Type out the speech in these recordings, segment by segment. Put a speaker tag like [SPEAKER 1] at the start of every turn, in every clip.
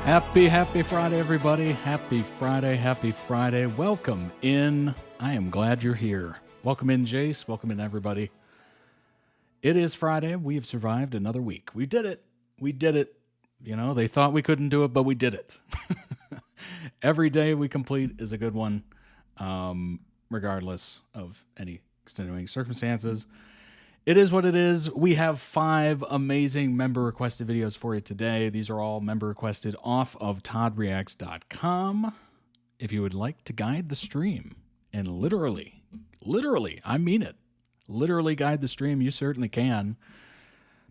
[SPEAKER 1] Happy Friday, everybody. Happy Friday. Welcome in. I am glad you're here. Welcome in, Jace. Welcome in, everybody. It is Friday. We have survived another week. We did it. You know, they thought we couldn't do it, but we did it. Every day we complete is a good one, regardless of any extenuating circumstances. It is what it is. We have 5 amazing member-requested videos for you today. These are all member-requested off of toddreacts.com. If you would like to guide the stream, and literally, I mean it, literally guide the stream, you certainly can.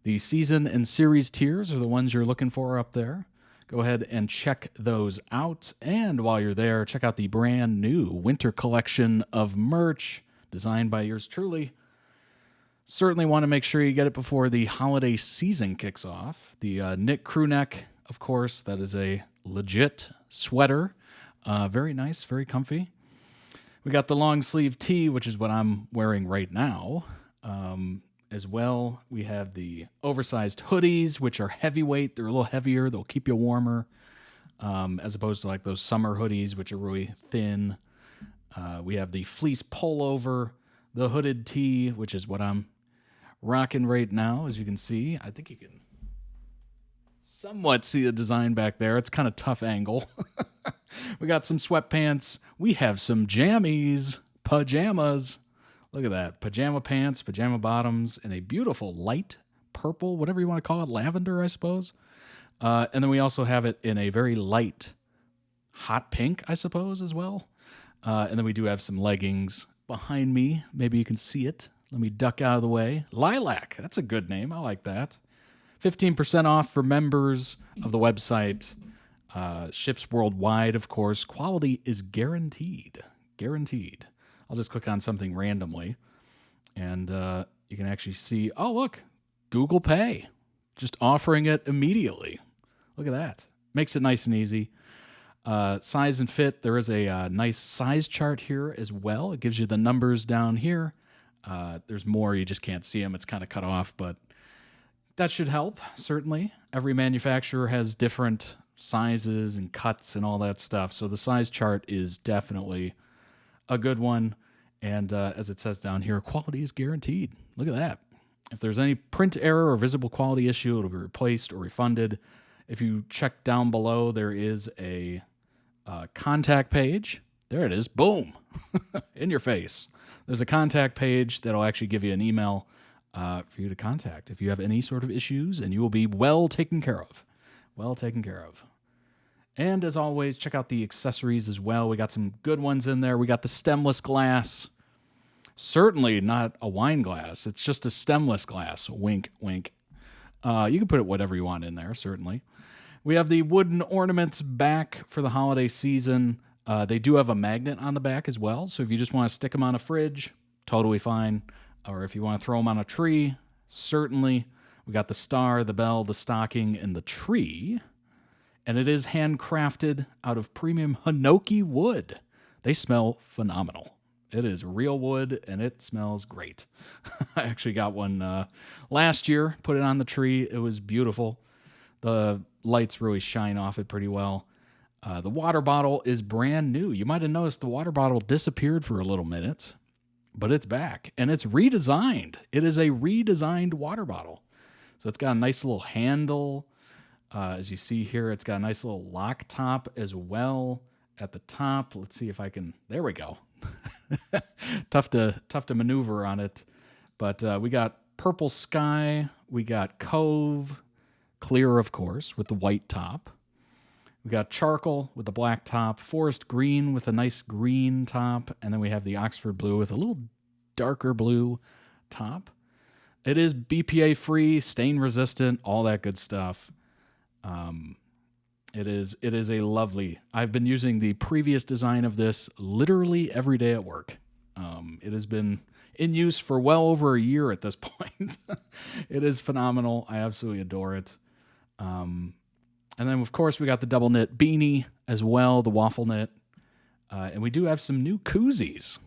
[SPEAKER 1] The season and series tiers are the ones you're looking for up there. Go ahead and check those out. And while you're there, check out the brand new winter collection of merch designed by yours truly. Certainly want to make sure you get it before the holiday season kicks off. The knit crew neck, of course, that is a legit sweater. Very nice, very comfy. We got the long sleeve tee, which is what I'm wearing right now. As well, we have the oversized hoodies, which are heavyweight. They're a little heavier. They'll keep you warmer, as opposed to like those summer hoodies, which are really thin. We have the fleece pullover, the hooded tee, which is what I'm rocking right now, as you can see. I think you can somewhat see the design back there. It's kind of tough angle. We got some sweatpants. We have some jammies, pajamas. Look at that. Pajama pants, pajama bottoms, and a beautiful light purple, whatever you want to call it, lavender, I suppose. And then we also have it in a very light hot pink, I suppose, as well. And then we do have some leggings behind me. Maybe you can see it. Let me duck out of the way. Lilac. That's a good name. I like that. 15% off for members of the website. Ships worldwide, of course. Quality is guaranteed. Guaranteed. I'll just click on something randomly, and you can actually see, oh, look, Google Pay. Just offering it immediately. Look at that. Makes it nice and easy. Size and fit, there is a nice size chart here as well. It gives you the numbers down here. There's more, you just can't see them. It's kind of cut off, but that should help, certainly. Every manufacturer has different sizes and cuts and all that stuff, so the size chart is definitely a good one. And as it says down here, quality is guaranteed. Look at that. If there's any print error or visible quality issue, it'll be replaced or refunded. If you check down below, there is a contact page. There it is. Boom. In your face. There's a contact page that'll actually give you an email for you to contact if you have any sort of issues, and you will be well taken care of. Well taken care of. And as always, check out the accessories as well. We got some good ones in there. We got the stemless glass. Certainly not a wine glass. It's just a stemless glass. Wink, wink. You can put it whatever you want in there, certainly. We have the wooden ornaments back for the holiday season. They do have a magnet on the back as well, so if you just want to stick them on a fridge, totally fine. Or if you want to throw them on a tree, certainly. We got the star, the bell, the stocking, and the tree. And it is handcrafted out of premium Hinoki wood. They smell phenomenal. It is real wood, and it smells great. I actually got one last year, put it on the tree. It was beautiful. The lights really shine off it pretty well. The water bottle is brand new. You might have noticed the water bottle disappeared for a little minute, but it's back, and it's redesigned. It is a redesigned water bottle. So it's got a nice little handle. As you see here, it's got a nice little lock top as well at the top. Let's see if I can. There we go. Tough to maneuver on it, but we got purple sky. We got Cove, clear of course, with the white top. We got charcoal with the black top, forest green with a nice green top, and then we have the Oxford blue with a little darker blue top. It is BPA free, stain resistant, all that good stuff. It is a lovely. I've been using the previous design of this literally every day at work. It has been in use for well over a year at this point. It is phenomenal. I absolutely adore it. And then of course we got the double knit beanie as well, the waffle knit, and we do have some new koozies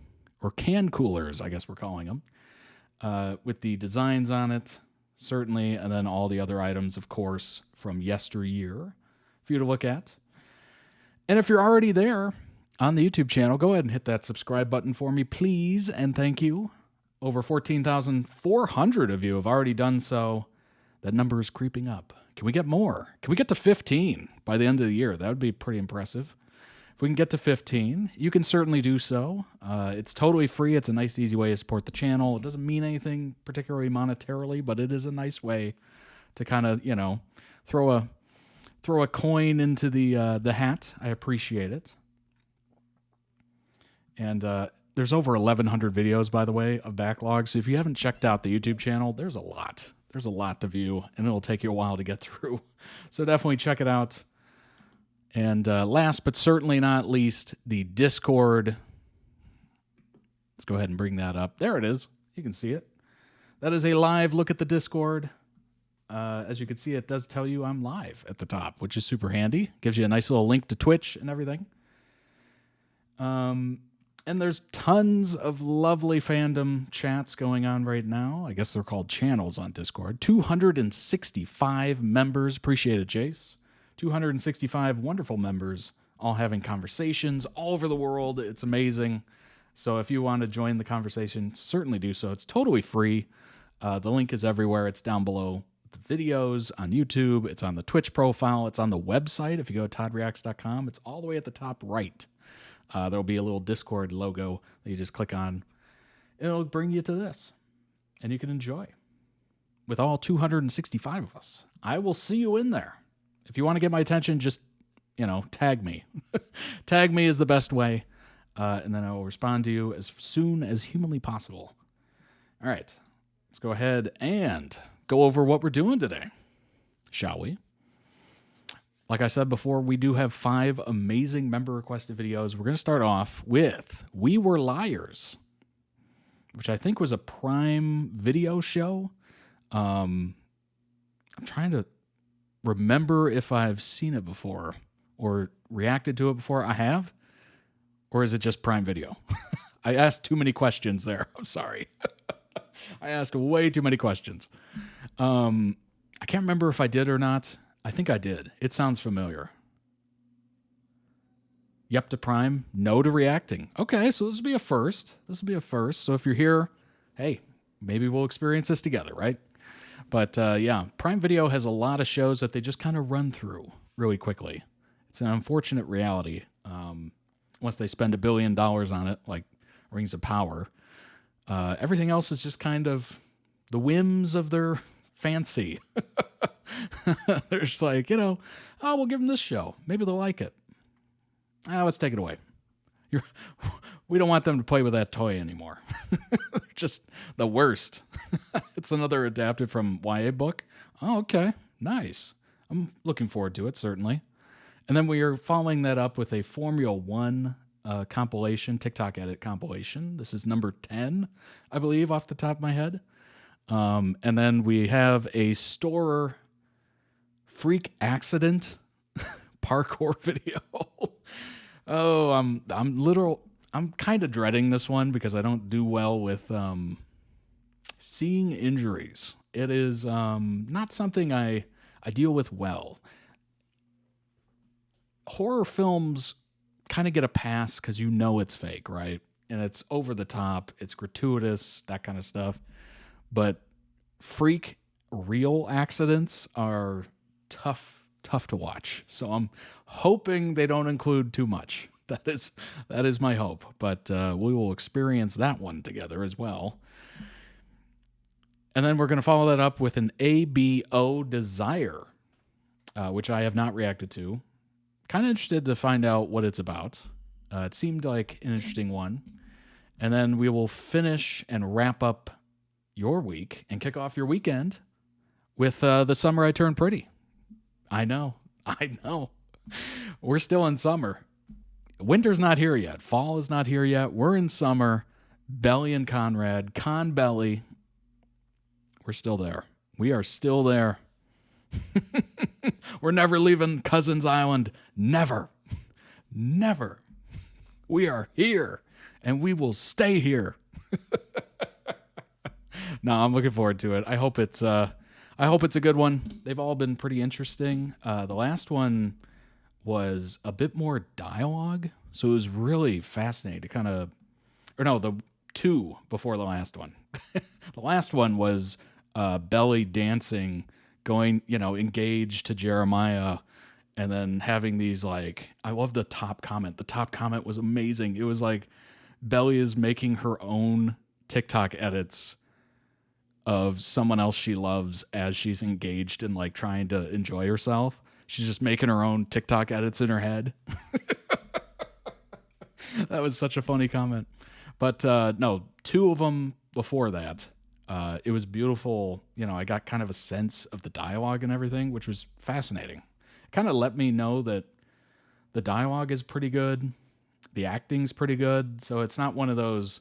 [SPEAKER 1] or can coolers, I guess we're calling them, with the designs on it. Certainly, and then all the other items, of course, from yesteryear for you to look at. And if you're already there on the YouTube channel, go ahead and hit that subscribe button for me, please, and thank you. Over 14,400 of you have already done so. That number is creeping up. Can we get more? Can we get to 15 by the end of the year? That would be pretty impressive. If we can get to 15, you can certainly do so. It's totally free. It's a nice, easy way to support the channel. It doesn't mean anything particularly monetarily, but it is a nice way to kind of, throw a coin into the hat. I appreciate it. And there's over 1,100 videos, by the way, of backlog. So if you haven't checked out the YouTube channel, there's a lot. There's a lot to view, and it'll take you a while to get through. So definitely check it out. And last but certainly not least, the Discord. Let's go ahead and bring that up. There it is. You can see it. That is a live look at the Discord. As you can see, it does tell you I'm live at the top, which is super handy. Gives you a nice little link to Twitch and everything. And there's tons of lovely fandom chats going on right now. I guess they're called channels on Discord. 265 members. Appreciate it, Jace. 265 wonderful members all having conversations all over the world. It's amazing. So if you want to join the conversation, certainly do so. It's totally free. The link is everywhere. It's down below the videos on YouTube. It's on the Twitch profile. It's on the website. If you go to toddreacts.com, it's all the way at the top right. There'll be a little Discord logo that you just click on. It'll bring you to this, and you can enjoy with all 265 of us. I will see you in there. If you want to get my attention, just, tag me. Tag me is the best way, and then I will respond to you as soon as humanly possible. All right, let's go ahead and go over what we're doing today, shall we? Like I said before, we do have 5 amazing member-requested videos. We're going to start off with We Were Liars, which I think was a Prime Video show. I'm trying to remember if I've seen it before or reacted to it before. I have? Or is it just Prime Video? I asked too many questions there. I'm sorry. I asked way too many questions. I can't remember if I did or not. I think I did. It sounds familiar. Yep to Prime, no to reacting. Okay, so this will be a first. So if you're here, hey, maybe we'll experience this together, right? But yeah, Prime Video has a lot of shows that they just kind of run through really quickly. It's an unfortunate reality. Once they spend $1 billion on it, like Rings of Power, everything else is just kind of the whims of their fancy. They're just like, we'll give them this show. Maybe they'll like it. Let's take it away. We don't want them to play with that toy anymore. Just the worst. It's another adapted from YA book. Oh, okay. Nice. I'm looking forward to it, certainly. And then we are following that up with a Formula One compilation, TikTok edit compilation. This is number 10, I believe, off the top of my head. And then we have a STORROR freak accident parkour video. Oh, I'm kind of dreading this one because I don't do well with seeing injuries. It is not something I deal with well. Horror films kind of get a pass because it's fake, right? And it's over the top, it's gratuitous, that kind of stuff. But freak real accidents are tough to watch. So I'm hoping they don't include too much. That is my hope. But we will experience that one together as well. And then we're going to follow that up with an ABO Desire, which I have not reacted to. Kind of interested to find out what it's about. It seemed like an interesting one. And then we will finish and wrap up your week and kick off your weekend with The Summer I Turned Pretty. I know. We're still in summer. Winter's not here yet. Fall is not here yet. We're in summer. Belly and Conrad, Con Belly. We're still there. We are still there. We're never leaving Cousins Island. Never. Never. We are here, and we will stay here. No, I'm looking forward to it. I hope it's a good one. They've all been pretty interesting. The last one was a bit more dialogue. So it was really fascinating to kind of, or no, the two before the last one. The last one was Belly dancing, going, engaged to Jeremiah, and then having these like, I love the top comment. The top comment was amazing. It was like Belly is making her own TikTok edits of someone else she loves as she's engaged and like trying to enjoy herself. She's just making her own TikTok edits in her head. That was such a funny comment. But no, two of them before that. It was beautiful. I got kind of a sense of the dialogue and everything, which was fascinating. It kind of let me know that the dialogue is pretty good. The acting's pretty good. So it's not one of those,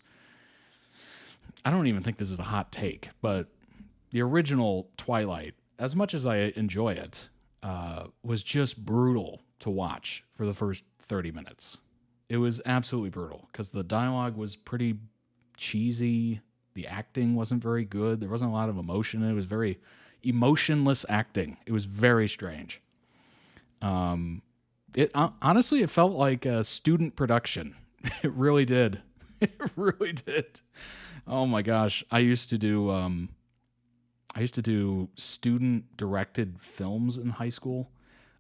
[SPEAKER 1] I don't even think this is a hot take, but the original Twilight, as much as I enjoy it, was just brutal to watch for the first 30 minutes. It was absolutely brutal because the dialogue was pretty cheesy. The acting wasn't very good. There wasn't a lot of emotion. It was very emotionless acting. It was very strange. Honestly, it felt like a student production. It really did. It really did. Oh my gosh. I used to do student directed films in high school.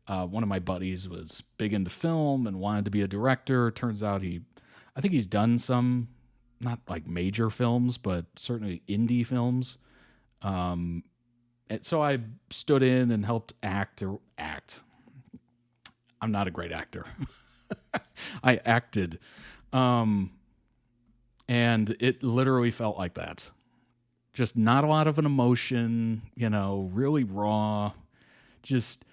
[SPEAKER 1] One of my buddies was big into film and wanted to be a director. Turns out I think he's done some, not like major films, but certainly indie films. And so I stood in and helped act. I'm not a great actor. I acted. And it literally felt like that. Just not a lot of an emotion, really raw. Just,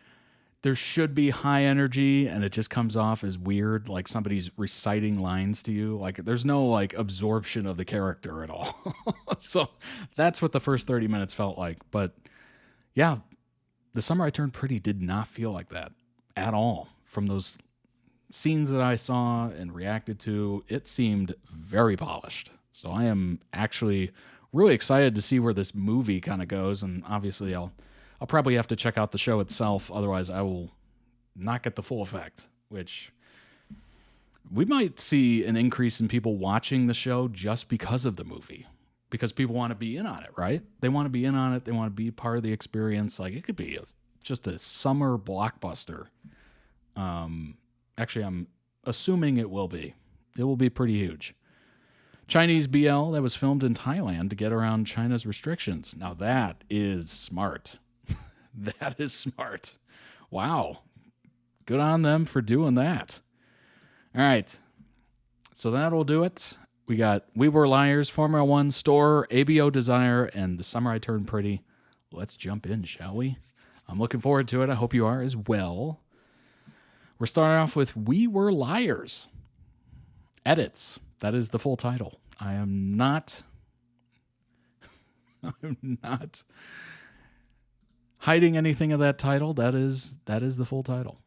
[SPEAKER 1] there should be high energy and it just comes off as weird, like somebody's reciting lines to you. Like there's no like absorption of the character at all. So that's what the first 30 minutes felt like. But yeah, The Summer I Turned Pretty did not feel like that at all. From those scenes that I saw and reacted to, it seemed very polished. So I am actually really excited to see where this movie kind of goes. And obviously I'll probably have to check out the show itself. Otherwise I will not get the full effect, which we might see an increase in people watching the show just because of the movie, because people want to be in on it, right? They want to be in on it. They want to be part of the experience. Like it could be just a summer blockbuster. Actually, I'm assuming it will be. It will be pretty huge. Chinese BL that was filmed in Thailand to get around China's restrictions. Now that is smart. That is smart. Wow. Good on them for doing that. All right. So that'll do it. We got We Were Liars, Formula One, STORROR, ABO Desire, and The Summer I Turned Pretty. Let's jump in, shall we? I'm looking forward to it. I hope you are as well. We're starting off with We Were Liars. Edits. That is the full title. I'm not hiding anything of that title. That is the full title.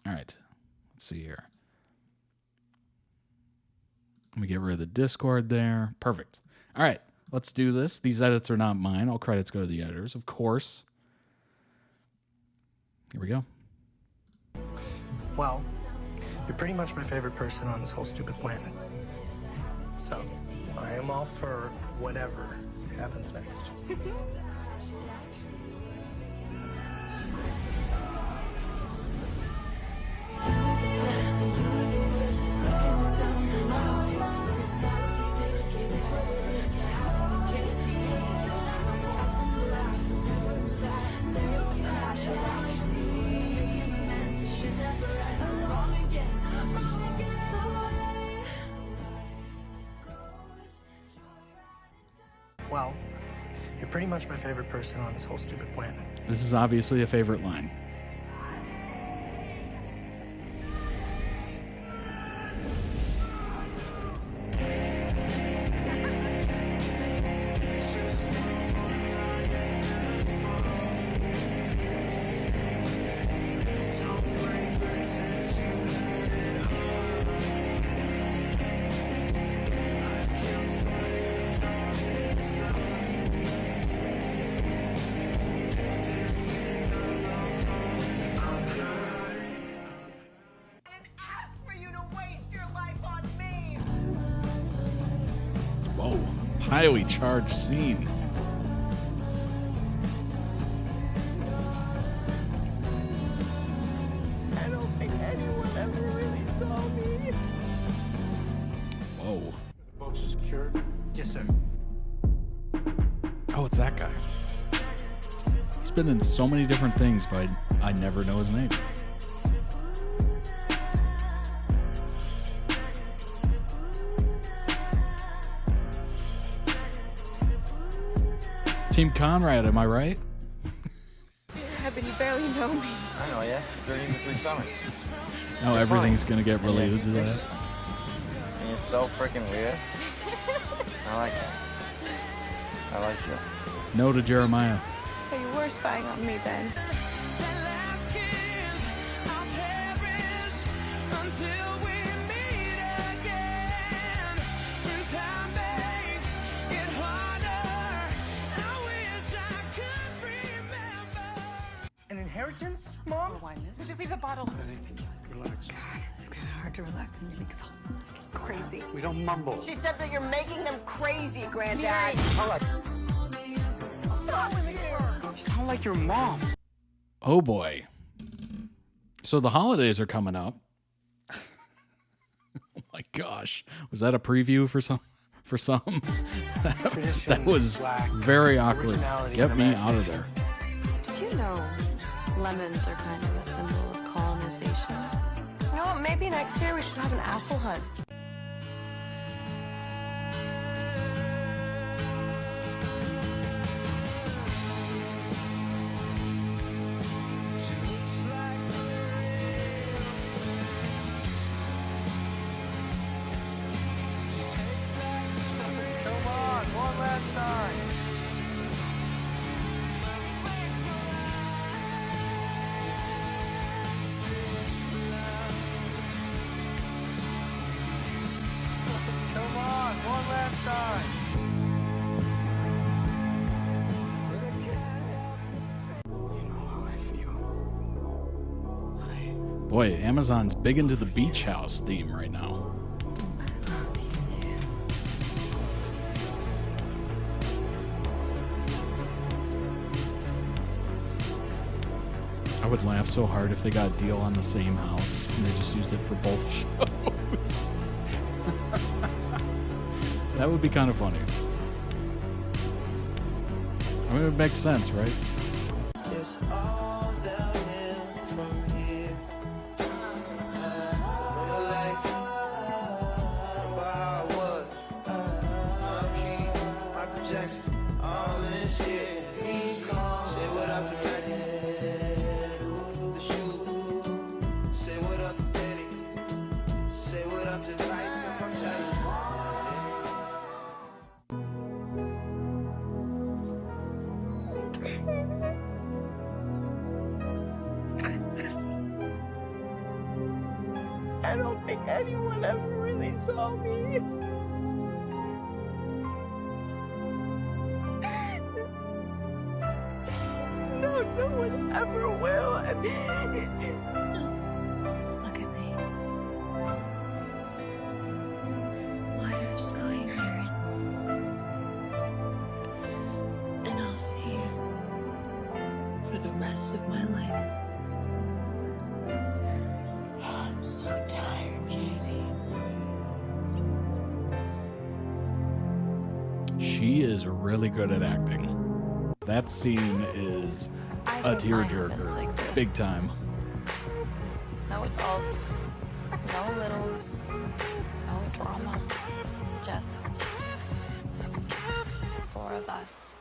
[SPEAKER 1] All right. Let's see here. Let me get rid of the Discord there. Perfect. All right. Let's do this. These edits are not mine. All credits go to the editors, of course. Here we go.
[SPEAKER 2] Well, you're pretty much my favorite person on this whole stupid planet. So, I am all for whatever happens next. Well, you're pretty much my favorite person on this whole stupid planet.
[SPEAKER 1] This is obviously a favorite line. highly charged scene.
[SPEAKER 3] I don't think anyone ever really saw me.
[SPEAKER 1] Whoa.
[SPEAKER 2] Boat's secured? Yes, sir.
[SPEAKER 1] Oh, it's that guy. He's been in so many different things, but I never know his name. Team Conrad, am I right?
[SPEAKER 3] Yeah, but you barely know me.
[SPEAKER 4] I know, yeah. 3 summers.
[SPEAKER 1] No, everything's gonna get related to that.
[SPEAKER 4] And you're so freaking weird. I like that. I like you.
[SPEAKER 1] No to Jeremiah.
[SPEAKER 3] So you were spying on me then.
[SPEAKER 2] An inheritance, Mom?
[SPEAKER 3] So just leave the bottle.
[SPEAKER 2] Relax.
[SPEAKER 3] It's kind of hard to relax when you make so crazy.
[SPEAKER 2] We don't mumble.
[SPEAKER 5] She said that you're making them crazy, Granddad.
[SPEAKER 2] All right. You sound like your mom.
[SPEAKER 1] Oh boy. So the holidays are coming up. Oh my gosh. Was that a preview for some? For some? that was very awkward. Get me out of there.
[SPEAKER 6] Did you know lemons are kind of a symbol of colonization?
[SPEAKER 3] You know what? Maybe next year we should have an apple hunt.
[SPEAKER 4] Come on, one last time. Come on, one last time.
[SPEAKER 2] You know how I feel.
[SPEAKER 1] Boy, Amazon's big into the beach house theme right now. I would laugh so hard if they got a deal on the same house and they just used it for both shows. That would be kind of funny. I mean, it makes sense, right?
[SPEAKER 7] It's all downhill from here. Real life, about how I was. I'm King, Michael Jackson, all this shit. Say what up to Maggie, the shoe. Say what up to Betty. Say what up to life. I'm telling you.
[SPEAKER 3] I don't think anyone ever really saw me. No, no one ever will.
[SPEAKER 6] Look at me. Why are so ignorant? And I'll see you for the rest of my life. I'm so tired, Katie.
[SPEAKER 1] She is really good at acting. That scene is a
[SPEAKER 6] I hope mine happens
[SPEAKER 1] tearjerker,
[SPEAKER 6] like this.
[SPEAKER 1] big time.
[SPEAKER 6] No adults, no littles, no drama. Just 4 of us.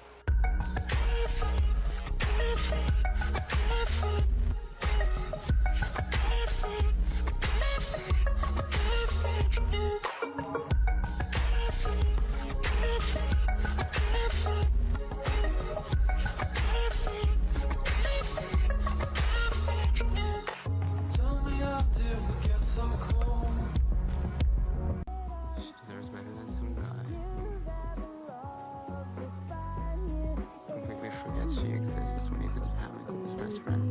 [SPEAKER 7] Tell me how did we get so cold?
[SPEAKER 8] She deserves better than some guy who completely forgets she exists when he's in a hammock with his best friend.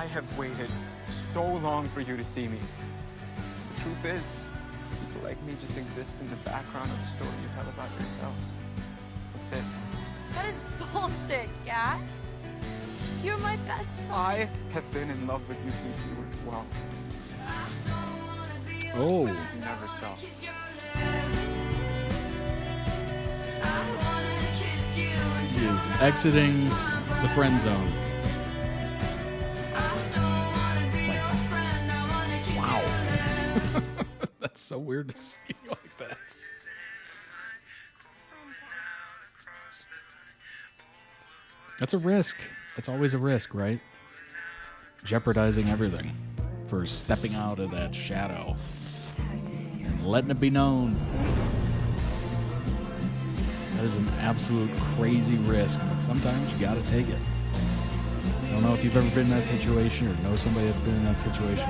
[SPEAKER 8] I have waited so long for you to see me. The truth is, people like me just exist in the background of the story you tell about yourselves. That's it.
[SPEAKER 6] That is bullshit, yeah? You're my best friend.
[SPEAKER 8] I have been in love with you since we were 12.
[SPEAKER 1] Oh,
[SPEAKER 8] You never saw.
[SPEAKER 1] he is exiting the friend zone. Wow. That's so weird to see like that. That's a risk. It's always a risk, right? Jeopardizing everything for stepping out of that shadow and letting it be known. That is an absolute crazy risk, but sometimes you gotta take it. I don't know if you've ever been in that situation or know somebody that's been in that situation.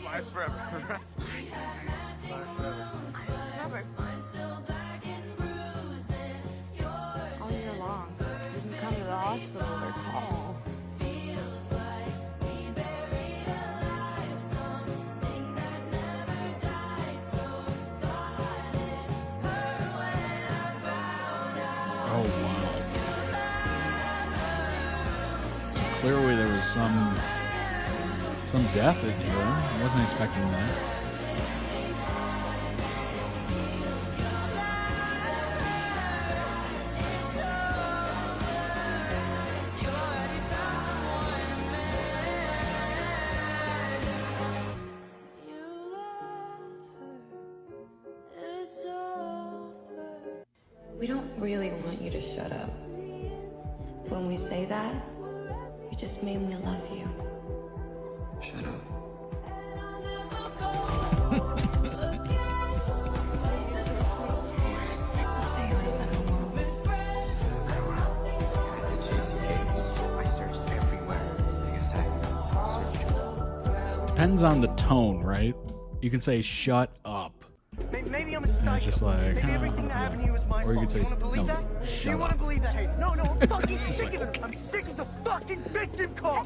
[SPEAKER 8] Life forever.
[SPEAKER 6] All year long. You can come to the hospital or call.
[SPEAKER 1] Oh wow! So clearly there was some death in here. I wasn't expecting that.
[SPEAKER 6] We don't really want you to shut up. When we say that, you just made me love you.
[SPEAKER 8] Shut up.
[SPEAKER 1] Depends on the tone, right? You can say "shut up,"
[SPEAKER 2] Maybe I'm a
[SPEAKER 1] and
[SPEAKER 2] psycho.
[SPEAKER 1] it's just like,
[SPEAKER 2] Maybe everything that happened to you was my
[SPEAKER 1] or you could
[SPEAKER 2] fault.
[SPEAKER 1] say,
[SPEAKER 2] You wanna believe
[SPEAKER 1] "No,
[SPEAKER 2] that? Do you
[SPEAKER 1] shut
[SPEAKER 2] wanna
[SPEAKER 1] up."
[SPEAKER 2] believe that? Hey, no, I'm fucking
[SPEAKER 1] Just
[SPEAKER 2] sick
[SPEAKER 1] like,
[SPEAKER 2] of it. I'm sick of the fucking victim call.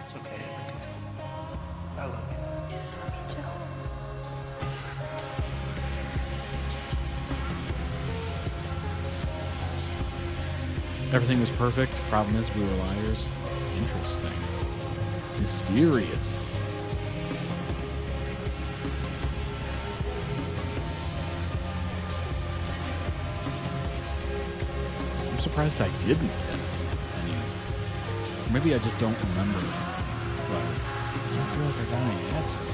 [SPEAKER 2] It's okay, everything's cool. I love you.
[SPEAKER 1] Everything was perfect. Problem is, we were liars. Interesting. Mysterious. I'm surprised I didn't get any. Maybe I just don't remember. But I don't feel like I got any answers.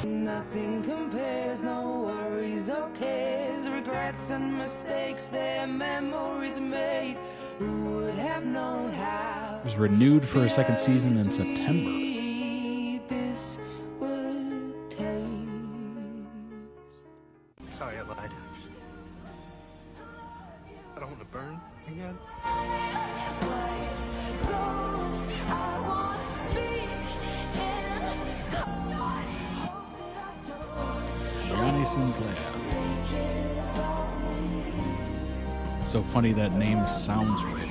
[SPEAKER 7] Nothing compares, no worries or cares, regrets and mistakes, their memories made. Who would have known how
[SPEAKER 1] It was renewed for a second season in September.
[SPEAKER 7] this would taste?
[SPEAKER 2] Sorry, I lied. I don't want to burn again.
[SPEAKER 1] Johnny Sinclair. It's so funny that name sounds rich.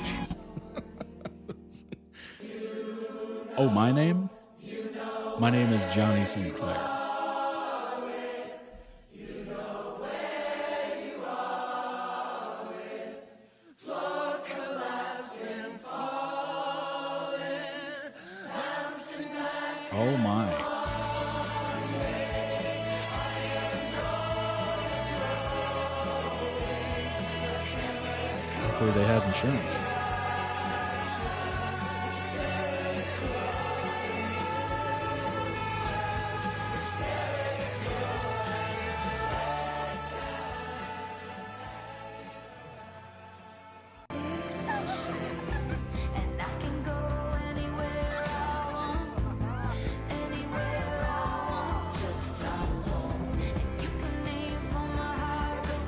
[SPEAKER 1] Oh, my name? My name is Johnny Sinclair. Oh my. Hopefully they had insurance.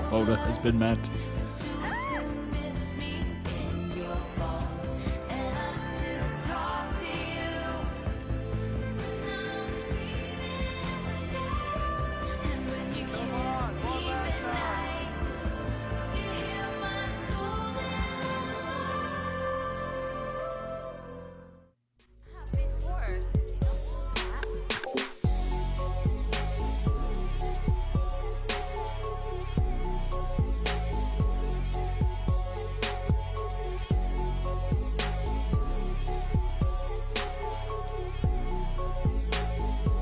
[SPEAKER 1] quota has been met.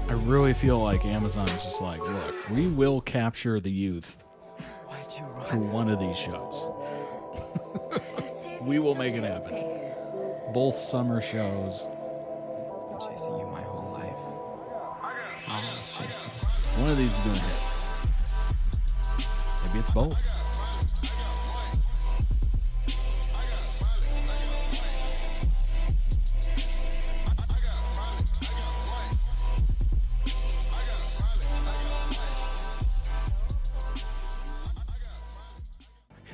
[SPEAKER 1] I really feel like Amazon is just like, look, we will capture the youth through one of these shows. We will make it happen. Both summer shows.
[SPEAKER 8] I've been chasing you my whole life. Always chasing.
[SPEAKER 1] One of these is going to hit. Maybe it's both.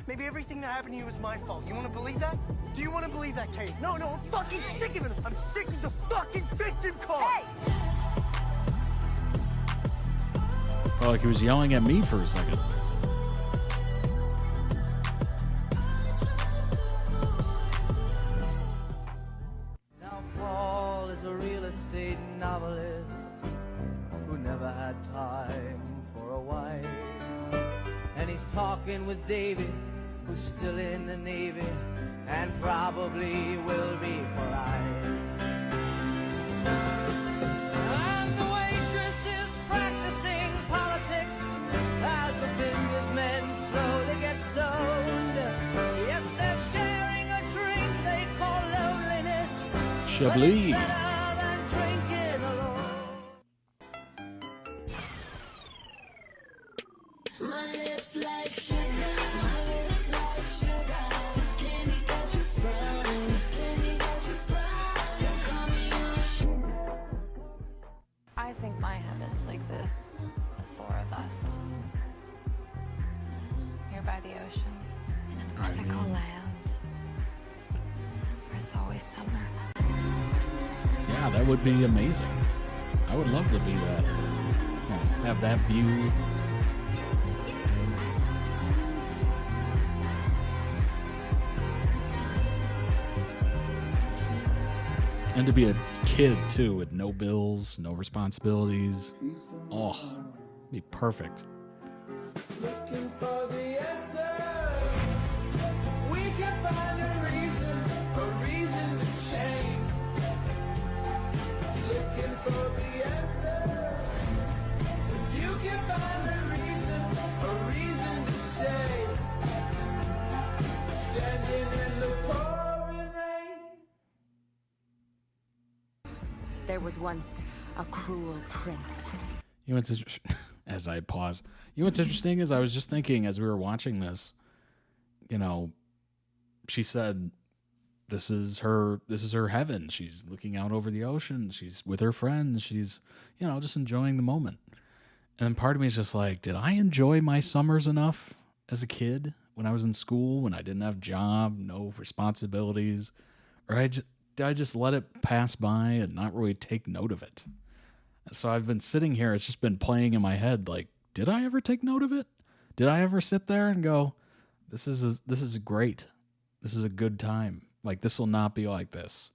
[SPEAKER 2] Maybe everything that happened to you was my fault. You want to believe that? Do you want to believe that, Kate? No, I'm fucking sick of it. I'm sick of the fucking victim card. Hey!
[SPEAKER 1] Felt like he was yelling at me for a second.
[SPEAKER 7] Now Paul is a real estate novelist who never had time for a wife. And he's talking with David, who's still in the Navy and probably will be for life. And the waitress is practicing politics as the businessmen slowly get stoned. Yes, they're sharing a drink they call loneliness. But it's
[SPEAKER 1] Chablis.
[SPEAKER 7] better than drinking alone.
[SPEAKER 6] I think my heaven's like this, the four of us. Here by the ocean, mythical land, where it's always summer.
[SPEAKER 1] Yeah, that would be amazing. I would love to be that. Have that view. And to be a kid, too, with no bills, no responsibilities. Oh, be perfect.
[SPEAKER 7] Looking for the answer. We can find a reason to change. Looking for the answer. You can find a reason to stay. Standing in the pouring rain.
[SPEAKER 5] There was once a cruel prince.
[SPEAKER 1] You know what's as I pause. You know what's interesting is I was just thinking as we were watching this, you know, she said this is her heaven. She's looking out over the ocean. She's with her friends. She's, you know, just enjoying the moment. And then part of me is just like, did I enjoy my summers enough as a kid when I was in school, when I didn't have a job, no responsibilities, or did I just let it pass by and not really take note of it? So I've been sitting here, it's just been playing in my head, like, did I ever take note of it? Did I ever sit there and go, this is great. This is a good time. Like, this will not be like this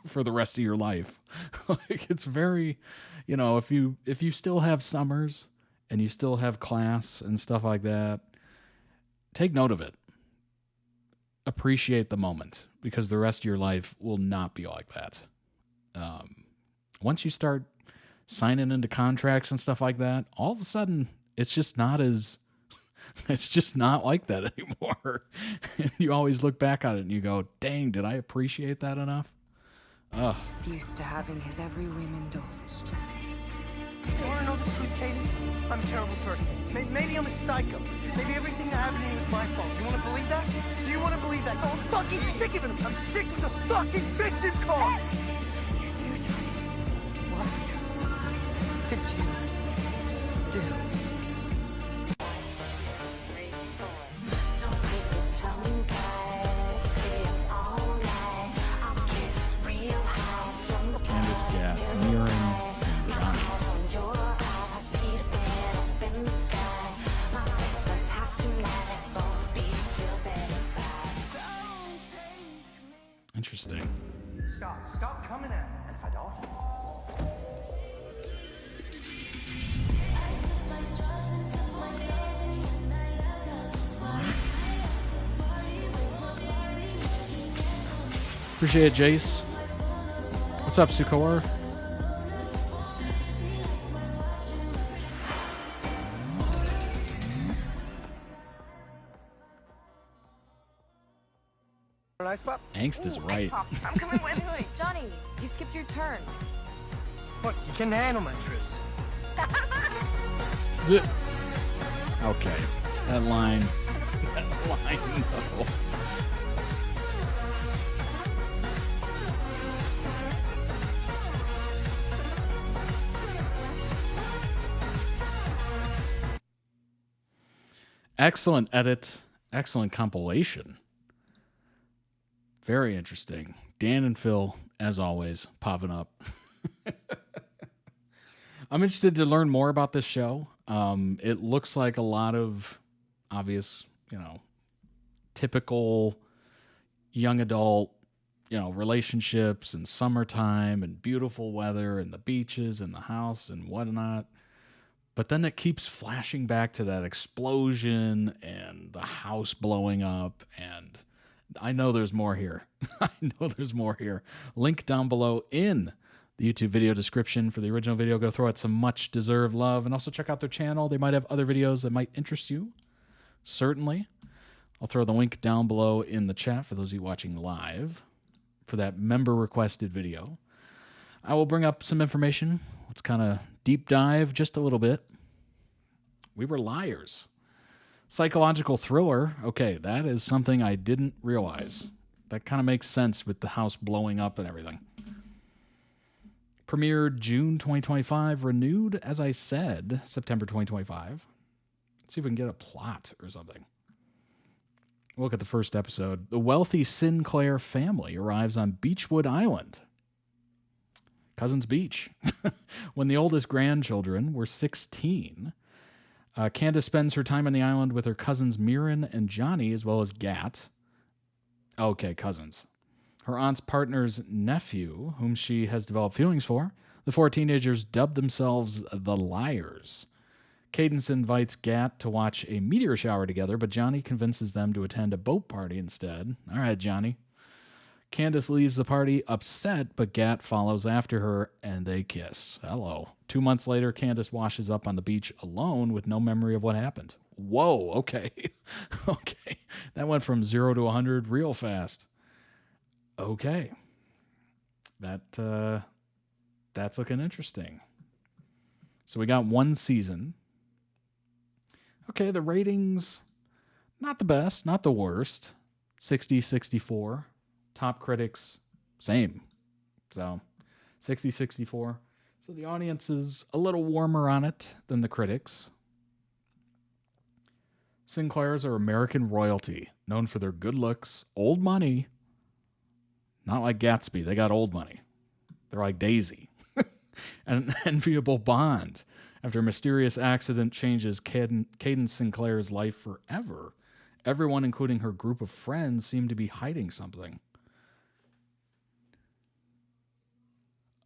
[SPEAKER 1] for the rest of your life. Like, it's very, you know, if you still have summers and you still have class and stuff like that, take note of it. Appreciate the moment, because the rest of your life will not be like that. Once you start signing into contracts and stuff like that, all of a sudden it's just not like that anymore. And you always look back on it and you go, dang, did I appreciate that enough? Ugh.
[SPEAKER 5] Used to having his every whim indulged.
[SPEAKER 2] You want to know the truth, Katie? I'm a terrible person. Maybe I'm a psycho. Maybe everything that happened to you was my fault. You want to believe that? Do you want to believe that? I'm fucking sick of it. I'm sick of the fucking victim card.
[SPEAKER 5] What did you do?
[SPEAKER 1] interesting.
[SPEAKER 2] Stop coming at me. And if I don't?
[SPEAKER 1] Appreciate it, Jace. What's up, Sukor?
[SPEAKER 2] Nice pup.
[SPEAKER 1] Angst is right.
[SPEAKER 5] I'm coming with. Wait, Johnny, you skipped your turn.
[SPEAKER 2] Look, you can handle my truce.
[SPEAKER 1] Okay. That line. That line, no. Excellent edit. Excellent compilation. Very interesting. Dan and Phil, as always, popping up. I'm interested to learn more about this show. It looks like a lot of obvious, typical young adult, relationships and summertime and beautiful weather and the beaches and the house and whatnot. But then it keeps flashing back to that explosion and the house blowing up. And I know there's more here. I know there's more here. Link down below in the YouTube video description for the original video. Go throw it some much deserved love. And also check out their channel. They might have other videos that might interest you. Certainly. I'll throw the link down below in the chat for those of you watching live for that member requested video. I will bring up some information. Let's kind of deep dive just a little bit. We Were Liars. Psychological thriller. Okay, that is something I didn't realize. That kind of makes sense with the house blowing up and everything. Premiered June 2025. Renewed, as I said, September 2025. Let's see if we can get a plot or something. Look at the first episode. The wealthy Sinclair family arrives on Beechwood Island. Cousins Beach. When the oldest grandchildren were 16, Candace spends her time on the island with her cousins Mirren and Johnny, as well as Gat. Okay, cousins. Her aunt's partner's nephew, whom she has developed feelings for. The four teenagers dub themselves the Liars. Cadence invites Gat to watch a meteor shower together, but Johnny convinces them to attend a boat party instead. All right, Johnny. Candace leaves the party upset, but Gat follows after her, and they kiss. Hello. 2 months later, Candace washes up on the beach alone with no memory of what happened. Whoa, okay. Okay. That went from 0 to 100 real fast. Okay. That's looking interesting. So we got one season. Okay, the ratings, not the best, not the worst. 60, 64. Top critics, same. So 60, 64. So the audience is a little warmer on it than the critics. Sinclairs are American royalty, known for their good looks, old money. Not like Gatsby, they got old money. They're like Daisy. And an enviable bond. After a mysterious accident changes Cadence Sinclair's life forever, everyone, including her group of friends, seem to be hiding something.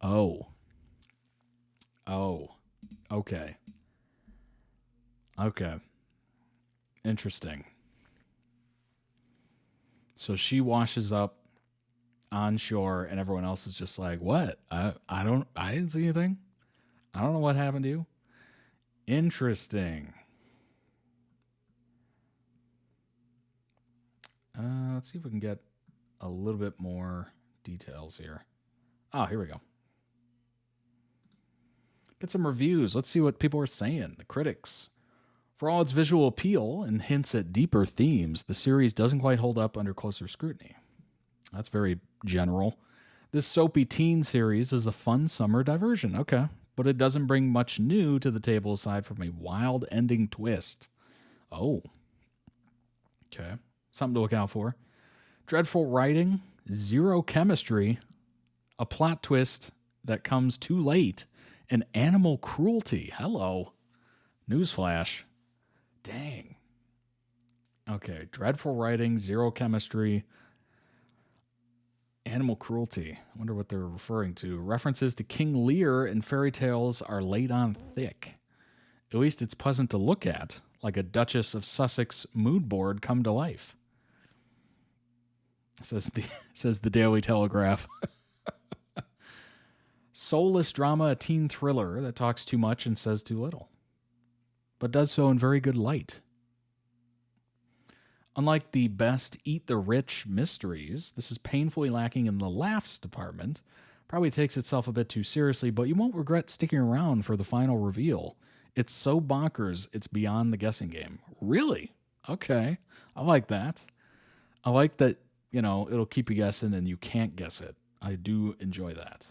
[SPEAKER 1] Oh. Okay. Interesting. So she washes up on shore and everyone else is just like, what? I didn't see anything. I don't know what happened to you. Interesting. Let's see if we can get a little bit more details here. Oh, here we go. Get some reviews. Let's see what people are saying. The critics. For all its visual appeal and hints at deeper themes, the series doesn't quite hold up under closer scrutiny. That's very general. This soapy teen series is a fun summer diversion. Okay. But it doesn't bring much new to the table aside from a wild ending twist. Oh. Okay. Something to look out for. Dreadful writing, zero chemistry, a plot twist that comes too late, and animal cruelty. Hello. Newsflash. Dang. Okay. Dreadful writing, zero chemistry, Animal cruelty. I wonder what they're referring to. References to King Lear in fairy tales are laid on thick. At least it's pleasant to look at, like a Duchess of Sussex mood board come to life. Says the Daily Telegraph. Soulless drama, a teen thriller that talks too much and says too little, but does so in very good light. Unlike the best Eat the Rich mysteries, this is painfully lacking in the laughs department. Probably takes itself a bit too seriously, but you won't regret sticking around for the final reveal. It's so bonkers, it's beyond the guessing game. Really? Okay. I like that. I like that, it'll keep you guessing and you can't guess it. I do enjoy that.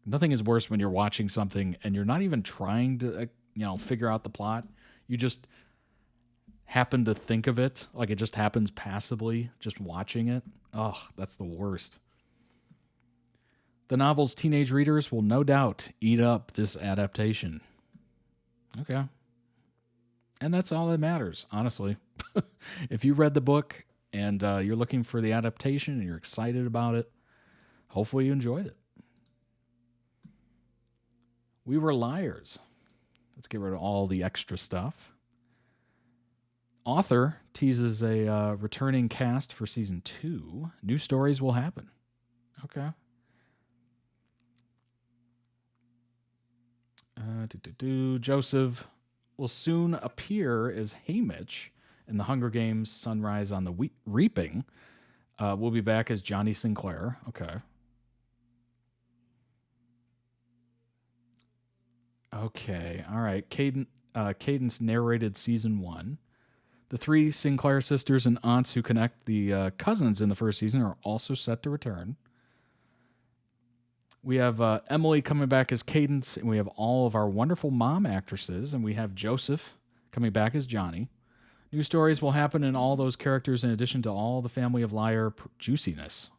[SPEAKER 1] Nothing is worse when you're watching something and you're not even trying to, figure out the plot. You just happen to think of it, like it just happens passively, just watching it. Oh, that's the worst. The novel's teenage readers will no doubt eat up this adaptation. Okay. And that's all that matters, honestly. If you read the book and you're looking for the adaptation and you're excited about it, hopefully you enjoyed it. We Were Liars. Let's get rid of all the extra stuff. Author teases a returning cast for season 2. New stories will happen. Okay. Joseph will soon appear as Haymitch in the Hunger Games Sunrise on the Reaping. We'll be back as Johnny Sinclair. Okay. Okay. All right. Cadence narrated season 1. The 3 Sinclair sisters and aunts who connect the cousins in the first season are also set to return. We have Emily coming back as Cadence, and we have all of our wonderful mom actresses, and we have Joseph coming back as Johnny. New stories will happen in all those characters in addition to all the Family of Liar juiciness.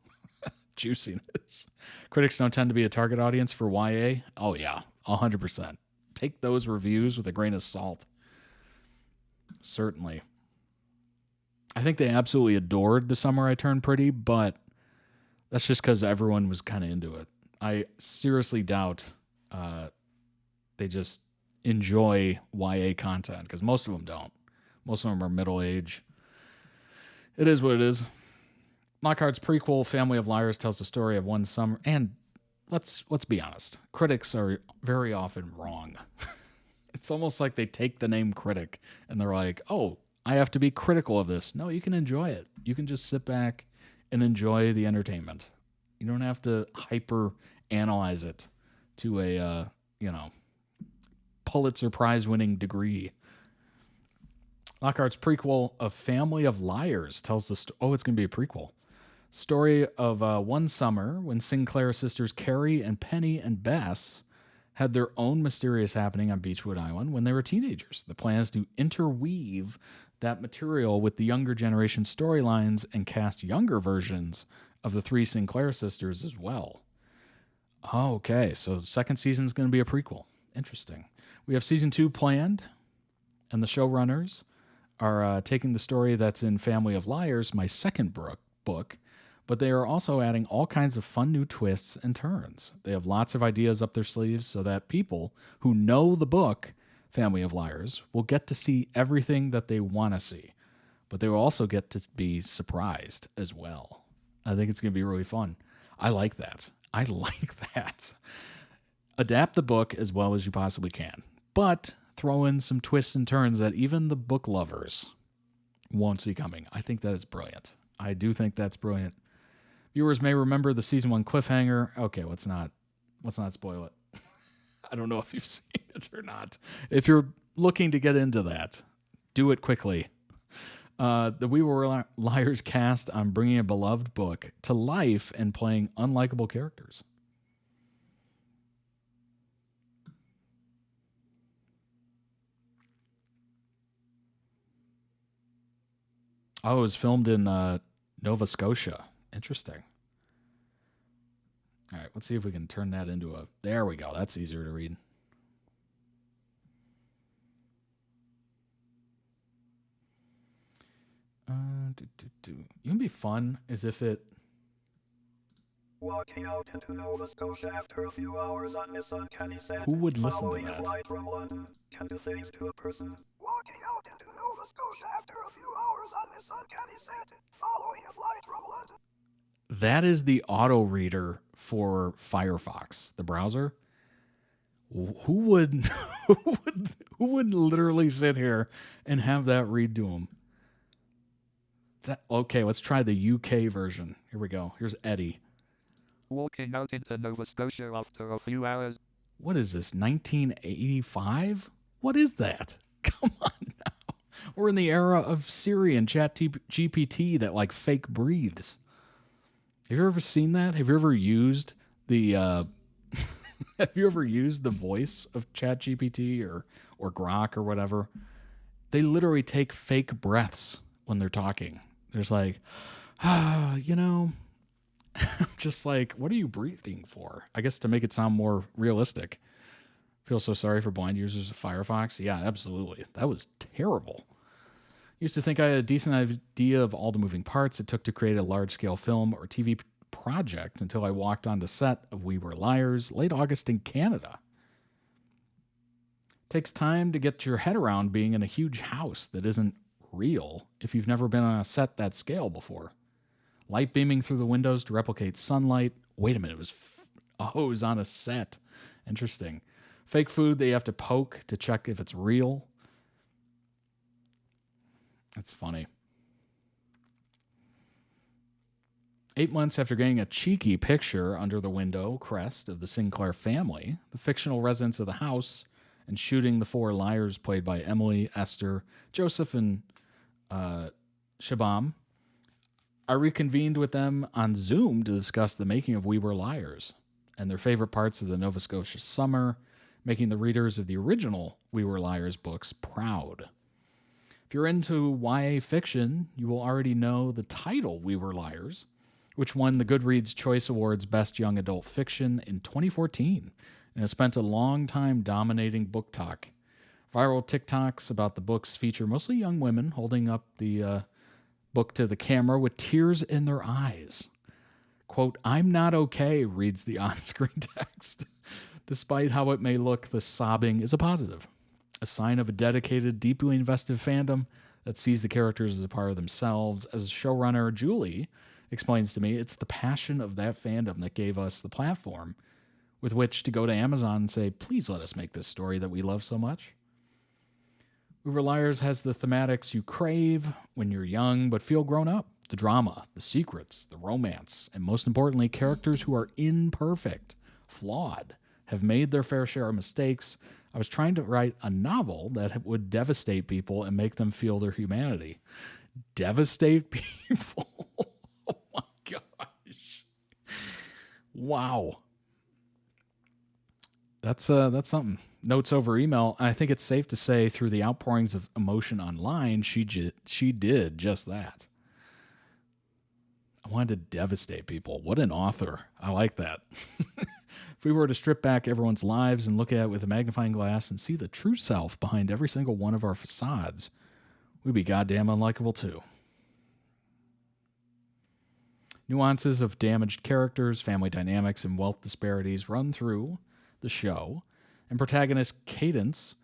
[SPEAKER 1] Juiciness. Critics don't tend to be a target audience for YA. Oh, yeah, 100%. Take those reviews with a grain of salt. Certainly. I think they absolutely adored The Summer I Turned Pretty, but that's just because everyone was kind of into it. I seriously doubt they just enjoy YA content, because most of them don't. Most of them are middle age. It is what it is. Lockhart's prequel, Family of Liars, tells the story of one summer, and let's be honest, critics are very often wrong. It's almost like they take the name critic and they're like, oh, I have to be critical of this. No, you can enjoy it. You can just sit back and enjoy the entertainment. You don't have to hyper analyze it to a, Pulitzer Prize winning degree. Lockhart's prequel of Family of Liars tells the it's going to be a prequel. Story of one summer when Sinclair sisters Carrie and Penny and Bess had their own mysterious happening on Beechwood Island when they were teenagers. The plan is to interweave that material with the younger generation storylines and cast younger versions of the 3 Sinclair sisters as well. Oh, okay, so second season is going to be a prequel. Interesting. We have season 2 planned, and the showrunners are taking the story that's in Family of Liars, my second book, but they are also adding all kinds of fun new twists and turns. They have lots of ideas up their sleeves so that people who know the book, Family of Liars, will get to see everything that they want to see, but they will also get to be surprised as well. I think it's going to be really fun. I like that. Adapt the book as well as you possibly can, but throw in some twists and turns that even the book lovers won't see coming. I think that is brilliant. I do think that's brilliant. Viewers may remember the season 1 cliffhanger. Okay, let's not spoil it. I don't know if you've seen it or not. If you're looking to get into that, do it quickly. The We Were Liars cast on bringing a beloved book to life and playing unlikable characters. Oh, it was filmed in Nova Scotia. Interesting. All right, let's see if we can turn that into a... There we go. That's easier to read. You can be fun is if it
[SPEAKER 9] Walking out into Nova Scotia after a few hours on this uncanny set.
[SPEAKER 1] Who would listen to
[SPEAKER 9] Following
[SPEAKER 1] that?
[SPEAKER 9] a flight from London can do things to a person. Walking out into Nova Scotia after a few hours on this uncanny set. Following a flight from London.
[SPEAKER 1] That is the auto reader for Firefox, the browser. Who would who would literally sit here and have that read to them? Okay, let's try the UK version. Here we go. Here's Eddie.
[SPEAKER 10] Walking out into Nova Scotia after a few hours.
[SPEAKER 1] What is this, 1985? What is that? Come on now. We're in the era of Siri and GPT that like fake breathes. Have you ever seen that? Have you ever used the have you ever used the voice of ChatGPT or Grok or whatever? They literally take fake breaths when they're talking. There's like, you know, I'm just like, what are you breathing for? I guess to make it sound more realistic. Feel so sorry for blind users of Firefox. Yeah, absolutely. That was terrible. Used to think I had a decent idea of all the moving parts it took to create a large-scale film or TV project until I walked onto set of We Were Liars late August in Canada. Takes time to get your head around being in a huge house that isn't real if you've never been on a set that scale before. Light beaming through the windows to replicate sunlight. Wait a minute, it was a hose on a set. Interesting. Fake food that you have to poke to check if it's real. That's funny. 8 months after getting a cheeky picture under the window crest of the Sinclair family, the fictional residents of the house, and shooting the 4 liars played by Emily, Esther, Joseph, and Shabam, I reconvened with them on Zoom to discuss the making of We Were Liars and their favorite parts of the Nova Scotia summer, making the readers of the original We Were Liars books proud. If you're into YA fiction, you will already know the title We Were Liars, which won the Goodreads Choice Awards Best Young Adult Fiction in 2014 and has spent a long time dominating book talk. Viral TikToks about the books feature mostly young women holding up the book to the camera with tears in their eyes. Quote, "I'm not okay," reads the on-screen text. Despite how it may look, the sobbing is a positive, a sign of a dedicated, deeply invested fandom that sees the characters as a part of themselves. As showrunner Julie explains to me, it's the passion of that fandom that gave us the platform with which to go to Amazon and say, please let us make this story that we love so much. We Were Liars has the thematics you crave when you're young but feel grown up. The drama, the secrets, the romance, and most importantly, characters who are imperfect, flawed, have made their fair share of mistakes. I was trying to write a novel that would devastate people and make them feel their humanity. Devastate people? Oh my gosh. Wow. That's something. Notes over email. I think it's safe to say through the outpourings of emotion online, she did just that. I wanted to devastate people. What an author. I like that. If we were to strip back everyone's lives and look at it with a magnifying glass and see the true self behind every single one of our facades, we'd be goddamn unlikable too. Nuances of damaged characters, family dynamics, and wealth disparities run through the show, and protagonist Cadence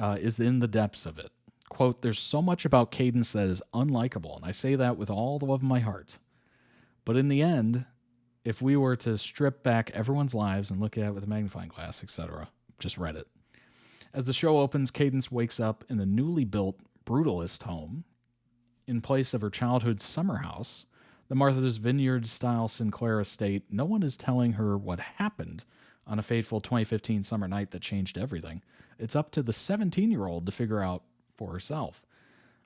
[SPEAKER 1] is in the depths of it. Quote, "There's so much about Cadence that is unlikable, and I say that with all the love in my heart. But in the end, if we were to strip back everyone's lives and look at it with a magnifying glass, etc., just read it. As the show opens, Cadence wakes up in a newly built brutalist home in place of her childhood summer house, the Martha's Vineyard-style Sinclair estate. No one is telling her what happened on a fateful 2015 summer night that changed everything. It's up to the 17-year-old to figure out for herself.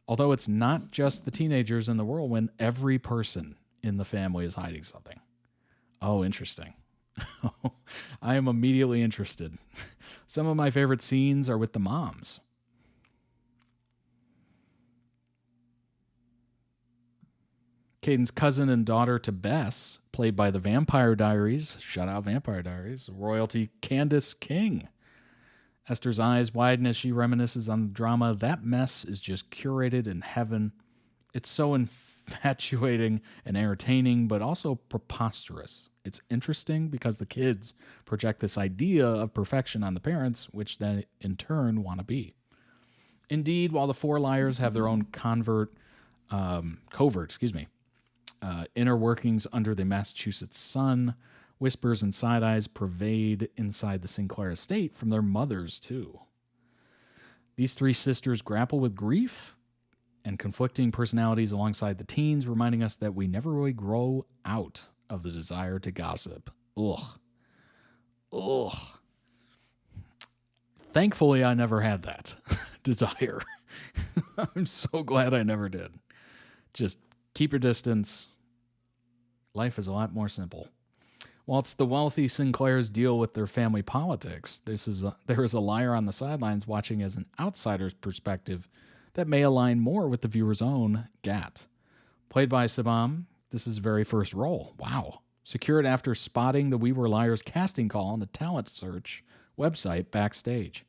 [SPEAKER 1] Although it's not just the teenagers in the whirlwind, every person in the family is hiding something. Oh, interesting. I am immediately interested. Some of my favorite scenes are with the moms. Caden's cousin and daughter to Bess, played by the Vampire Diaries, shout out Vampire Diaries, royalty Candace King. Esther's eyes widen as she reminisces on the drama. That mess is just curated in heaven. It's so infatuating and entertaining, but also preposterous It's interesting because the kids project this idea of perfection on the parents, which then in turn want to be. Indeed, while the four liars have their own covert, inner workings under the Massachusetts sun, whispers and side eyes pervade inside the Sinclair estate from their mothers, too. These three sisters grapple with grief and conflicting personalities alongside the teens, reminding us that we never really grow out of the desire to gossip. Ugh. Ugh. Thankfully, I never had that desire. I'm so glad I never did. Just keep your distance. Life is a lot more simple. Whilst the wealthy Sinclairs deal with their family politics, there is a liar on the sidelines watching as an outsider's perspective that may align more with the viewer's own, Gat. Played by Sabam, this is his very first role. Wow. Secured after spotting the We Were Liars casting call on the talent search website Backstage.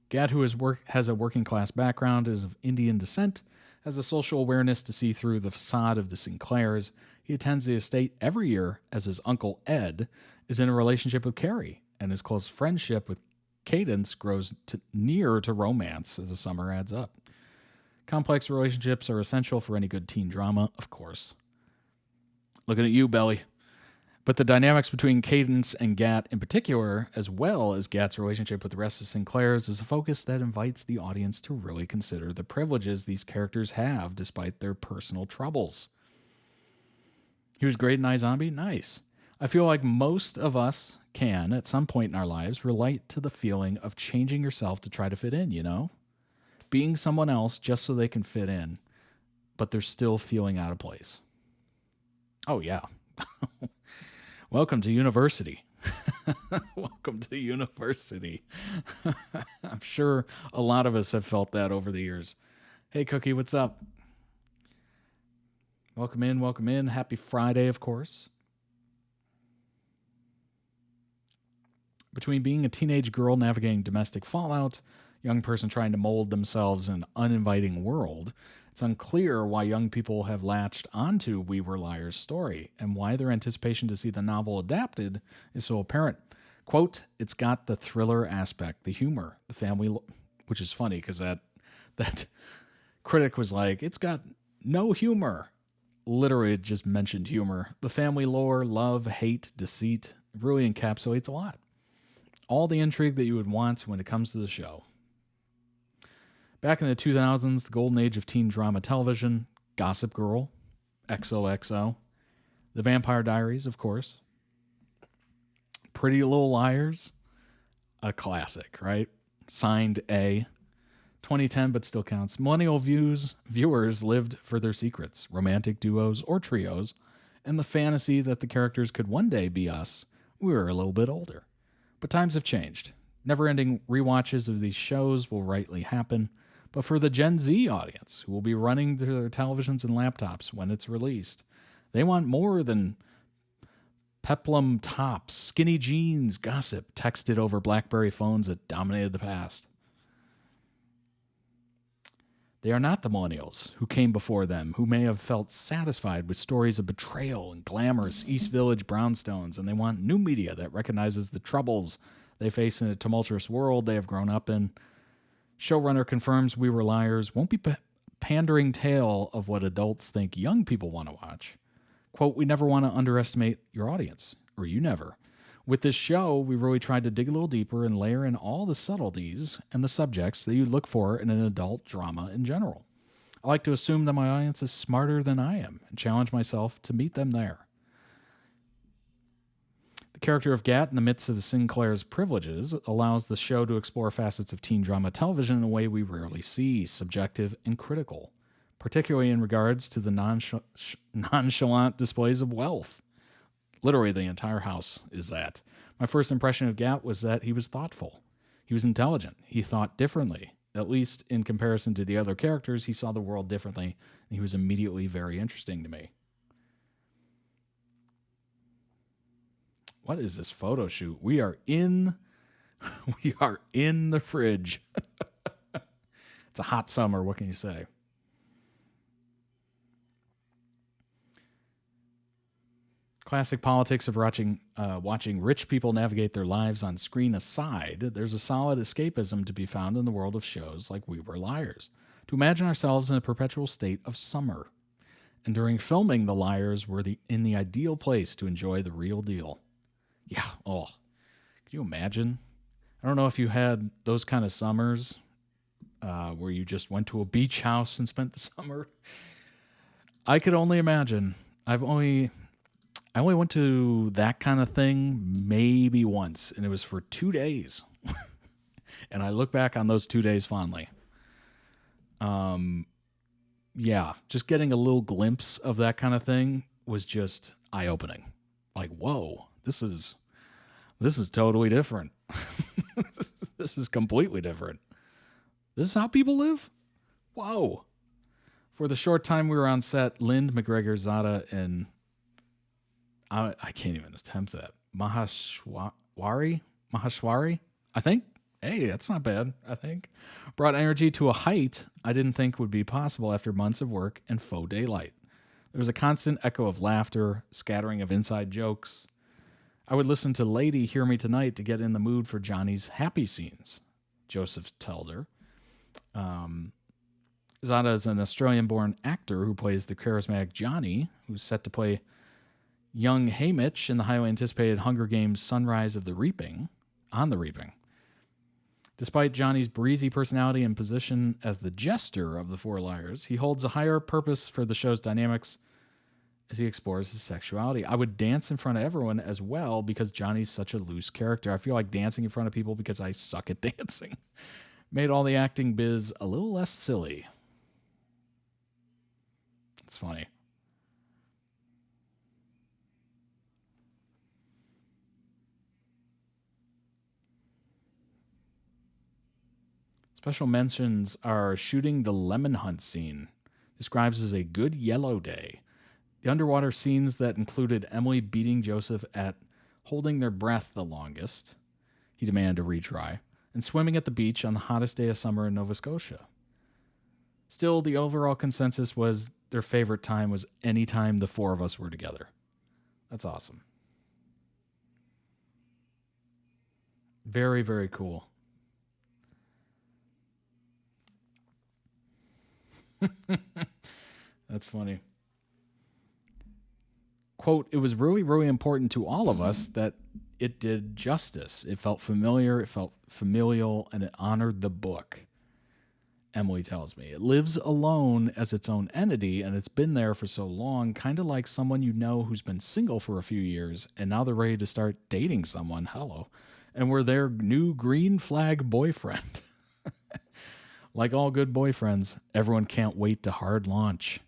[SPEAKER 1] Gat, who has a working-class background, is of Indian descent, has the social awareness to see through the facade of the Sinclairs. He attends the estate every year as his uncle Ed is in a relationship with Carrie, and his close friendship with Cadence grows near to romance as the summer adds up. Complex relationships are essential for any good teen drama, of course. Looking at you, Belly. But the dynamics between Cadence and Gat in particular, as well as Gat's relationship with the rest of Sinclair's, is a focus that invites the audience to really consider the privileges these characters have despite their personal troubles. He was great in iZombie? Nice. I feel like most of us can, at some point in our lives, relate to the feeling of changing yourself to try to fit in, you know? Being someone else just so they can fit in, but they're still feeling out of place. Oh, yeah. Welcome to university. Welcome to university. I'm sure a lot of us have felt that over the years. Hey, Cookie, what's up? Welcome in, welcome in. Happy Friday, of course. Between being a teenage girl navigating domestic fallout, young person trying to mold themselves in an uninviting world, it's unclear why young people have latched onto We Were Liars' story and why their anticipation to see the novel adapted is so apparent. Quote, it's got the thriller aspect, the humor, the family, which is funny because that critic was like, it's got no humor. Literally, it just mentioned humor. The family lore, love, hate, deceit, really encapsulates a lot. All the intrigue that you would want when it comes to the show. Back in the 2000s, the golden age of teen drama television, Gossip Girl, XOXO, The Vampire Diaries, of course, Pretty Little Liars, a classic, right? Signed A. 2010, but still counts. Millennial viewers lived for their secrets, romantic duos or trios, and the fantasy that the characters could one day be us. We were a little bit older. But times have changed. Never-ending rewatches of these shows will rightly happen, but for the Gen Z audience, who will be running to their televisions and laptops when it's released, they want more than peplum tops, skinny jeans, gossip texted over BlackBerry phones that dominated the past. They are not the millennials who came before them, who may have felt satisfied with stories of betrayal and glamorous East Village brownstones, and they want new media that recognizes the troubles they face in a tumultuous world they have grown up in. Showrunner confirms We Were Liars won't be pandering tale of what adults think young people want to watch. Quote, we never want to underestimate your audience, or you never. With this show, we really tried to dig a little deeper and layer in all the subtleties and the subjects that you'd look for in an adult drama in general. I like to assume that my audience is smarter than I am and challenge myself to meet them there. The character of Gat in the midst of Sinclair's privileges allows the show to explore facets of teen drama television in a way we rarely see, subjective and critical, particularly in regards to the nonchalant displays of wealth. Literally, the entire house is that. My first impression of Gat was that he was thoughtful. He was intelligent. He thought differently. At least in comparison to the other characters, he saw the world differently, and he was immediately very interesting to me. What is this photo shoot? We are in the fridge. It's a hot summer. What can you say? Classic politics of watching rich people navigate their lives on screen aside, there's a solid escapism to be found in the world of shows like We Were Liars. To imagine ourselves in a perpetual state of summer. And during filming, the liars were in the ideal place to enjoy the real deal. Yeah, oh, could you imagine? I don't know if you had those kind of summers where you just went to a beach house and spent the summer. I could only imagine. I only went to that kind of thing maybe once, and it was for 2 days. And I look back on those 2 days fondly. Yeah, just getting a little glimpse of that kind of thing was just eye-opening. Like, whoa, this is totally different. This is completely different. This is how people live? Whoa. For the short time we were on set, Lind, McGregor, Zada, and I can't even attempt that. Maheshwari, I think. Hey, that's not bad, I think. Brought energy to a height I didn't think would be possible after months of work and faux daylight. There was a constant echo of laughter, scattering of inside jokes. I would listen to Lady Hear Me Tonight to get in the mood for Johnny's happy scenes, Joseph told her. Zada is an Australian-born actor who plays the charismatic Johnny, who's set to play young Haymitch in the highly anticipated Hunger Games Sunrise of the Reaping, on the Reaping. Despite Johnny's breezy personality and position as the jester of the Four Liars, he holds a higher purpose for the show's dynamics as he explores his sexuality. I would dance in front of everyone as well because Johnny's such a loose character. I feel like dancing in front of people because I suck at dancing. Made all the acting biz a little less silly. It's funny. Special mentions are shooting the lemon hunt scene. Describes as a good yellow day. The underwater scenes that included Emily beating Joseph at holding their breath the longest. He demanded a retry. And swimming at the beach on the hottest day of summer in Nova Scotia. Still, the overall consensus was their favorite time was any time the four of us were together. That's awesome. Very, very cool. That's funny. Quote, it was really, really important to all of us that it did justice. It felt familiar, it felt familial, and it honored the book. Emily tells me. It lives alone as its own entity, and it's been there for so long, kind of like someone you know who's been single for a few years, and now they're ready to start dating someone. Hello. And we're their new green flag boyfriend. Like all good boyfriends, everyone can't wait to hard launch.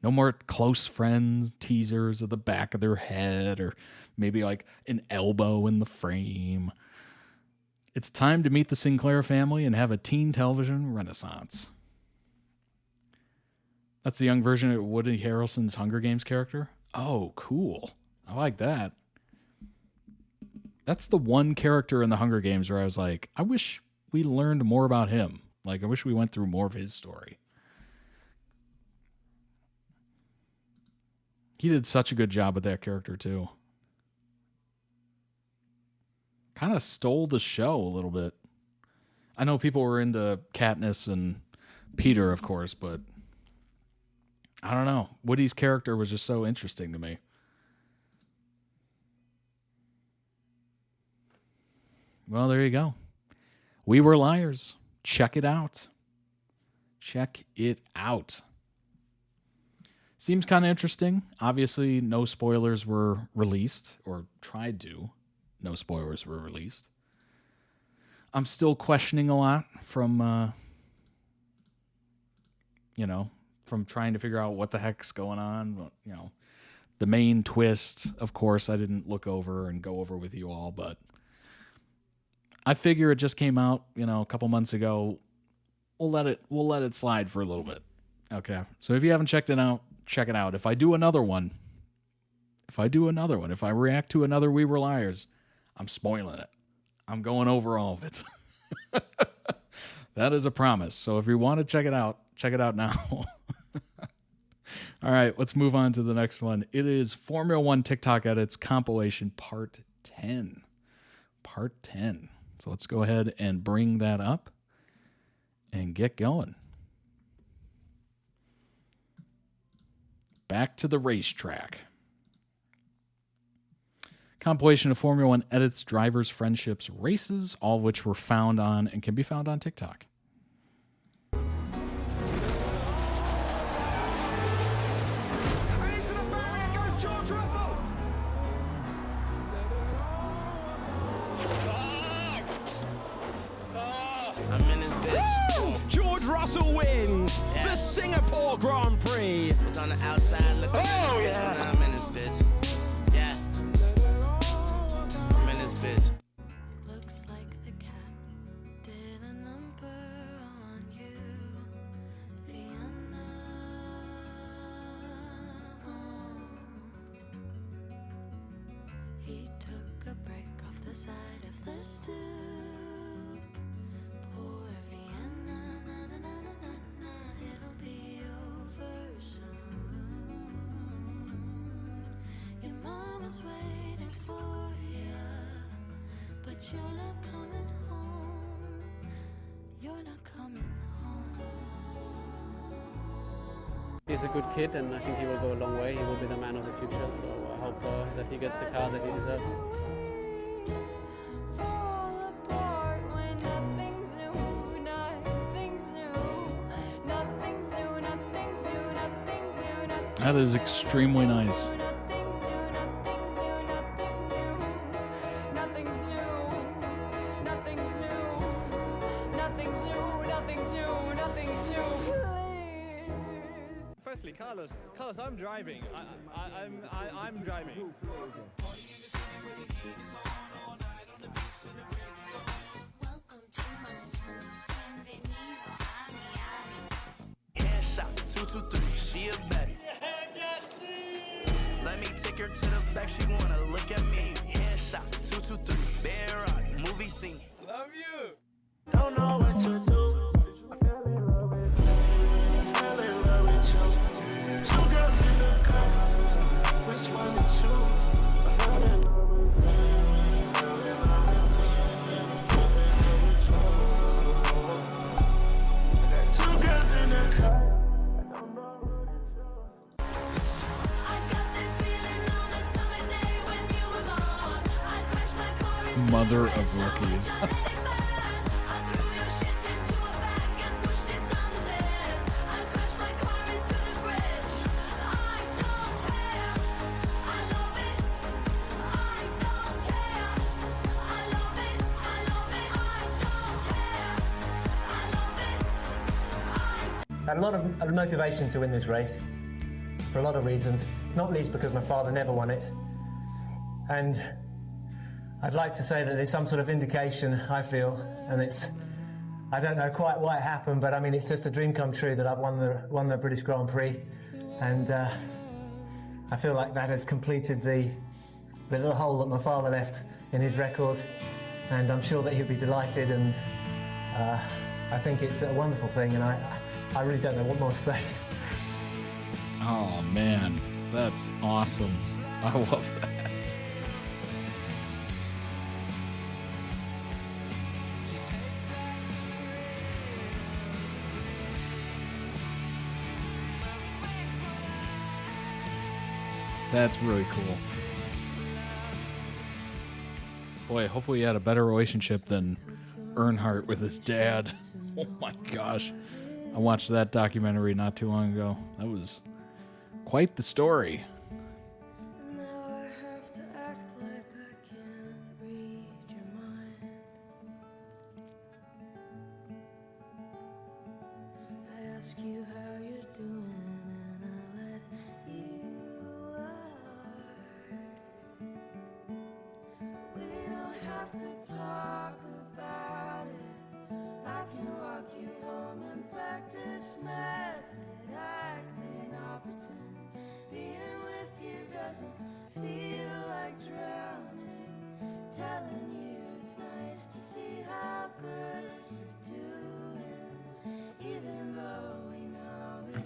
[SPEAKER 1] No more close friends, teasers of the back of their head, or maybe like an elbow in the frame. It's time to meet the Sinclair family and have a teen television renaissance. That's the young version of Woody Harrelson's Hunger Games character. Oh, cool. I like that. That's the one character in the Hunger Games where I was like, I wish we learned more about him. Like, I wish we went through more of his story. He did such a good job with that character, too. Kind of stole the show a little bit. I know people were into Katniss and Peter, of course, but I don't know. Woody's character was just so interesting to me. Well, there you go. We Were Liars. Check it out. Check it out. Seems kind of interesting. Obviously, no spoilers were released, or tried to. No spoilers were released. I'm still questioning a lot from, from trying to figure out what the heck's going on. The main twist, of course, I didn't look over and go over with you all, but I figure it just came out, a couple months ago. We'll let it slide for a little bit. Okay. So if you haven't checked it out, check it out. If I do another one, if I react to another We Were Liars, I'm spoiling it. I'm going over all of it. That is a promise. So if you want to check it out now. All right, let's move on to the next one. It is Formula One TikTok edits compilation part 10. Part 10. So let's go ahead and bring that up and get going. Back to the racetrack. Compilation of Formula One edits, drivers, friendships, races, all of which were found on and can be found on TikTok.
[SPEAKER 7] I'm in this bitch.
[SPEAKER 11] George Russell wins the Singapore Grand Prix.
[SPEAKER 7] Was on the outside looking
[SPEAKER 11] Oh,
[SPEAKER 7] at this
[SPEAKER 11] yeah.
[SPEAKER 7] bitch, but now I'm in this bitch. Yeah. I'm in this bitch.
[SPEAKER 6] Looks like the cat did a number on you, Vienna. He took a break off the side of the stoop. Poor Vienna, na na na na na na. It'll be over soon. Your mama's waiting for you, but you're not coming home. You're not coming home.
[SPEAKER 12] He's a good kid, and I think he will go a long way. He will be the man of the future, so I hope that he gets the car that he deserves.
[SPEAKER 6] Fall apart when nothing's new, nothing's new, nothing's new, nothing's new, nothing's new, nothing's
[SPEAKER 1] That is extremely nice.
[SPEAKER 6] nothing's new, nothing's new, nothing's new, nothing's new, nothing's new, nothing's new, nothing's new, nothing's new.
[SPEAKER 11] Firstly, Carlos, I'm driving. I'm driving.
[SPEAKER 7] Headshot, 223, she a baddie. Let me take her to the back, she wanna look at me. Headshot, 223, bear rock, movie scene. Love you. Don't know what to do. I fell in love with you. Fell in love with you. Two girls in the car. Which one to choose? I fell in love with you. Fell in love with you. I got two girls in the car. I don't know who to choose. I got this feeling on the summer day when you were gone. I crashed my car into
[SPEAKER 1] Mother of rookies.
[SPEAKER 13] I had a lot of motivation to win this race for a lot of reasons, not least because my father never won it. And I'd like to say that there's some sort of indication, I feel, and I don't know quite why it happened, but I mean, it's just a dream come true that I've won the British Grand Prix. And I feel like that has completed the little hole that my father left in his record. And I'm sure that he'll be delighted, and I think it's a wonderful thing, and I really don't know what more to say.
[SPEAKER 1] Oh, man. That's awesome. I love that. That's really cool. Boy, hopefully he had a better relationship than Earnhardt with his dad. Oh my gosh. I watched that documentary not too long ago. That was quite the story.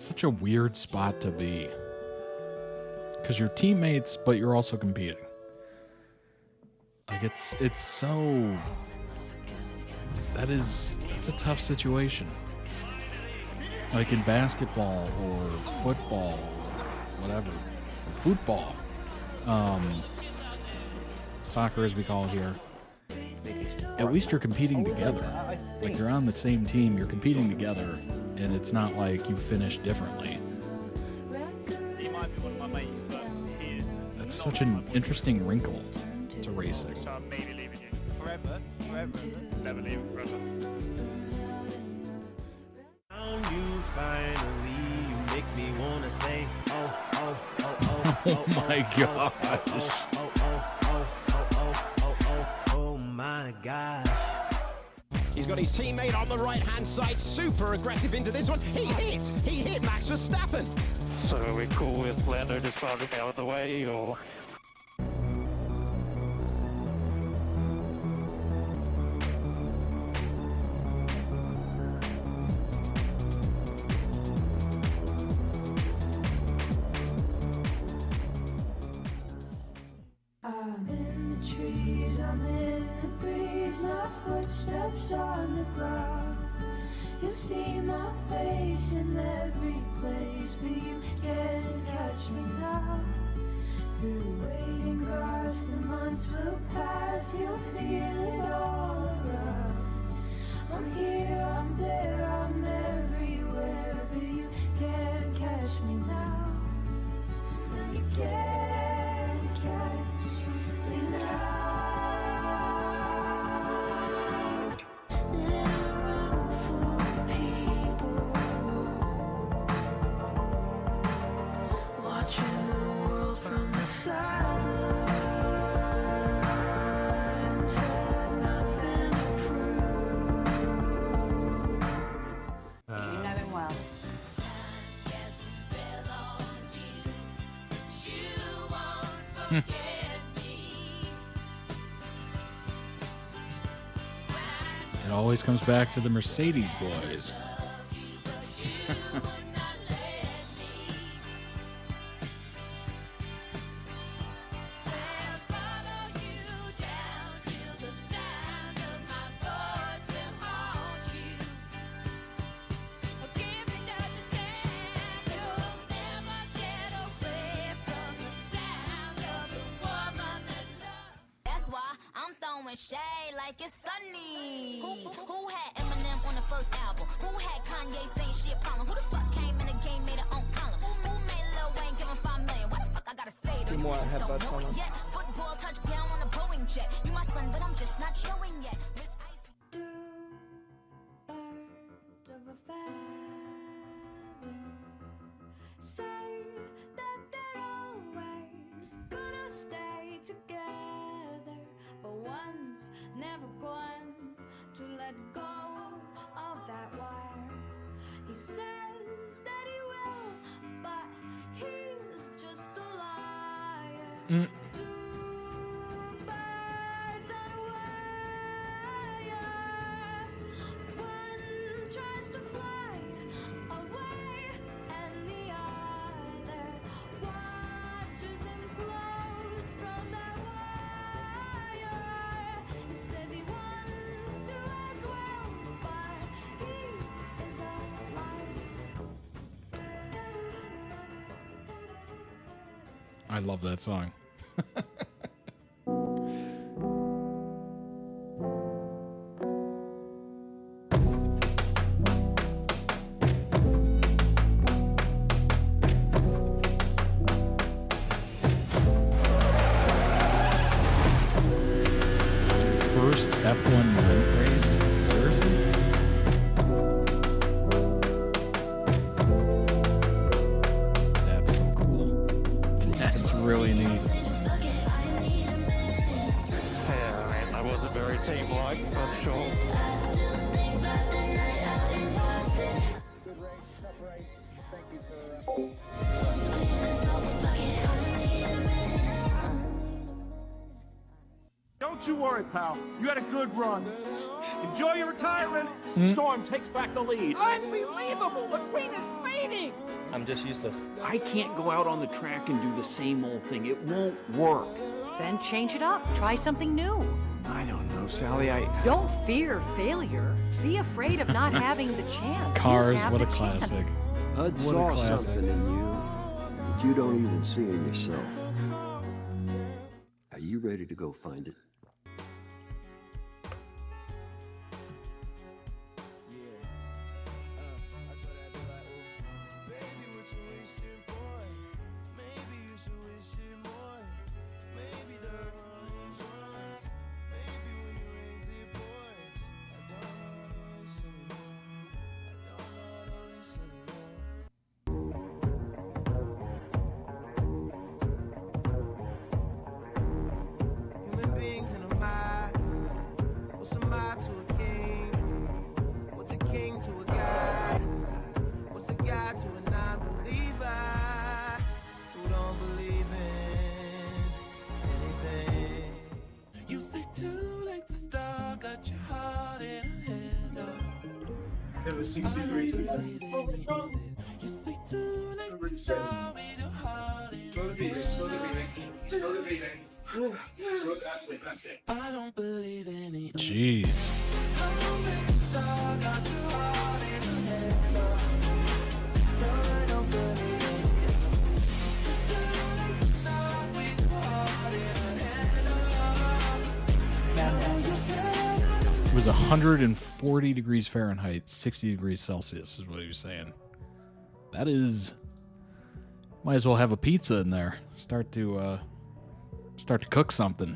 [SPEAKER 1] It's such a weird spot to be. Because you're teammates, but you're also competing. Like, it's so... That's a tough situation. Like in basketball or football or whatever. Or football. Soccer, as we call it here. At least you're competing together. Like, you're on the same team, you're competing together, and it's not like you finish differently.
[SPEAKER 11] He might be one of my mates, but he is.
[SPEAKER 1] That's such an interesting wrinkle to racing.
[SPEAKER 11] So I'm maybe leaving you. Forever? Forever? Never leaving forever.
[SPEAKER 7] You finally, you make me wanna say,
[SPEAKER 1] Oh my gosh.
[SPEAKER 7] Oh my gosh.
[SPEAKER 14] He's got his teammate on the right-hand side, super aggressive into this one. He hit Max Verstappen.
[SPEAKER 10] So are we cool with Lando just moving out of the way, or?
[SPEAKER 6] I'm in the trees, I'm in the breeze, my footsteps on the ground. You see my face in every place, but you can't catch me now. Through waiting grass, the months will pass, you'll feel it all around. I'm here, I'm there, I'm everywhere, but you can't catch me now. No, you can't catch me now. In a room full of people, watching the world from the sidelines, had nothing to prove.
[SPEAKER 5] You know him well.
[SPEAKER 1] It always comes back to the Mercedes boys.
[SPEAKER 6] That's why I'm throwing shade like it's sunny. Who had Eminem on the first album? Who had Kanye saying shit problem? Who the fuck came in the game, made her own column? Who made Lil Wayne give him $5 million? What the fuck I gotta say to you?
[SPEAKER 8] more
[SPEAKER 6] Just don't
[SPEAKER 8] headbutts
[SPEAKER 6] know
[SPEAKER 8] on
[SPEAKER 6] it
[SPEAKER 8] them.
[SPEAKER 6] yet. Football touchdown on a Boeing jet. You my son, but I'm just not showing yet. Miss Icy. Two birds of a feather say that they're always gonna stay together, but one's never going to let go of that wire. He says that he will, but he's just a liar. Two birds on a wire. One tries to fly away, and the other watches him close from that wire. He says he wants to as well, but he is a liar.
[SPEAKER 1] I love that song. First F1 night race? Seriously? That's so cool. That's really neat.
[SPEAKER 10] Yeah, I mean, I wasn't very team-like, but sure.
[SPEAKER 14] Don't
[SPEAKER 15] Don't you worry, pal. You had a good run. Enjoy your retirement.
[SPEAKER 16] Storm takes back the lead.
[SPEAKER 3] Unbelievable! The queen is fading!
[SPEAKER 4] I'm just useless.
[SPEAKER 16] I can't go out on the track and do the same old thing. It won't work.
[SPEAKER 5] Then change it up. Try something new.
[SPEAKER 16] I don't know, Sally.
[SPEAKER 5] Don't fear failure. Be afraid of not having the chance. You
[SPEAKER 1] Cars,
[SPEAKER 5] have
[SPEAKER 1] what a
[SPEAKER 5] the chance.
[SPEAKER 1] classic.
[SPEAKER 17] Hud
[SPEAKER 1] What a
[SPEAKER 17] saw
[SPEAKER 1] classic.
[SPEAKER 17] something in you that you don't even see in yourself. Are you ready to go find it?
[SPEAKER 7] Human beings in a mob. What's a mob to a king? What's a king to a god? What's a god to a non-believer who don't believe in anything? You say too late to start, got your heart in a handle.
[SPEAKER 15] It was 60 degrees.
[SPEAKER 7] You say too late to start with your heart in
[SPEAKER 15] Slow the beating, slow the beating, slow the beating. That's it.
[SPEAKER 7] I don't believe in it.
[SPEAKER 1] Jeez. It was 140 degrees Fahrenheit, 60 degrees Celsius is what he was saying. That is... Might as well have a pizza in there. Start to cook something.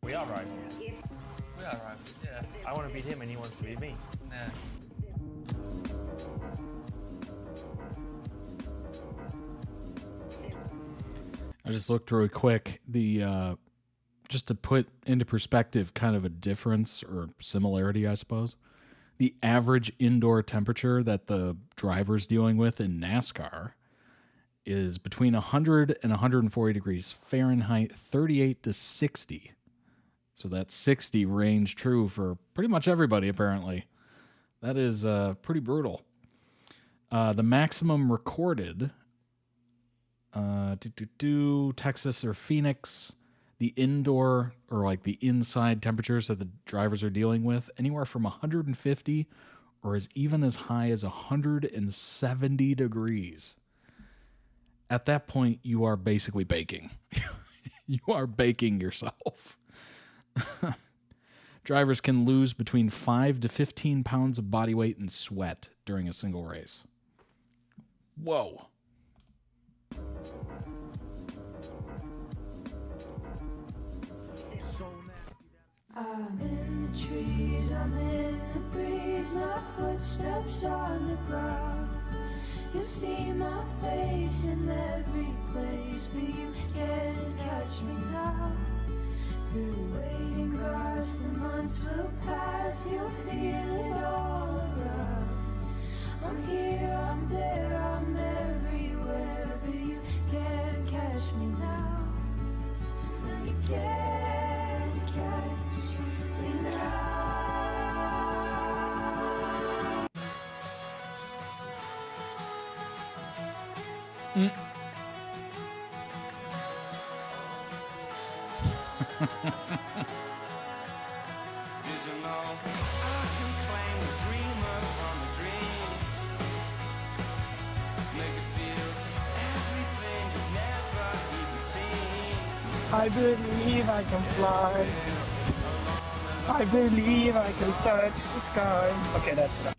[SPEAKER 11] We are rivals. We are rivals, yeah. I want to beat him and he wants to beat me. Yeah.
[SPEAKER 1] I just looked really quick. The just to put into perspective kind of a difference or similarity, I suppose. The average indoor temperature that the driver's dealing with in NASCAR is between 100 and 140 degrees Fahrenheit, 38 to 60. So that 60 range true for pretty much everybody, apparently. That is pretty brutal. The maximum recorded, Texas or Phoenix, the indoor or like the inside temperatures that the drivers are dealing with, anywhere from 150 or as even as high as 170 degrees. At that point, you are basically baking. You are baking yourself. Drivers can lose between 5 to 15 pounds of body weight in sweat during a single race. Whoa.
[SPEAKER 6] I'm in the trees, I'm in the breeze, my footsteps on the ground. You see my face in every place, but you can't catch me now. Through the waiting grass, the months will pass, you'll feel it all around. I'm here, I'm there, I'm everywhere, but you can't catch me now. No, you can't catch me now.
[SPEAKER 7] Did you know I can claim the dreamer from a dream? Make you feel everything you've never even seen.
[SPEAKER 3] I believe I can fly. I believe I can touch the sky. Okay, that's enough.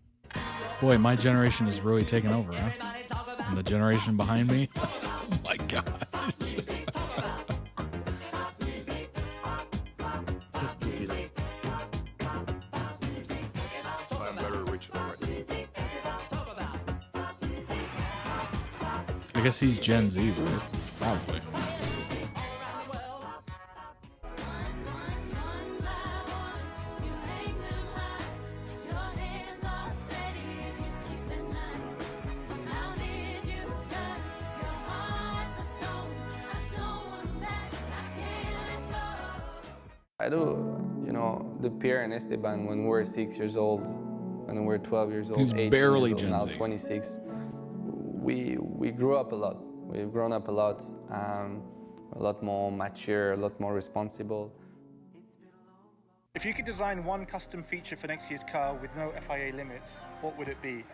[SPEAKER 1] Boy, my generation is really taking over, huh? And the generation behind me? Oh my gosh.
[SPEAKER 16] Just to get
[SPEAKER 1] I guess he's Gen Z, right? Probably.
[SPEAKER 18] I do, you know, the Pierre and Esteban when we were 6 years old, when we were 12 years old,
[SPEAKER 1] He's
[SPEAKER 18] 18
[SPEAKER 1] barely
[SPEAKER 18] years old, now
[SPEAKER 1] Gen Z.
[SPEAKER 18] 26. We grew up a lot. We've grown up a lot more mature, a lot more responsible.
[SPEAKER 11] If you could design one custom feature for next year's car with no FIA limits, what would it be?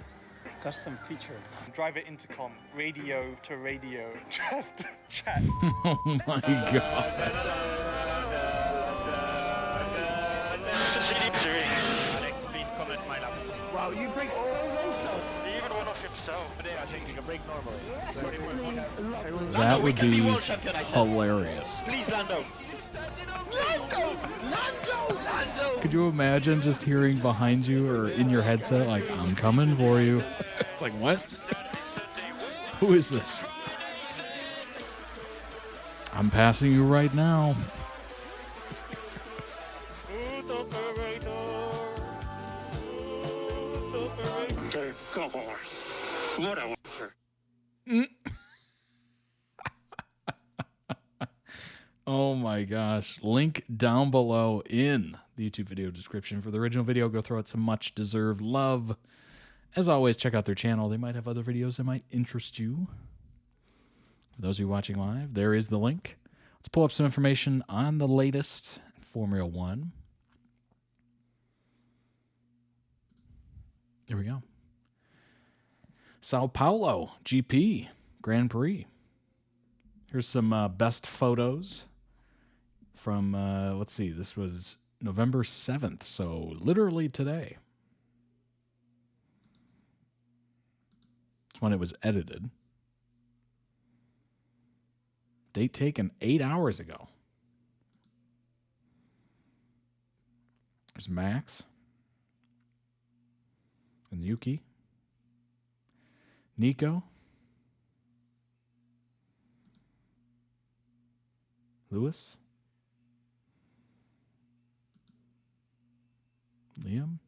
[SPEAKER 11] Custom feature? Driver intercom, radio to radio, just chat.
[SPEAKER 1] Oh my god.
[SPEAKER 14] Alex, please comment my lap.
[SPEAKER 2] Wow, you break all those notes.
[SPEAKER 14] Even one of himself. I think you can break normally.
[SPEAKER 1] That would be
[SPEAKER 14] world champion, I said.
[SPEAKER 1] hilarious.
[SPEAKER 14] Please, Lando. Lando!
[SPEAKER 1] Could you imagine just hearing behind you or in your headset, like, I'm coming for you? It's like, what? Who is this? I'm passing you right now. Oh my gosh. Link down below in the YouTube video description for the original video. Go throw it some much deserved love. As always, check out their channel. They might have other videos that might interest you. For those of you watching live, there is the link. Let's pull up some information on the latest Formula One. Here we go. Sao Paulo GP Grand Prix. Here's some best photos from, let's see, this was November 7th, so literally today. That's when it was edited. Date taken 8 hours ago. There's Max and Yuki. Nico. Lewis. Liam.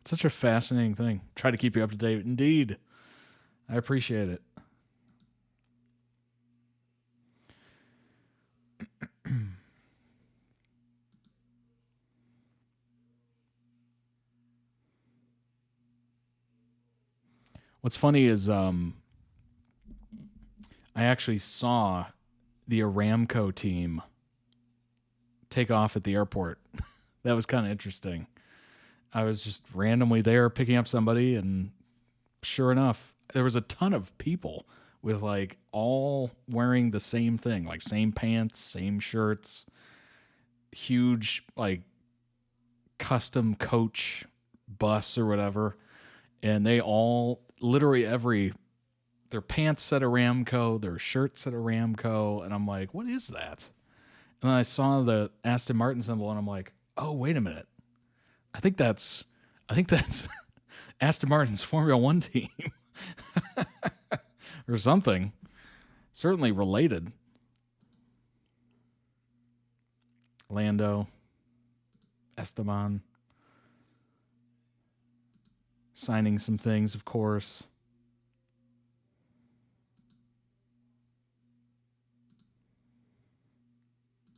[SPEAKER 1] It's such a fascinating thing. Try to keep you up to date. Indeed. I appreciate it. What's funny is I actually saw the Aramco team take off at the airport. That was kind of interesting. I was just randomly there picking up somebody, and sure enough, there was a ton of people with like all wearing the same thing, like same pants, same shirts, huge like custom coach bus or whatever. And they all, literally their pants said Aramco, their shirt said Aramco. And I'm like, what is that? And then I saw the Aston Martin symbol and I'm like, oh, wait a minute. I think that's Aston Martin's Formula One team or something. Certainly related. Lando, Esteban, signing some things, of course.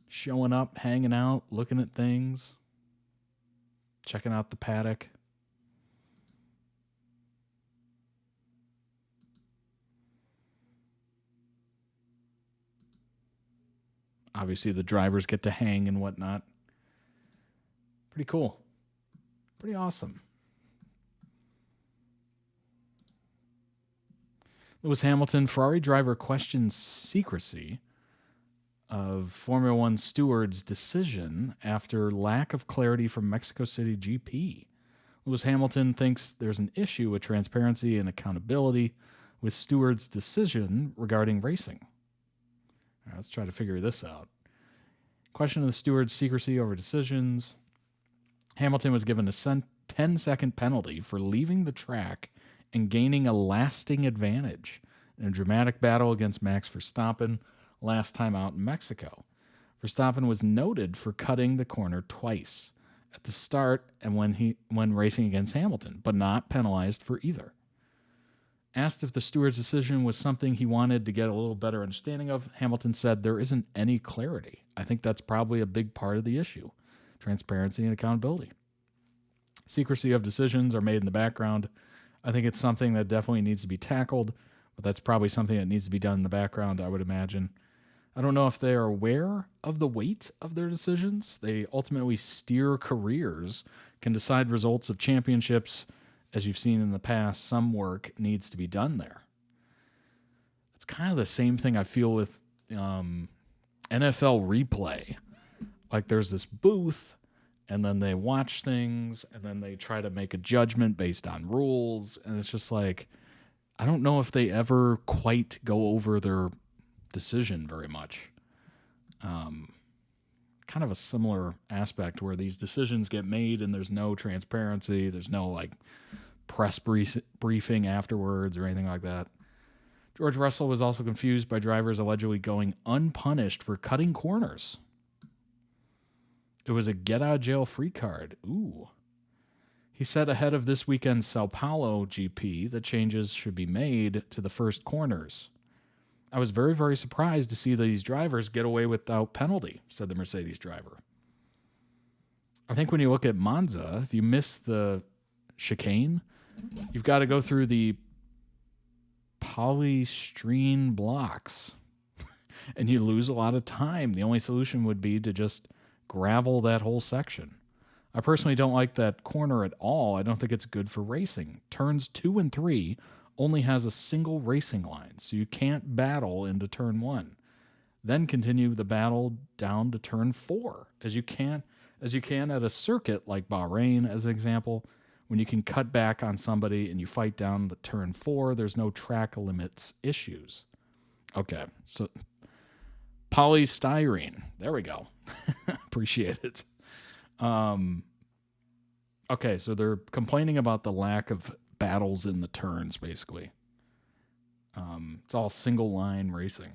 [SPEAKER 1] Showing up, hanging out, looking at things. Checking out the paddock. Obviously, the drivers get to hang and whatnot. Pretty cool. Pretty awesome. Lewis Hamilton, Ferrari driver questions secrecy of Formula One steward's decision after lack of clarity from Mexico City GP. Lewis Hamilton thinks there's an issue with transparency and accountability with steward's decision regarding racing. All right, let's try to figure this out. Question of the steward's secrecy over decisions. Hamilton was given a 10-second penalty for leaving the track and gaining a lasting advantage in a dramatic battle against Max Verstappen last time out in Mexico. Verstappen was noted for cutting the corner twice, at the start and when racing against Hamilton, but not penalized for either. Asked if the steward's decision was something he wanted to get a little better understanding of, Hamilton said, "There isn't any clarity. I think that's probably a big part of the issue. Transparency and accountability. Secrecy of decisions are made in the background. I think it's something that definitely needs to be tackled, but that's probably something that needs to be done in the background, I would imagine. I don't know if they are aware of the weight of their decisions. They ultimately steer careers, can decide results of championships. As you've seen in the past, some work needs to be done there." It's kind of the same thing I feel with NFL replay. Like there's this booth, and then they watch things, and then they try to make a judgment based on rules, and it's just like, I don't know if they ever quite go over their decision very much. Kind of a similar aspect where these decisions get made and there's no transparency, there's no like press briefing afterwards or anything like that. George Russell was also confused by drivers allegedly going unpunished for cutting corners. It was a get out of jail free card. Ooh. He said ahead of this weekend's Sao Paulo GP that changes should be made to the first corners. "I was very, very surprised to see these drivers get away without penalty," said the Mercedes driver. I think when you look at Monza, if you miss the chicane, you've got to go through the polystyrene blocks and you lose a lot of time. The only solution would be to just gravel that whole section. I personally don't like that corner at all. I don't think it's good for racing. Turns 2 and 3 only has a single racing line, so you can't battle into turn 1. Then continue the battle down to turn 4, as you can at a circuit like Bahrain, as an example. When you can cut back on somebody and you fight down the turn 4, there's no track limits issues. Okay, so polystyrene. There we go. Appreciate it. Okay, so they're complaining about the lack of battles in the turns, basically. It's all single line racing.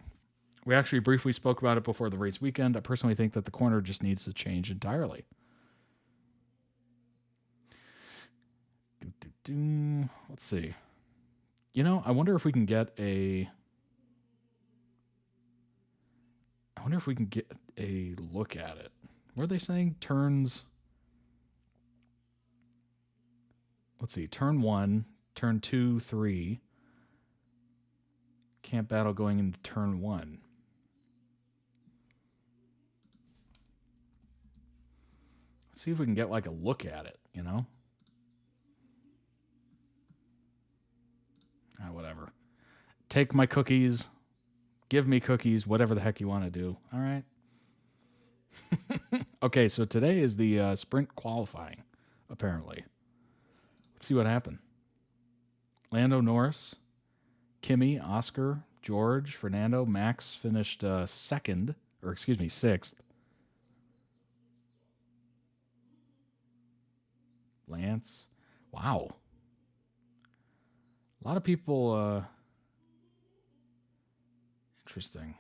[SPEAKER 1] We actually briefly spoke about it before the race weekend. I personally think that the corner just needs to change entirely. Let's see. I wonder if we can get a look at it. What are they saying? Turns. Let's see. Turn 1, turn 2, 3. Can't battle going into turn 1. Let's see if we can get like a look at it, Whatever. Take my cookies. Give me cookies. Whatever the heck you want to do. All right. Okay, so today is the sprint qualifying, apparently. Let's see what happened. Lando Norris, Kimi, Oscar, George, Fernando, Max finished sixth. Lance. Wow. A lot of people, interesting.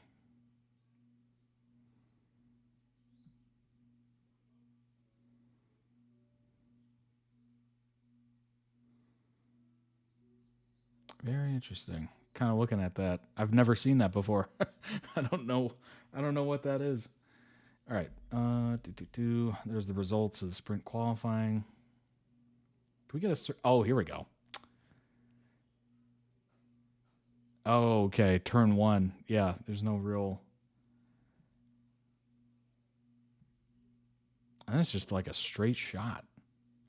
[SPEAKER 1] Very interesting. Kind of looking at that. I've never seen that before. I don't know what that is. All right. There's the results of the sprint qualifying. Can we get oh, here we go. Oh, okay. Turn 1. Yeah, there's no real. And it's just like a straight shot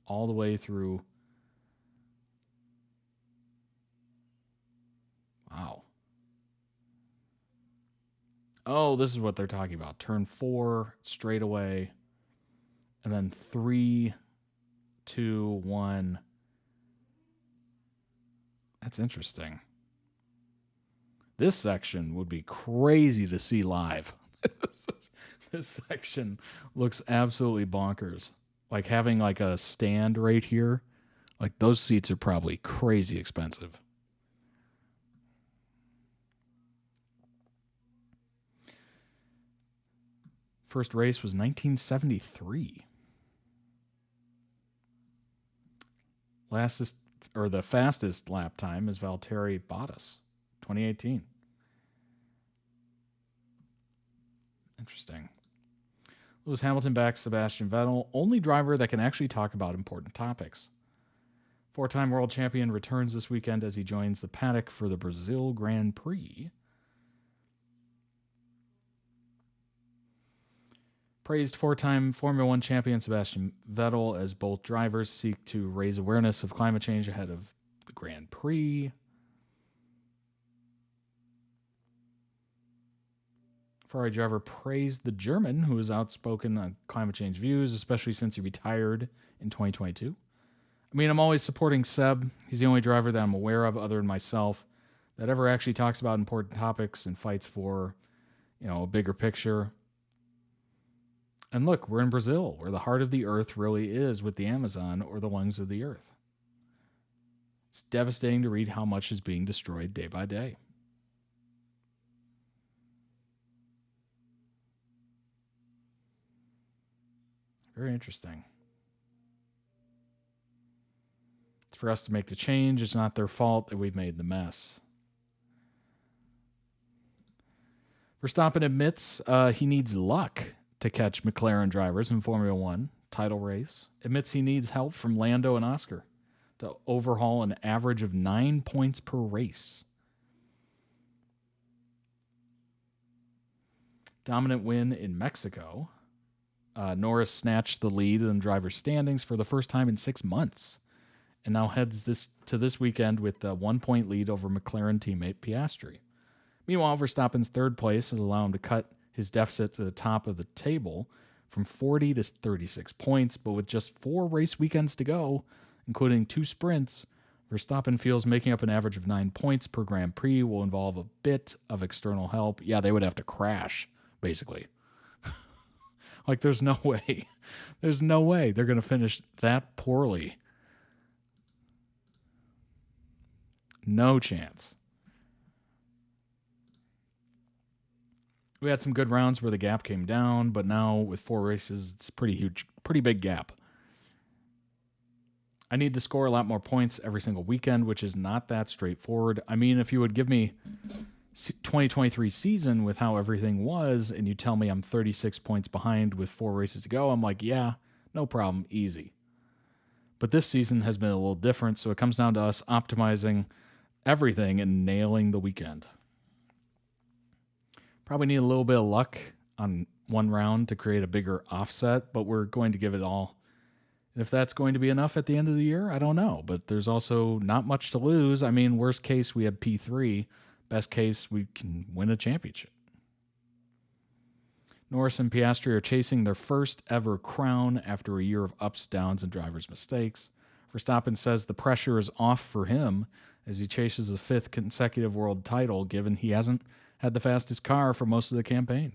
[SPEAKER 1] all the way through. Wow. Oh, this is what they're talking about. Turn 4, straight away. And then 3, 2, 1. That's interesting. This section would be crazy to see live. This section looks absolutely bonkers. Like having like a stand right here, like those seats are probably crazy expensive. First race was 1973. The fastest lap time is Valtteri Bottas, 2018. Interesting. Lewis Hamilton backs Sebastian Vettel, only driver that can actually talk about important topics. Four-time world champion returns this weekend as he joins the paddock for the Brazil Grand Prix. Praised four-time Formula One champion Sebastian Vettel as both drivers seek to raise awareness of climate change ahead of the Grand Prix. Ferrari driver praised the German, who is outspoken on climate change views, especially since he retired in 2022. I mean, I'm always supporting Seb. He's the only driver that I'm aware of, other than myself, that ever actually talks about important topics and fights for, a bigger picture. And look, we're in Brazil, where the heart of the earth really is with the Amazon, or the lungs of the earth. It's devastating to read how much is being destroyed day by day. Very interesting. It's for us to make the change. It's not their fault that we've made the mess. Verstappen admits he needs luck to catch McLaren drivers in Formula One title race. Admits he needs help from Lando and Oscar to overhaul an average of 9 points per race. Dominant win in Mexico. Norris snatched the lead in the driver's standings for the first time in 6 months, and now heads to this weekend with a 1 point lead over McLaren teammate Piastri. Meanwhile, Verstappen's third place has allowed him to cut his deficit to the top of the table from 40 to 36 points, but with just 4 race weekends to go, including 2 sprints, Verstappen feels making up an average of 9 points per Grand Prix will involve a bit of external help. Yeah, they would have to crash, basically. Like, there's no way. There's no way they're going to finish that poorly. No chance. We had some good rounds where the gap came down, but now with 4 races, it's pretty huge, pretty big gap. I need to score a lot more points every single weekend, which is not that straightforward. I mean, if you would give me 2023 season with how everything was, and you tell me I'm 36 points behind with 4 races to go, I'm like, yeah, no problem, easy. But this season has been a little different, so it comes down to us optimizing everything and nailing the weekend. Probably need a little bit of luck on one round to create a bigger offset, but we're going to give it all. And if that's going to be enough at the end of the year, I don't know. But there's also not much to lose. I mean, worst case, we have P3. Best case, we can win a championship. Norris and Piastri are chasing their first ever crown after a year of ups, downs, and drivers' mistakes. Verstappen says the pressure is off for him as he chases a 5th consecutive world title, given he hasn't had the fastest car for most of the campaign.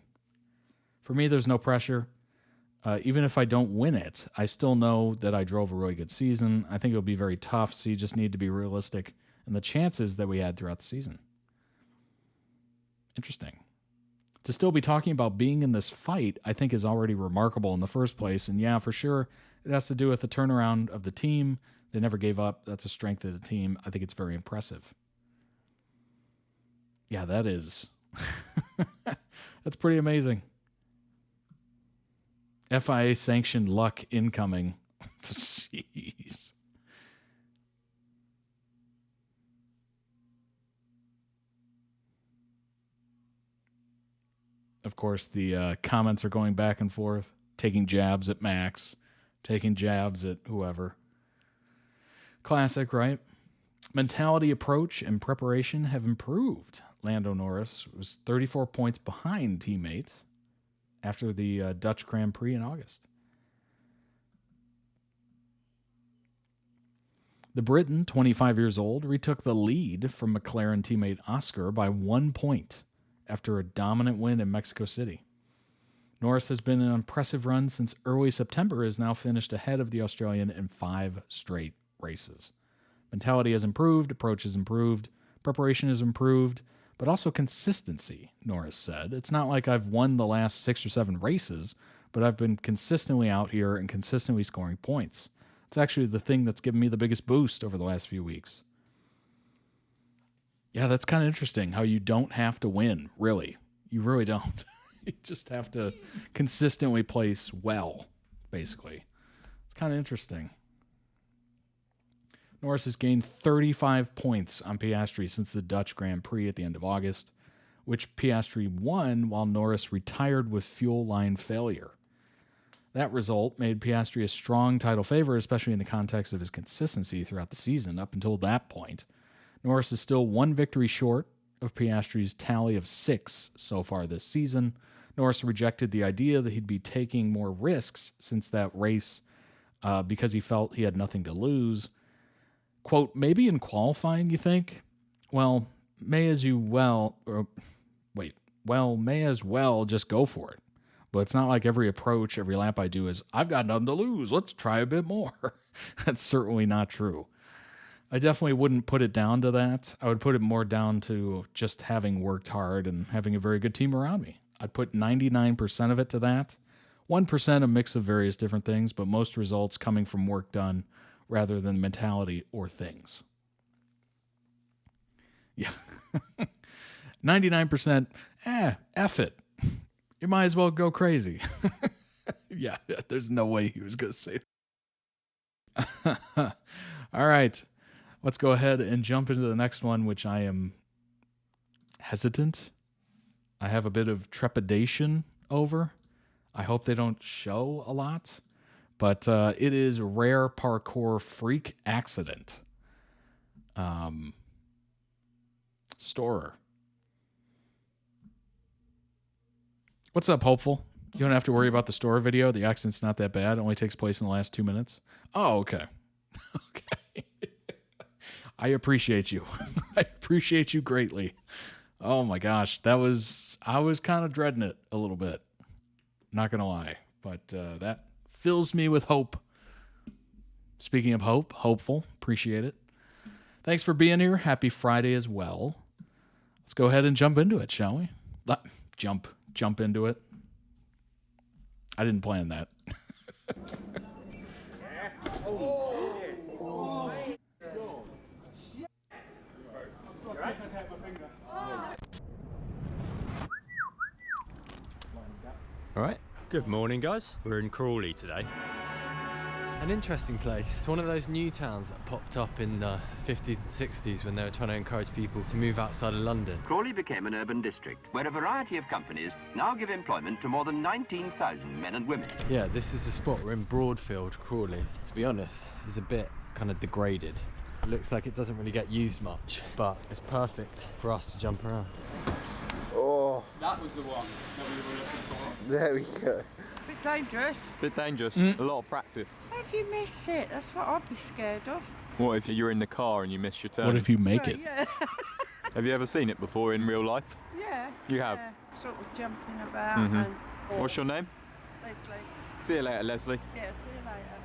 [SPEAKER 1] For me, there's no pressure. Even if I don't win it, I still know that I drove a really good season. I think it'll be very tough, so you just need to be realistic in the chances that we had throughout the season. Interesting. To still be talking about being in this fight, I think is already remarkable in the first place. And yeah, for sure, it has to do with the turnaround of the team. They never gave up. That's a strength of the team. I think it's very impressive. Yeah, that is. That's pretty amazing. FIA sanctioned luck incoming. Jeez. Of course, the comments are going back and forth, taking jabs at Max, taking jabs at whoever. Classic, right? Mentality, approach, and preparation have improved. Lando Norris was 34 points behind teammate after the Dutch Grand Prix in August. The Briton, 25 years old, retook the lead from McLaren teammate Oscar by 1 point after a dominant win in Mexico City. Norris has been an impressive run since early September, has now finished ahead of the Australian in 5 straight races. Mentality has improved, approach has improved, preparation has improved, but also consistency, Norris said. It's not like I've won the last 6 or 7 races, but I've been consistently out here and consistently scoring points. It's actually the thing that's given me the biggest boost over the last few weeks. Yeah, that's kind of interesting how you don't have to win, really. You really don't. You just have to consistently place well, basically. It's kind of interesting. Norris has gained 35 points on Piastri since the Dutch Grand Prix at the end of August, which Piastri won while Norris retired with fuel line failure. That result made Piastri a strong title favorite, especially in the context of his consistency throughout the season up until that point. Norris is still 1 victory short of Piastri's tally of 6 so far this season. Norris rejected the idea that he'd be taking more risks since that race because he felt he had nothing to lose. Quote, maybe in qualifying, you think? Well, may as well just go for it. But it's not like every approach, every lap I do is, I've got nothing to lose, let's try a bit more. That's certainly not true. I definitely wouldn't put it down to that. I would put it more down to just having worked hard and having a very good team around me. I'd put 99% of it to that. 1% a mix of various different things, but most results coming from work done rather than mentality or things. Yeah. 99%, F it. You might as well go crazy. Yeah, there's no way he was going to say that. All right. Let's go ahead and jump into the next one, which I am hesitant. I have a bit of trepidation over. I hope they don't show a lot. But it is Rare Parkour Freak Accident. STORROR. What's up, Hopeful? You don't have to worry about the STORROR video. The accident's not that bad. It only takes place in the last 2 minutes. Oh, okay. Okay. I appreciate you. I appreciate you greatly. Oh my gosh. I was kind of dreading it a little bit. Not going to lie. But that fills me with hope. Speaking of hope, hopeful. Appreciate it. Thanks for being here. Happy Friday as well. Let's go ahead and jump into it, shall we? Jump into it. I didn't plan that.
[SPEAKER 19] Alright, good morning guys. We're in Crawley today. An interesting place. It's one of those new towns that popped up in the 50s and 60s when they were trying to encourage people to move outside of London.
[SPEAKER 20] Crawley became an urban district where a variety of companies now give employment to more than 19,000 men and women.
[SPEAKER 19] Yeah, this is the spot. We're in Broadfield, Crawley. To be honest, it's a bit kind of degraded. It looks like it doesn't really get used much, but it's perfect for us to jump around.
[SPEAKER 8] Oh,
[SPEAKER 11] That was the one that we were looking for.
[SPEAKER 8] there we go.
[SPEAKER 5] Bit dangerous.
[SPEAKER 8] Bit dangerous, a lot of practice.
[SPEAKER 5] So if you miss it, that's what I'd be scared of.
[SPEAKER 8] What if you're in the car and you miss your turn?
[SPEAKER 1] What if you make it?
[SPEAKER 5] Yeah.
[SPEAKER 8] Have you ever seen it before in real life?
[SPEAKER 5] Yeah.
[SPEAKER 8] You have?
[SPEAKER 5] Yeah. Sort of jumping about
[SPEAKER 8] Mhm.
[SPEAKER 5] and...
[SPEAKER 8] What's your name?
[SPEAKER 5] Leslie.
[SPEAKER 8] See you later, Leslie.
[SPEAKER 5] Yeah, see you later.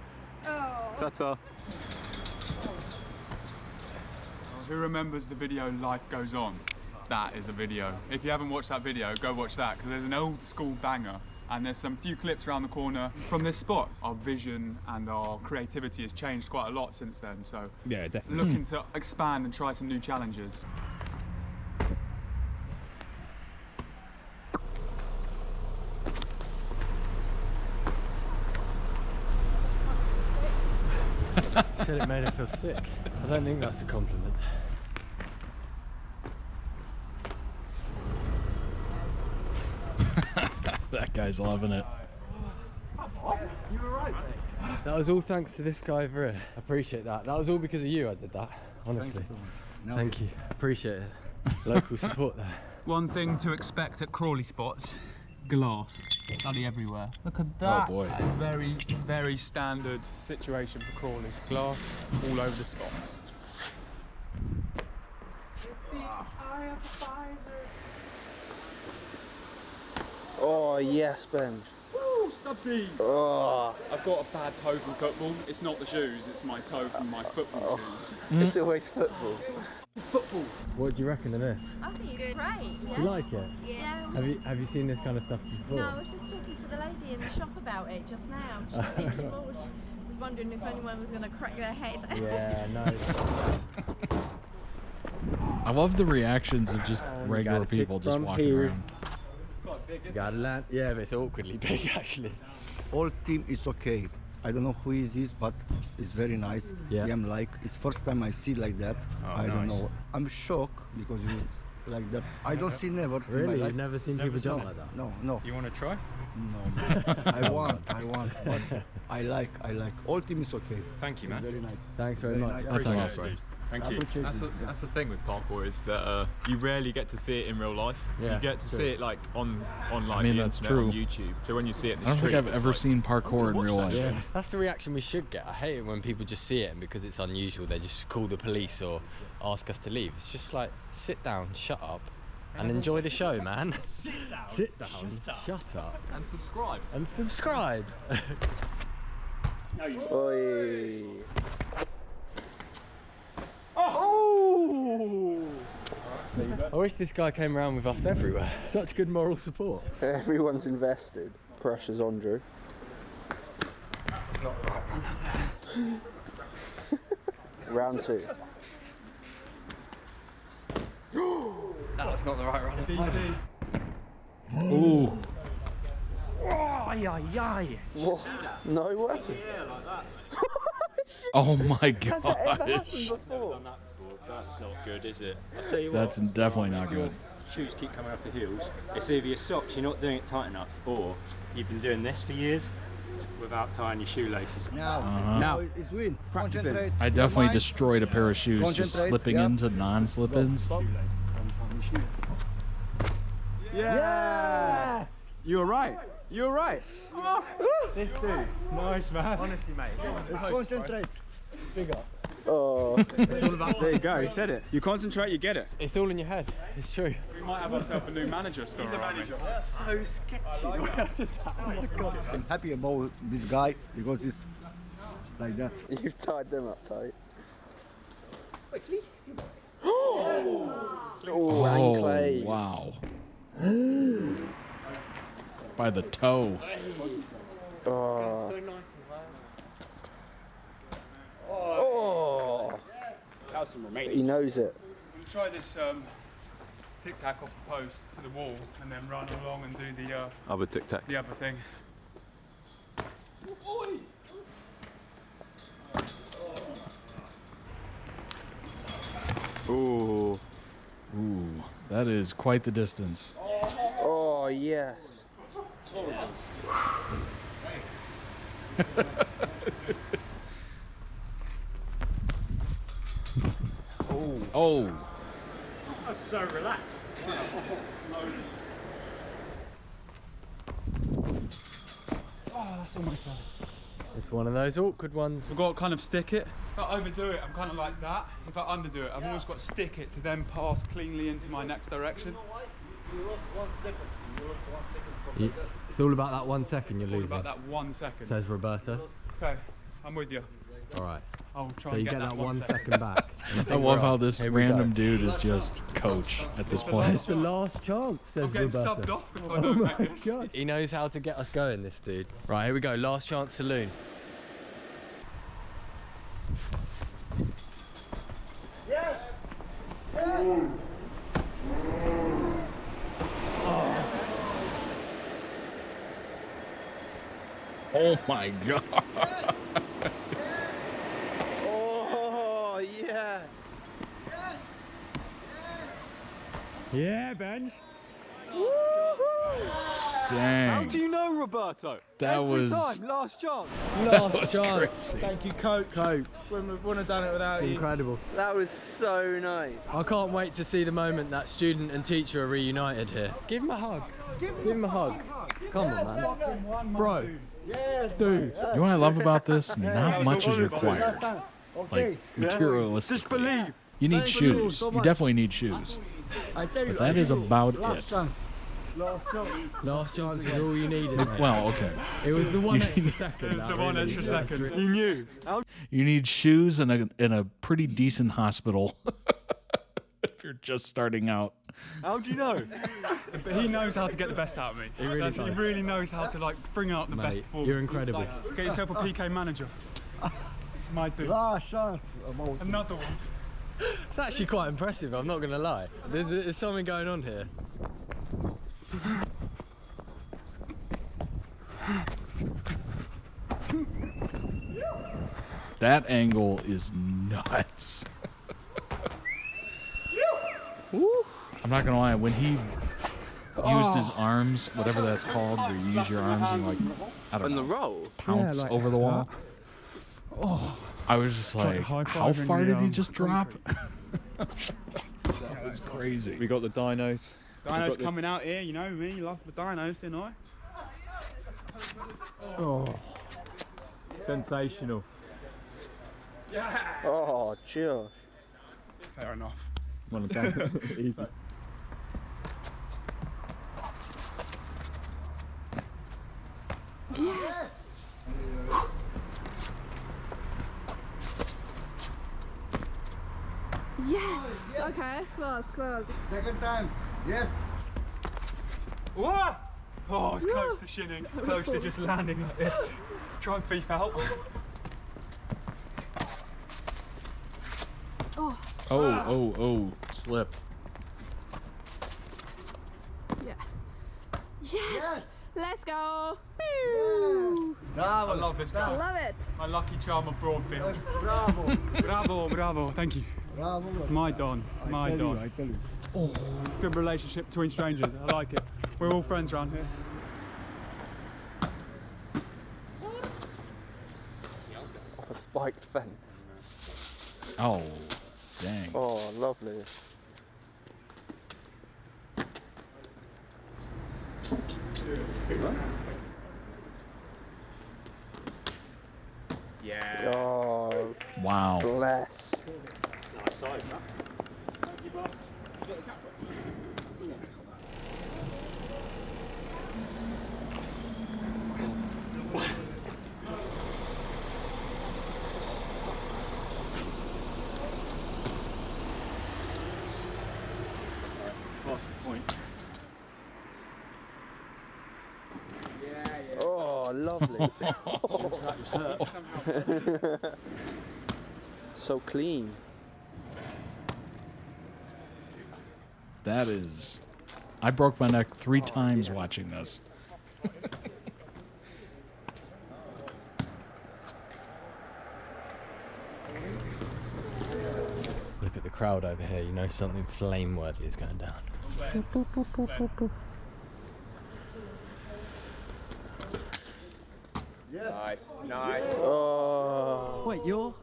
[SPEAKER 5] Oh.
[SPEAKER 8] Ta-ta.
[SPEAKER 11] Who remembers the video Life Goes On? That is a video. If you haven't watched that video, go watch that, because there's an old school banger and there's some few clips around the corner from this spot. Our vision and our creativity has changed quite a lot since then, so
[SPEAKER 1] yeah, definitely.
[SPEAKER 11] Looking to expand and try some new challenges.
[SPEAKER 19] Said it made her feel sick. I don't think that's a compliment.
[SPEAKER 1] That guy's loving it.
[SPEAKER 19] You were right, mate. That was all thanks to this guy over here. I appreciate that. That was all because of you I did that, honestly. Thank you so much. Thank you. Appreciate it. Local support there.
[SPEAKER 11] One thing to expect at Crawley spots, glass. Bloody everywhere. Look at that.
[SPEAKER 1] Oh boy.
[SPEAKER 11] That is very, very standard situation for Crawley. Glass all over the spots.
[SPEAKER 3] It's the eye of the visor.
[SPEAKER 21] Oh, yes, Ben.
[SPEAKER 8] Woo, Stubbsy!
[SPEAKER 21] Oh.
[SPEAKER 8] I've got a bad toe from football. It's not the shoes, it's my toe from my football shoes.
[SPEAKER 21] It's always football.
[SPEAKER 8] Football.
[SPEAKER 19] What do you reckon of this?
[SPEAKER 22] I think it's great. Yeah.
[SPEAKER 19] You like it?
[SPEAKER 22] Yeah.
[SPEAKER 19] Have you seen this kind of stuff before?
[SPEAKER 22] No, I was just talking to the lady in the shop about it just now. She was thinking, oh, she was wondering if anyone was going to crack their head.
[SPEAKER 19] Yeah, no.
[SPEAKER 1] I love the reactions of just regular people just walking around.
[SPEAKER 19] Gotta land. Yeah, but it's awkwardly big actually.
[SPEAKER 23] All team is okay. I don't know who is this, but it's very nice.
[SPEAKER 19] Yeah.
[SPEAKER 23] I'm like, it's first time I see like that.
[SPEAKER 19] Oh,
[SPEAKER 23] I don't
[SPEAKER 19] nice.
[SPEAKER 23] know. I'm shocked because you like that. I don't see never. in my
[SPEAKER 19] Really?
[SPEAKER 23] life.
[SPEAKER 19] You've never seen people jump like that?
[SPEAKER 23] No, no.
[SPEAKER 19] You want to try?
[SPEAKER 23] No, man. I want. But I like. All team is okay.
[SPEAKER 19] Thank you, man.
[SPEAKER 23] It's very nice.
[SPEAKER 19] Thanks very much.
[SPEAKER 23] nice.
[SPEAKER 1] That's
[SPEAKER 23] Appreciate
[SPEAKER 1] awesome.
[SPEAKER 23] it.
[SPEAKER 8] Thank you.
[SPEAKER 23] Appreciate
[SPEAKER 8] That's
[SPEAKER 23] it.
[SPEAKER 8] that's the thing with parkour is that you rarely get to see it in real life.
[SPEAKER 19] Yeah,
[SPEAKER 8] you get to
[SPEAKER 19] true.
[SPEAKER 8] see it like on like
[SPEAKER 1] I mean,
[SPEAKER 8] the
[SPEAKER 1] that's
[SPEAKER 8] internet,
[SPEAKER 1] true.
[SPEAKER 8] on YouTube. So when you see it in the
[SPEAKER 1] I don't
[SPEAKER 8] street,
[SPEAKER 1] think I've
[SPEAKER 8] it's
[SPEAKER 1] ever
[SPEAKER 8] like,
[SPEAKER 1] seen parkour in real life.
[SPEAKER 19] Yeah, that's the reaction we should get. I hate it when people just see it and because it's unusual they just call the police or ask us to leave. It's just like, sit down, shut up and enjoy the show, man.
[SPEAKER 8] Sit down.
[SPEAKER 19] Sit down, shut up.
[SPEAKER 8] And subscribe.
[SPEAKER 19] And subscribe.
[SPEAKER 8] No, you.
[SPEAKER 21] Oi.
[SPEAKER 19] Oh! I wish this guy came around with us everywhere. Such good moral support.
[SPEAKER 21] Everyone's invested. Pressure's on, Drew.
[SPEAKER 19] It's not right.
[SPEAKER 21] Round 2.
[SPEAKER 19] No, it's not the right running.
[SPEAKER 8] DC.
[SPEAKER 1] Ooh.
[SPEAKER 19] Oh, yeah.
[SPEAKER 21] What? No way.
[SPEAKER 1] Oh my
[SPEAKER 21] Has that ever happened
[SPEAKER 1] gosh.
[SPEAKER 21] before?
[SPEAKER 24] That's not good, is it? I'll tell you
[SPEAKER 1] That's
[SPEAKER 24] what,
[SPEAKER 1] definitely not good.
[SPEAKER 24] Shoes keep coming off the heels. It's either your socks, you're not doing it tight enough, or you've been doing this for years without tying your shoelaces.
[SPEAKER 23] Now it's win. Concentrate.
[SPEAKER 1] I
[SPEAKER 23] Your
[SPEAKER 1] definitely
[SPEAKER 23] mind.
[SPEAKER 1] destroyed a pair of shoes just
[SPEAKER 23] Concentrate,
[SPEAKER 1] slipping
[SPEAKER 23] yeah.
[SPEAKER 1] into non-slip-ins.
[SPEAKER 8] Yeah! You were right. You were right.
[SPEAKER 19] This dude.
[SPEAKER 8] Nice, man.
[SPEAKER 19] Honestly, mate.
[SPEAKER 23] Let's concentrate.
[SPEAKER 19] Big up.
[SPEAKER 21] Oh.
[SPEAKER 19] It's all about
[SPEAKER 8] There you go, you said it. You concentrate, you get it.
[SPEAKER 19] It's all in your head. It's true.
[SPEAKER 8] We might have ourselves a new manager, Storror. He's a manager.
[SPEAKER 19] So sketchy. The way I did that. Oh my god.
[SPEAKER 23] I'm happy about this guy because he's like that.
[SPEAKER 21] You've tied them up tight.
[SPEAKER 1] Oh,
[SPEAKER 21] and Clay.
[SPEAKER 1] wow. By the toe.
[SPEAKER 21] Oh.
[SPEAKER 19] So nice and low.
[SPEAKER 21] Oh.
[SPEAKER 8] That was some Romanian.
[SPEAKER 21] He knows it.
[SPEAKER 8] We'll try this tic-tac off the post to the wall and then run along and do the
[SPEAKER 24] Other tic-tac.
[SPEAKER 8] the other thing.
[SPEAKER 24] Ooh.
[SPEAKER 1] Ooh, that is quite the distance.
[SPEAKER 21] Oh, yes.
[SPEAKER 1] Oh.
[SPEAKER 8] That's so relaxed. Oh, that's almost like.
[SPEAKER 19] It's one of those awkward ones.
[SPEAKER 8] I've got to kind of stick it. If I overdo it, I'm kind of like that. If I underdo it, I've always got to stick it to then pass cleanly into my next direction.
[SPEAKER 23] You lost 1 second. You lost 1 second from
[SPEAKER 19] It's all about that 1 second you're
[SPEAKER 8] All
[SPEAKER 19] losing.
[SPEAKER 8] about that 1 second.
[SPEAKER 19] Says Roberta.
[SPEAKER 8] Okay, I'm with you.
[SPEAKER 19] All right.
[SPEAKER 8] I'll try
[SPEAKER 19] So
[SPEAKER 8] and
[SPEAKER 19] you get that 1
[SPEAKER 8] second.
[SPEAKER 19] second back.
[SPEAKER 1] I love how this random dude is just coach at this point.
[SPEAKER 19] It's the last chance, says
[SPEAKER 8] I'm getting
[SPEAKER 19] Roberta.
[SPEAKER 8] subbed off if I
[SPEAKER 19] Oh
[SPEAKER 8] don't
[SPEAKER 19] my
[SPEAKER 8] make this.
[SPEAKER 19] god. He knows how to get us going, this dude. Right, here we go. Last chance saloon.
[SPEAKER 1] Oh my god.
[SPEAKER 21] Oh, yeah.
[SPEAKER 19] Yeah, Ben.
[SPEAKER 1] Dang.
[SPEAKER 8] How do you know, Roberto?
[SPEAKER 1] That
[SPEAKER 8] Every
[SPEAKER 1] was-
[SPEAKER 8] time, last chance.
[SPEAKER 19] Last chance.
[SPEAKER 1] crazy.
[SPEAKER 8] Thank you, Coach. Wouldn't have done it without
[SPEAKER 19] It's
[SPEAKER 8] you.
[SPEAKER 19] incredible.
[SPEAKER 21] That was so nice.
[SPEAKER 19] I can't wait to see the moment that student and teacher are reunited here. Give him a hug. Give him a hug. Come on, man. Bro.
[SPEAKER 23] Yeah,
[SPEAKER 19] Dude.
[SPEAKER 1] You know what I love about this? Not much is required. Like, materialistically.
[SPEAKER 8] Just believe.
[SPEAKER 1] You need shoes. You definitely need shoes.
[SPEAKER 23] I tell you,
[SPEAKER 1] But that is about it.
[SPEAKER 23] last chance.
[SPEAKER 19] Last chance was all you needed. mate.
[SPEAKER 1] Well, okay.
[SPEAKER 19] It was the one extra second.
[SPEAKER 8] It was
[SPEAKER 19] that
[SPEAKER 8] the one
[SPEAKER 19] really-
[SPEAKER 8] extra
[SPEAKER 19] that's
[SPEAKER 8] second.
[SPEAKER 19] really-
[SPEAKER 8] You knew.
[SPEAKER 1] You need shoes and a pretty decent hospital if you're just starting out.
[SPEAKER 8] How do you know? But he knows how to get the best out of me.
[SPEAKER 19] He really
[SPEAKER 8] He
[SPEAKER 19] does.
[SPEAKER 8] really knows how to like bring out the best
[SPEAKER 19] Mate,
[SPEAKER 8] performance.
[SPEAKER 19] you're incredible.
[SPEAKER 8] Get yourself a PK manager. Might do.
[SPEAKER 23] Last chance. About
[SPEAKER 8] Another one.
[SPEAKER 19] It's actually quite impressive, I'm not going to lie. There's something going on here.
[SPEAKER 1] That angle is nuts. I'm not gonna lie, when he used his arms, whatever that's called, where you use your arms and like, I don't
[SPEAKER 21] On
[SPEAKER 1] know,
[SPEAKER 21] the roll?
[SPEAKER 1] pounce
[SPEAKER 23] Yeah, like
[SPEAKER 1] over the wall.
[SPEAKER 23] that. Oh,
[SPEAKER 1] I was just like,
[SPEAKER 23] like
[SPEAKER 1] how
[SPEAKER 23] high-fiving
[SPEAKER 1] far
[SPEAKER 23] the,
[SPEAKER 1] did he
[SPEAKER 23] um,
[SPEAKER 1] just drop? That was crazy.
[SPEAKER 24] We got the dinos.
[SPEAKER 8] Dinos coming out here, you know me, love the dinos, didn't I?
[SPEAKER 23] oh.
[SPEAKER 24] Sensational.
[SPEAKER 21] Oh, Josh.
[SPEAKER 8] Fair enough.
[SPEAKER 24] Well done. Easy.
[SPEAKER 22] Yes! Yes! Okay, close, close.
[SPEAKER 23] Second time. Yes.
[SPEAKER 8] What? Oh, it's close to shinning. Close to just landing like this. Try and thief out.
[SPEAKER 22] Oh,
[SPEAKER 1] Oh, slipped.
[SPEAKER 22] yeah. Yes! Let's go! Pew!
[SPEAKER 8] I love this guy.
[SPEAKER 22] Love it!
[SPEAKER 8] My lucky charm of Broadfield.
[SPEAKER 23] Bravo.
[SPEAKER 8] Bravo, bravo, thank you.
[SPEAKER 23] Bravo. Bravo.
[SPEAKER 8] My Don, my
[SPEAKER 23] I tell
[SPEAKER 8] Don.
[SPEAKER 23] you, I tell you.
[SPEAKER 8] Oh, good relationship between strangers. I like it. We're all friends around here.
[SPEAKER 21] Off a spiked fence.
[SPEAKER 1] Oh, dang.
[SPEAKER 21] Oh, lovely.
[SPEAKER 8] Yeah.
[SPEAKER 21] Oh,
[SPEAKER 1] Wow.
[SPEAKER 21] bless.
[SPEAKER 24] Nice size, that. What's the point?
[SPEAKER 21] Oh, lovely. So clean.
[SPEAKER 1] That is. I broke my neck 3 times watching this.
[SPEAKER 19] Look at the crowd over here, you know something flame-worthy is going down.
[SPEAKER 24] Nice, nice.
[SPEAKER 21] Oh.
[SPEAKER 19] Wait, you're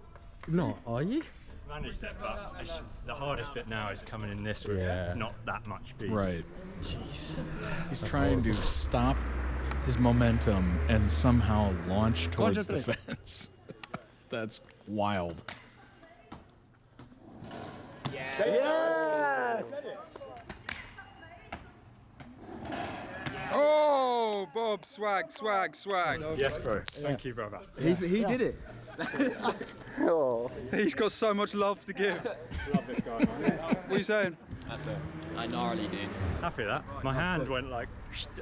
[SPEAKER 19] not, are you?
[SPEAKER 24] Managed it, but the hardest bit now is coming in this with
[SPEAKER 19] Yeah.
[SPEAKER 24] not that much speed.
[SPEAKER 1] Right.
[SPEAKER 19] Jeez.
[SPEAKER 1] He's trying to stop his momentum and somehow launch towards the fence. That's wild.
[SPEAKER 21] Yeah!
[SPEAKER 8] Oh, Bob, swag.
[SPEAKER 24] Yes, bro. Thank you, brother.
[SPEAKER 8] He did it.
[SPEAKER 21] Oh.
[SPEAKER 8] He's got so much love to give.
[SPEAKER 24] Love this guy, man.
[SPEAKER 8] What are you saying?
[SPEAKER 9] That's it. I gnarly, dude.
[SPEAKER 24] Happy with that. My hand went like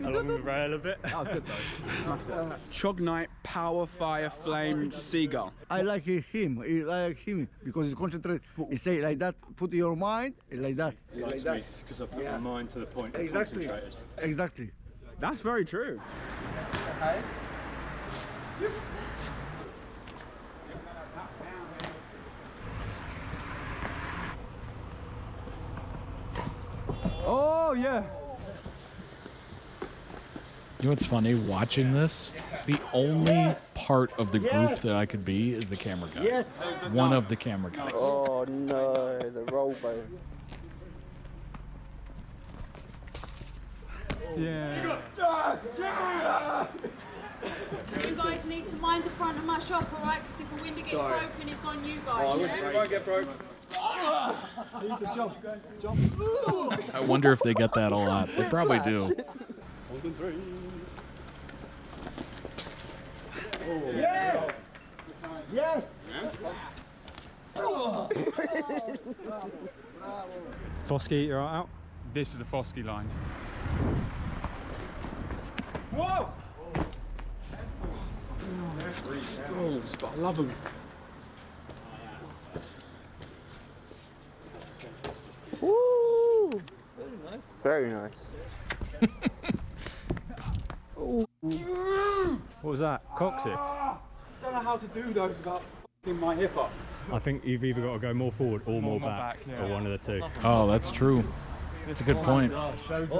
[SPEAKER 24] along the rail a bit.
[SPEAKER 8] Oh, good though. Chognite, Power, Fire, Flame, Seagull.
[SPEAKER 23] I like him. I like him because he concentrate. He say like that. Put your mind like that.
[SPEAKER 24] He likes me because I put my mind to the point. I'm
[SPEAKER 23] Exactly.
[SPEAKER 24] concentrated.
[SPEAKER 23] Exactly.
[SPEAKER 8] That's very true. Oh yeah.
[SPEAKER 1] You know what's funny? Watching this, the only part of the group that I could be is the camera guy.
[SPEAKER 23] Yes.
[SPEAKER 1] One of the camera guys.
[SPEAKER 21] Oh no, the roll bone.
[SPEAKER 8] Yeah.
[SPEAKER 22] You guys need to mind the front of my shop, alright? Because if a window gets broken, it's on you guys, yeah?
[SPEAKER 8] Won't get broke.
[SPEAKER 1] I wonder if they get that a lot. They probably do.
[SPEAKER 8] Golden 3.
[SPEAKER 23] Yeah! Yeah!
[SPEAKER 24] Foskey, you're out.
[SPEAKER 8] This is a Foskey line. Whoa!
[SPEAKER 3] Oh, I love them.
[SPEAKER 21] Woo! Very nice.
[SPEAKER 3] Oh.
[SPEAKER 24] What was that? Coccyx?
[SPEAKER 8] I don't know how to do those without f***ing my hip up.
[SPEAKER 24] I think you've either got to go more forward or more back,
[SPEAKER 8] yeah.
[SPEAKER 24] or one of the two.
[SPEAKER 1] Oh, that's true. That's a good point.
[SPEAKER 21] Oh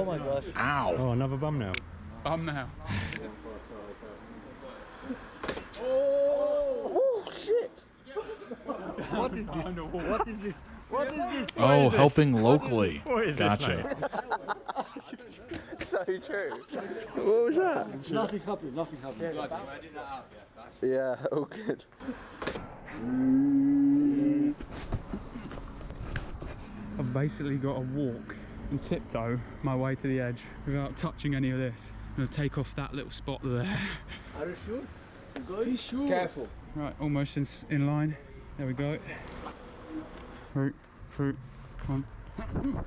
[SPEAKER 21] my gosh.
[SPEAKER 1] Ow.
[SPEAKER 24] Oh, another bum now.
[SPEAKER 8] Bum now.
[SPEAKER 23] Oh shit! What is this? What is this? What is this?
[SPEAKER 1] Oh, helping locally.
[SPEAKER 24] What is this,
[SPEAKER 1] Gotcha.
[SPEAKER 21] So true. What was that?
[SPEAKER 23] Nothing happened. Nothing happened.
[SPEAKER 21] Yeah, all good.
[SPEAKER 8] I've basically got to walk and tiptoe my way to the edge without touching any of this. I'm going to take off that little spot there.
[SPEAKER 23] Are you sure? You going? Sure.
[SPEAKER 3] Careful.
[SPEAKER 8] Right, almost in line. There we go. Fruit, fruit, come on.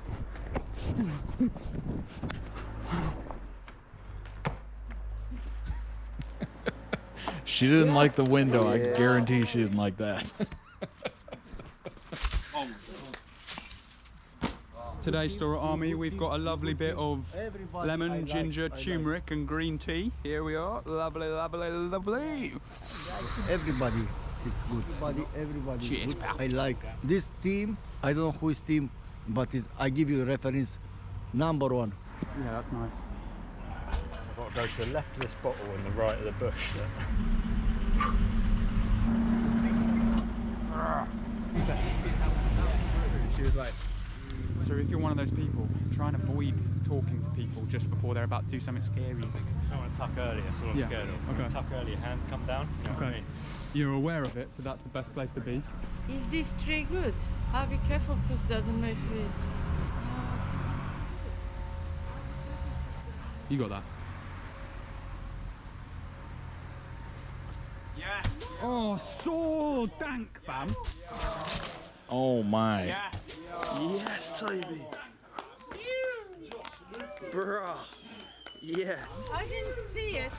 [SPEAKER 1] She didn't like the window. I guarantee she didn't like that.
[SPEAKER 8] Today, Storror Army, we've got a lovely bit of lemon, ginger, turmeric and green tea. Here we are. Lovely, lovely, lovely.
[SPEAKER 23] Everybody is good. Everybody
[SPEAKER 8] Cheers,
[SPEAKER 23] is good.
[SPEAKER 8] pal.
[SPEAKER 23] I like this team. I don't know who is team, but I give you a reference. Number 1.
[SPEAKER 8] Yeah, that's nice.
[SPEAKER 24] I've got to go to the left of this bottle and the right of the bush.
[SPEAKER 8] She was like, so if you're one of those people, try and avoid talking to people just before they're about to do something scary.
[SPEAKER 24] I don't want to tuck early, that's all I'm
[SPEAKER 8] Yeah,
[SPEAKER 24] scared of.
[SPEAKER 8] okay.
[SPEAKER 24] Tuck early, your hands come down. You know what I
[SPEAKER 8] Okay.
[SPEAKER 24] mean?
[SPEAKER 8] You're aware of it, so that's the best place to be.
[SPEAKER 22] Is this tree good? I'll be careful because I don't know if it's...
[SPEAKER 8] You got that. Oh, so dank, fam.
[SPEAKER 1] Oh my.
[SPEAKER 21] Yes, Toby. Bruh. Yes.
[SPEAKER 22] I didn't see it.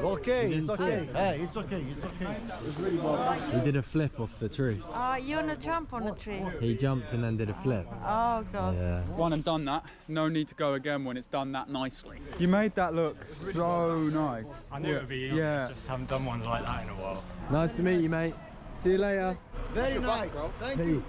[SPEAKER 23] Okay, it's okay. Hey, it's okay. It's okay. It's really bad.
[SPEAKER 19] He did a flip off the tree.
[SPEAKER 22] You wanna jump on the tree?
[SPEAKER 19] He jumped and then did a flip.
[SPEAKER 22] Oh god.
[SPEAKER 19] Yeah.
[SPEAKER 8] One and done that. No need to go again when it's done that nicely. You made that look so nice.
[SPEAKER 24] I knew it would be easy.
[SPEAKER 8] Yeah.
[SPEAKER 24] Just haven't done one like that in a while.
[SPEAKER 19] Nice to meet you, mate. See you later.
[SPEAKER 23] Very nice. Thank you.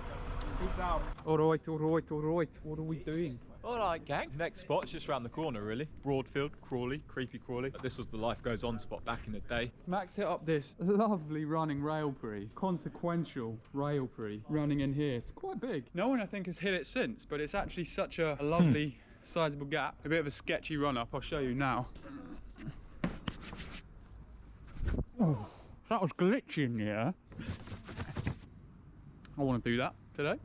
[SPEAKER 8] Peace out. Alright, alright, alright. What are we doing?
[SPEAKER 4] Alright gang, next spot's just around the corner really. Broadfield, Crawley, creepy Crawley. This was the Life Goes On spot back in the day.
[SPEAKER 8] Max hit up this lovely running railbury, consequential railbury running in here. It's quite big. No one I think has hit it since, but it's actually such a lovely sizable gap. A bit of a sketchy run up, I'll show you now. Oh, that was glitchy in here. I want to do that today.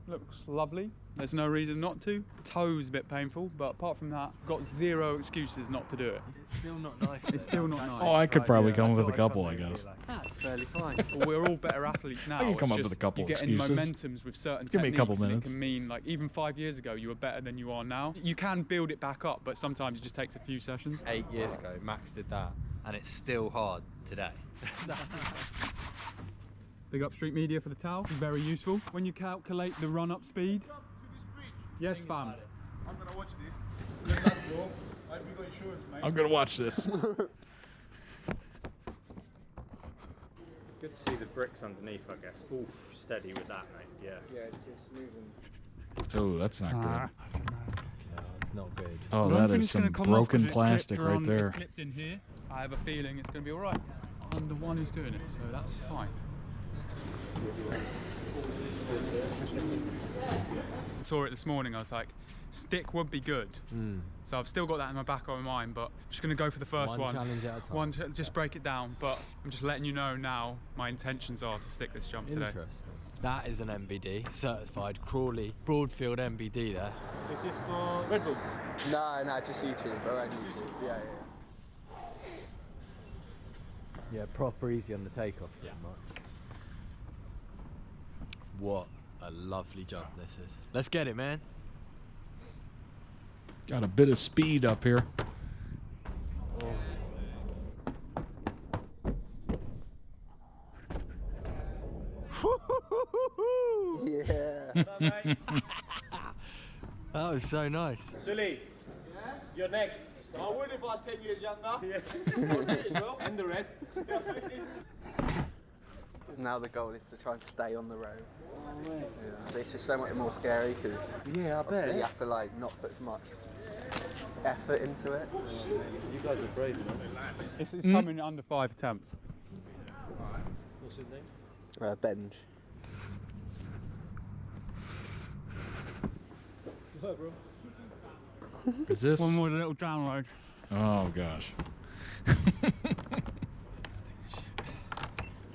[SPEAKER 8] Looks lovely. There's no reason not to. Toe's a bit painful, but apart from that, got zero excuses not to do it.
[SPEAKER 19] It's still not nice.
[SPEAKER 8] It's still not nice.
[SPEAKER 1] Oh, I could probably come up with a couple, I guess.
[SPEAKER 19] That's fairly fine.
[SPEAKER 8] Well, we're all better athletes now.
[SPEAKER 1] I can come
[SPEAKER 8] It's
[SPEAKER 1] up with
[SPEAKER 8] just
[SPEAKER 1] a couple
[SPEAKER 8] you get in
[SPEAKER 1] excuses.
[SPEAKER 8] momentums with certain
[SPEAKER 1] Give me a couple
[SPEAKER 8] techniques, and
[SPEAKER 1] minutes.
[SPEAKER 8] It can mean like even 5 years ago you were better than you are now. You can build it back up, but sometimes it just takes a few sessions.
[SPEAKER 19] 8 years ago, Max did that, and it's still hard today.
[SPEAKER 8] Big up Street Media for the towel. Very useful. When you calculate the run-up speed. Yes, fam.
[SPEAKER 23] I'm gonna watch this. Let that go. I'll be going short, mate.
[SPEAKER 1] I'm gonna watch this.
[SPEAKER 24] Good to see the bricks underneath, I guess. Oof, steady with that, mate. Yeah.
[SPEAKER 21] Yeah, it's just moving.
[SPEAKER 1] Oh, that's not good.
[SPEAKER 19] No, it's not good.
[SPEAKER 1] Oh,
[SPEAKER 8] I don't
[SPEAKER 1] that
[SPEAKER 8] think
[SPEAKER 1] is
[SPEAKER 8] it's gonna
[SPEAKER 1] some
[SPEAKER 8] come off 'cause
[SPEAKER 1] broken
[SPEAKER 8] it
[SPEAKER 1] plastic
[SPEAKER 8] clipped
[SPEAKER 1] right
[SPEAKER 8] around-
[SPEAKER 1] there.
[SPEAKER 8] It's clipped in here. I have a feeling it's going to be all right. I'm the one who's doing it, so that's fine. I saw it this morning. I was like, stick would be good. So I've still got that in my back of my mind, but I'm just going to go for the first
[SPEAKER 19] One
[SPEAKER 8] one.
[SPEAKER 19] challenge at a time.
[SPEAKER 8] Just break it down. But I'm just letting you know now my intentions are to stick this jump today.
[SPEAKER 19] Interesting. That is an MBD, certified Crawley Broadfield MBD there.
[SPEAKER 24] Is this for Red Bull?
[SPEAKER 21] No, just YouTube. Around YouTube. Yeah.
[SPEAKER 19] Yeah, proper easy on the takeoff. Yeah. Much. What a lovely jump this is. Let's get it, man.
[SPEAKER 1] Got a bit of speed up here.
[SPEAKER 21] Yeah.
[SPEAKER 19] That was so nice.
[SPEAKER 24] Sully, you're next.
[SPEAKER 15] I would if I was 10 years younger.
[SPEAKER 24] And the rest.
[SPEAKER 21] Now the goal is to try and stay on the road. Yeah. It's just so much more scary because
[SPEAKER 23] I
[SPEAKER 21] you have to like not put as much effort into it.
[SPEAKER 24] You guys are brave, man.
[SPEAKER 8] It's coming under 5 attempts.
[SPEAKER 24] What's his name?
[SPEAKER 21] Benj.
[SPEAKER 24] What, bro?
[SPEAKER 1] Is this?
[SPEAKER 8] One more little download.
[SPEAKER 1] Oh gosh.
[SPEAKER 24] Do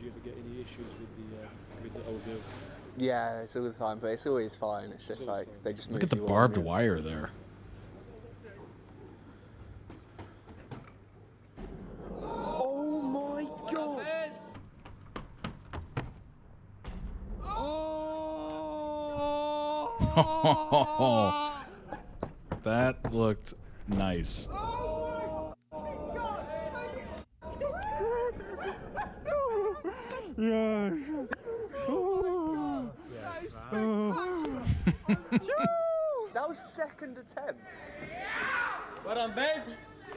[SPEAKER 24] you ever get any issues with the old build?
[SPEAKER 21] Yeah, it's all the time, but it's always fine. It's just like they just move
[SPEAKER 1] Look at the
[SPEAKER 21] you on,
[SPEAKER 1] barbed
[SPEAKER 21] yeah.
[SPEAKER 1] wire there.
[SPEAKER 21] Oh my god!
[SPEAKER 1] That looked nice.
[SPEAKER 8] Yeah.
[SPEAKER 21] That was second attempt.
[SPEAKER 24] Well done, Ben.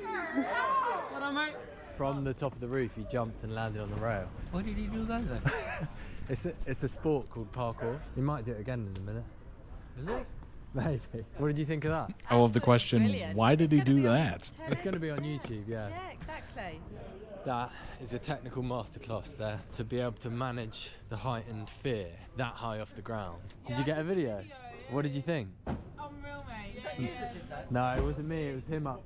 [SPEAKER 24] Well done, mate.
[SPEAKER 19] From the top of the roof, he jumped and landed on the rail.
[SPEAKER 24] Why did he do that then?
[SPEAKER 19] It's a sport called parkour. He might do it again in a minute.
[SPEAKER 24] Is it?
[SPEAKER 19] Maybe. What did you think of that?
[SPEAKER 1] I love the question,
[SPEAKER 22] Brilliant.
[SPEAKER 1] why did he do that?
[SPEAKER 19] It's going to be on YouTube, yeah.
[SPEAKER 22] Yeah, exactly.
[SPEAKER 19] That is a technical masterclass there, to be able to manage the heightened fear that high off the ground. Did you get a video? What did you think?
[SPEAKER 22] Unreal, mate.
[SPEAKER 19] No, it wasn't me, it was him up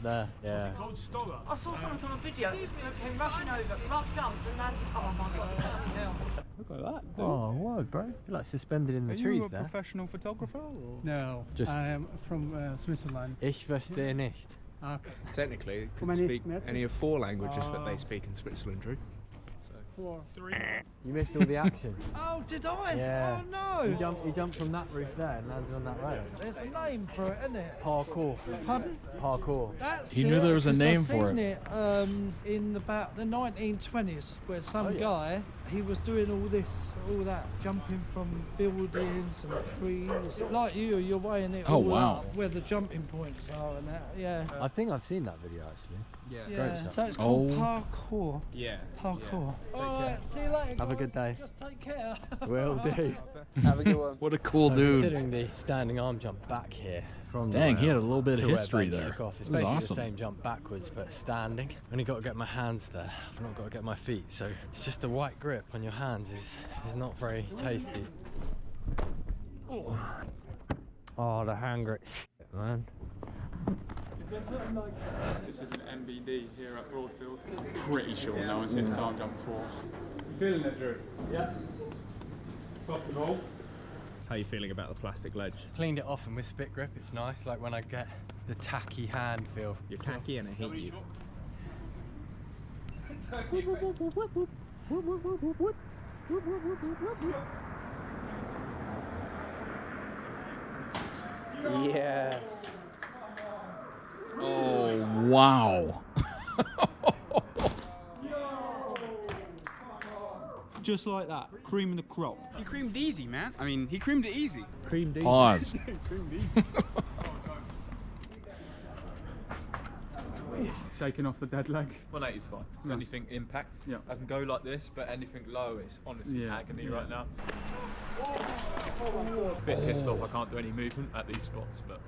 [SPEAKER 19] there. Yeah.
[SPEAKER 15] Called STORROR.
[SPEAKER 5] I saw something on a video. Excuse me, I came rushing over, jumped and landed. Oh my god, it's something else.
[SPEAKER 8] Look at that. Dude.
[SPEAKER 19] Oh, whoa, bro. You're like suspended in the
[SPEAKER 8] Are
[SPEAKER 19] trees
[SPEAKER 8] you a
[SPEAKER 19] there.
[SPEAKER 8] professional photographer? Or?
[SPEAKER 3] No,
[SPEAKER 19] Just-
[SPEAKER 3] I am from Switzerland.
[SPEAKER 19] Ich verstehe nicht.
[SPEAKER 3] Okay.
[SPEAKER 10] Technically,
[SPEAKER 3] How
[SPEAKER 10] could
[SPEAKER 3] many
[SPEAKER 10] speak
[SPEAKER 3] meters?
[SPEAKER 10] any of 4 languages that they speak in Switzerland, Drew.
[SPEAKER 3] 4, 3.
[SPEAKER 19] You missed all the action.
[SPEAKER 3] Oh, did I?
[SPEAKER 19] Yeah.
[SPEAKER 3] Oh no!
[SPEAKER 19] He jumped from that roof there and landed on that rail.
[SPEAKER 3] There's a name for it, isn't it?
[SPEAKER 19] Parkour.
[SPEAKER 3] Pardon?
[SPEAKER 19] Parkour.
[SPEAKER 3] That's
[SPEAKER 1] He knew there was a
[SPEAKER 3] 'cause
[SPEAKER 1] name
[SPEAKER 3] I've
[SPEAKER 1] for
[SPEAKER 3] seen
[SPEAKER 1] it.
[SPEAKER 3] In about the 1920s, where some
[SPEAKER 19] Oh, yeah.
[SPEAKER 3] guy, he was doing all that, jumping from buildings and trees. Like you're weighing it
[SPEAKER 1] Oh,
[SPEAKER 3] all
[SPEAKER 1] wow.
[SPEAKER 3] up, where the jumping points are and that. Yeah.
[SPEAKER 19] I think I've seen that video actually.
[SPEAKER 10] Yeah.
[SPEAKER 3] Yeah.
[SPEAKER 19] stuff.
[SPEAKER 3] So it's called
[SPEAKER 1] Oh.
[SPEAKER 3] parkour.
[SPEAKER 10] Yeah.
[SPEAKER 3] Parkour. All right. See you later.
[SPEAKER 19] Have a
[SPEAKER 3] guys.
[SPEAKER 19] good day.
[SPEAKER 3] Just take care.
[SPEAKER 19] Will do.
[SPEAKER 21] Have a good one.
[SPEAKER 1] What a cool
[SPEAKER 19] So
[SPEAKER 1] dude.
[SPEAKER 19] Considering the standing arm jump back here from the
[SPEAKER 1] Dang, he
[SPEAKER 19] rail
[SPEAKER 1] had a little bit of
[SPEAKER 19] to where
[SPEAKER 1] history
[SPEAKER 19] Ben
[SPEAKER 1] there.
[SPEAKER 19] took off. It's
[SPEAKER 1] It was
[SPEAKER 19] basically
[SPEAKER 1] awesome.
[SPEAKER 19] the same jump backwards, but standing. Only got to get my hands there. I've not got to get my feet. So it's just the white grip on your hands is not very tasty. Oh, the hand grip, man.
[SPEAKER 8] This is an MBD here at Broadfield. I'm pretty sure no one's hit this arm jump before. You feeling it, Drew?
[SPEAKER 19] Yeah.
[SPEAKER 8] Top the ball.
[SPEAKER 10] How are you feeling about the plastic ledge?
[SPEAKER 19] Cleaned it off and with spit grip, it's nice. Like when I get the tacky hand feel.
[SPEAKER 10] You're tacky and I hate you.
[SPEAKER 21] Yes.
[SPEAKER 1] Oh, wow.
[SPEAKER 8] Just like that, cream in the crop. He creamed easy, man. I mean, he creamed it easy.
[SPEAKER 10] Creamed easy.
[SPEAKER 1] Pause.
[SPEAKER 8] Creamed easy. Shaking off the dead leg.
[SPEAKER 4] 180 is fine. It's
[SPEAKER 8] Yeah.
[SPEAKER 4] anything impact.
[SPEAKER 8] Yeah.
[SPEAKER 4] I can go like this, but anything low is honestly
[SPEAKER 8] Yeah.
[SPEAKER 4] agony
[SPEAKER 8] Yeah.
[SPEAKER 4] right now. A bit pissed off I can't do any movement at these spots, but.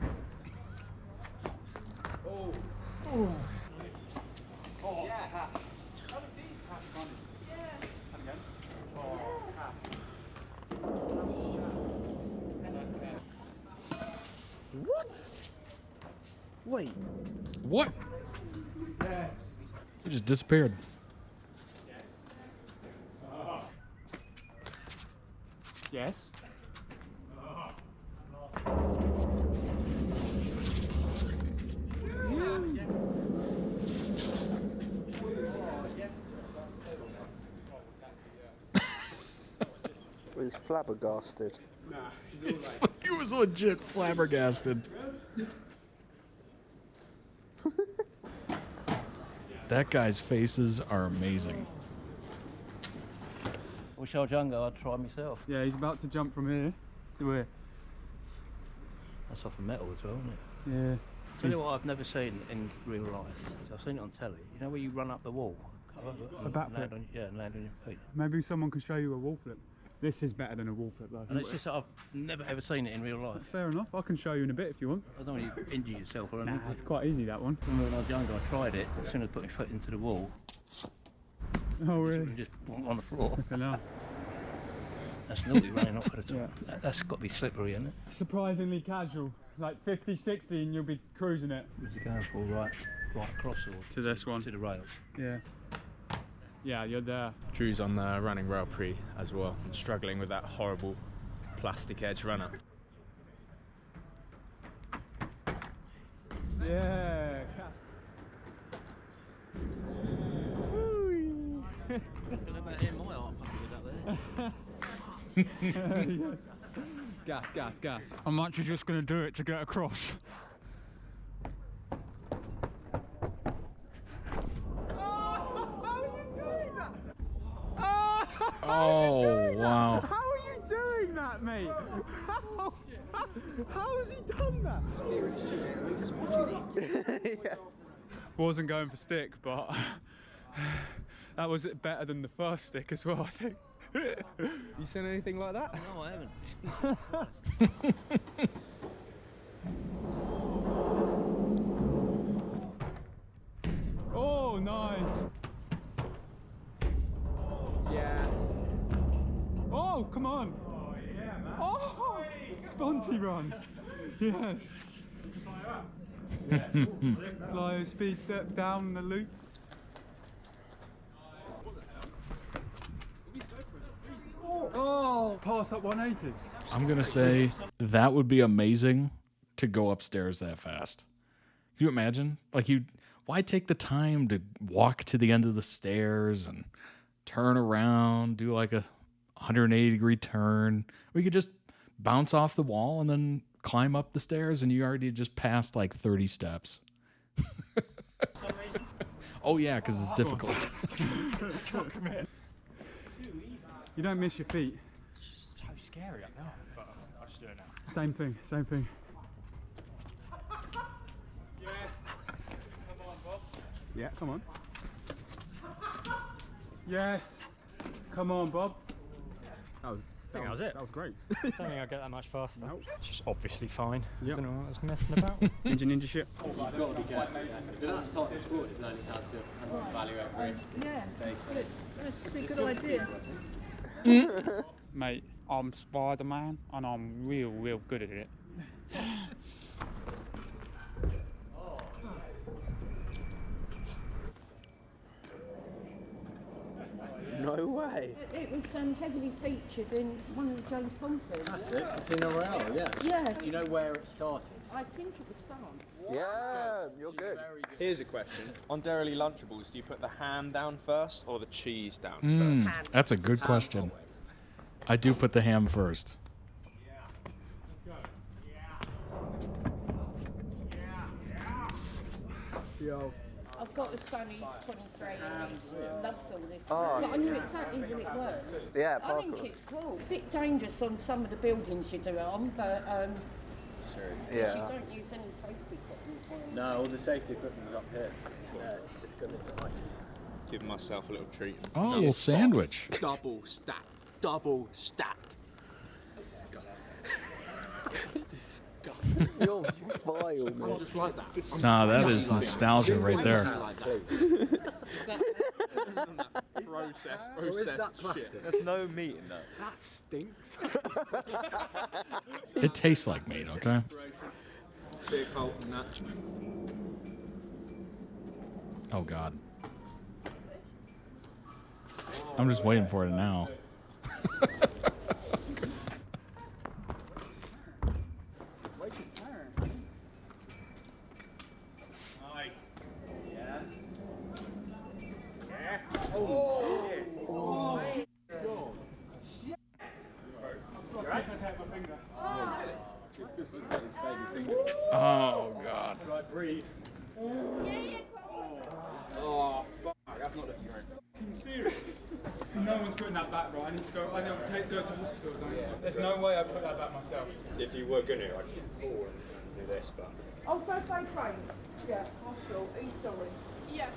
[SPEAKER 21] What? Wait.
[SPEAKER 1] What?
[SPEAKER 8] Yes.
[SPEAKER 1] He just disappeared.
[SPEAKER 8] Yes.
[SPEAKER 21] He's flabbergasted.
[SPEAKER 1] He was legit flabbergasted. That guy's faces are amazing.
[SPEAKER 6] Wish I was younger, I'd try myself.
[SPEAKER 8] Yeah, he's about to jump from here to here.
[SPEAKER 6] That's off of metal as well, isn't it?
[SPEAKER 8] Yeah.
[SPEAKER 6] Tell you what I've never seen in real life. I've seen it on telly. You know where you run up the wall?
[SPEAKER 8] A backflip?
[SPEAKER 6] Land on your feet.
[SPEAKER 8] Maybe someone can show you a wall flip. This is better than a wall flip though.
[SPEAKER 6] And it's just that I've never ever seen it in real life.
[SPEAKER 8] Fair enough, I can show you in a bit if you want.
[SPEAKER 6] I don't want you to injure yourself or anything.
[SPEAKER 8] Nah, it's quite easy, that one.
[SPEAKER 6] When I was younger, I tried it. As soon as I put my foot into the wall,
[SPEAKER 8] oh really?
[SPEAKER 6] Just on the floor.
[SPEAKER 8] No.
[SPEAKER 6] That's naughty running off at the top.
[SPEAKER 8] Yeah.
[SPEAKER 6] That's got to be slippery, isn't it?
[SPEAKER 8] Surprisingly casual. Like 50, 60 and you'll be cruising it.
[SPEAKER 6] Where's it going for? Right across or
[SPEAKER 8] to this one?
[SPEAKER 6] To the rails.
[SPEAKER 8] Yeah. Yeah, you're there.
[SPEAKER 10] Drew's on the running rail pre as well, and struggling with that horrible plastic edge runner.
[SPEAKER 8] Yeah.
[SPEAKER 6] About him, my arm up there.
[SPEAKER 8] Yes. Gas, gas, gas. I'm actually just going to do it to get across.
[SPEAKER 1] Oh, wow.
[SPEAKER 8] How are you doing that, mate? How has he done that? Yeah. Wasn't going for stick, but that was better than the first stick as well, I think.
[SPEAKER 10] You seen anything like that?
[SPEAKER 6] No, I haven't.
[SPEAKER 8] Oh, nice. Yes. Oh, come on. Oh, yeah, man. Oh, Sponty run. Yes. Flyo speed step down the loop. Oh, pass up 180s.
[SPEAKER 1] I'm going to say that would be amazing to go upstairs that fast. Can you imagine? Like, why take the time to walk to the end of the stairs and turn around, do like a 180-degree turn? Or you could just bounce off the wall and then climb up the stairs and you already just passed like 30 steps. Oh, yeah, because it's difficult.
[SPEAKER 8] You don't miss your feet.
[SPEAKER 4] It's just so scary up there, but I'll just do it now.
[SPEAKER 8] Same thing, same thing.
[SPEAKER 4] Yes. Come on, Bob.
[SPEAKER 8] Yeah, come on. Yes. Come on, Bob.
[SPEAKER 4] I think that was it.
[SPEAKER 8] That was great.
[SPEAKER 4] I don't think I'll get that much faster.
[SPEAKER 8] Nope.
[SPEAKER 4] It's just obviously fine.
[SPEAKER 8] Yep.
[SPEAKER 4] I don't know what I was messing about.
[SPEAKER 8] Ninja shit.
[SPEAKER 9] You've got to be careful. But that's part of the sport, is learning how to evaluate risk and stay safe.
[SPEAKER 22] That's a pretty good idea.
[SPEAKER 8] Mate, I'm Spider-Man and I'm real good at it.
[SPEAKER 21] No way.
[SPEAKER 22] It was heavily featured in one of the James Bond films.
[SPEAKER 9] That's it, Casino Royale, yeah.
[SPEAKER 22] Yeah.
[SPEAKER 9] Do you know where it started?
[SPEAKER 22] I think it was France.
[SPEAKER 21] Yeah, you're good.
[SPEAKER 10] Here's a question. On Dairy Lunchables, do you put the ham down first or the cheese down first?
[SPEAKER 1] That's a good question. I do put the ham first.
[SPEAKER 8] Yo.
[SPEAKER 22] I've got a son, he's 23 and he loves all this.
[SPEAKER 21] Oh.
[SPEAKER 22] But I knew exactly what it was.
[SPEAKER 21] Yeah,
[SPEAKER 22] I think
[SPEAKER 21] parkour.
[SPEAKER 22] it's cool. Bit dangerous on some of the buildings you do it on, but
[SPEAKER 21] Yeah.
[SPEAKER 22] you don't use any safety equipment.
[SPEAKER 9] No, all the safety equipment is up here. Yeah, it's just got a nice.
[SPEAKER 10] Give myself a little treat.
[SPEAKER 1] Oh, a little sandwich.
[SPEAKER 16] Double stack. Double stack. Disgusting.
[SPEAKER 21] You're vile, man.
[SPEAKER 16] Just like that.
[SPEAKER 1] Nah, that is nostalgia right there.
[SPEAKER 10] Processed shit.
[SPEAKER 4] There's no meat in that.
[SPEAKER 16] That stinks.
[SPEAKER 1] It tastes like meat, okay?
[SPEAKER 10] Big hole in that.
[SPEAKER 1] Oh, God. I'm just waiting for it now.
[SPEAKER 8] finger.
[SPEAKER 9] Just look at his baby finger.
[SPEAKER 1] Oh, God.
[SPEAKER 8] Right, breathe.
[SPEAKER 9] Oh, fuck. That's not looking great.
[SPEAKER 8] Are you serious? No one's putting that back, right? I need to go. I know. Go to hospital or something. There's no way I put that back myself.
[SPEAKER 24] If you were gonna, I'd just pull and do this, but.
[SPEAKER 22] Oh, first aid trained. Yeah, hospital. He's sorry. Yeah.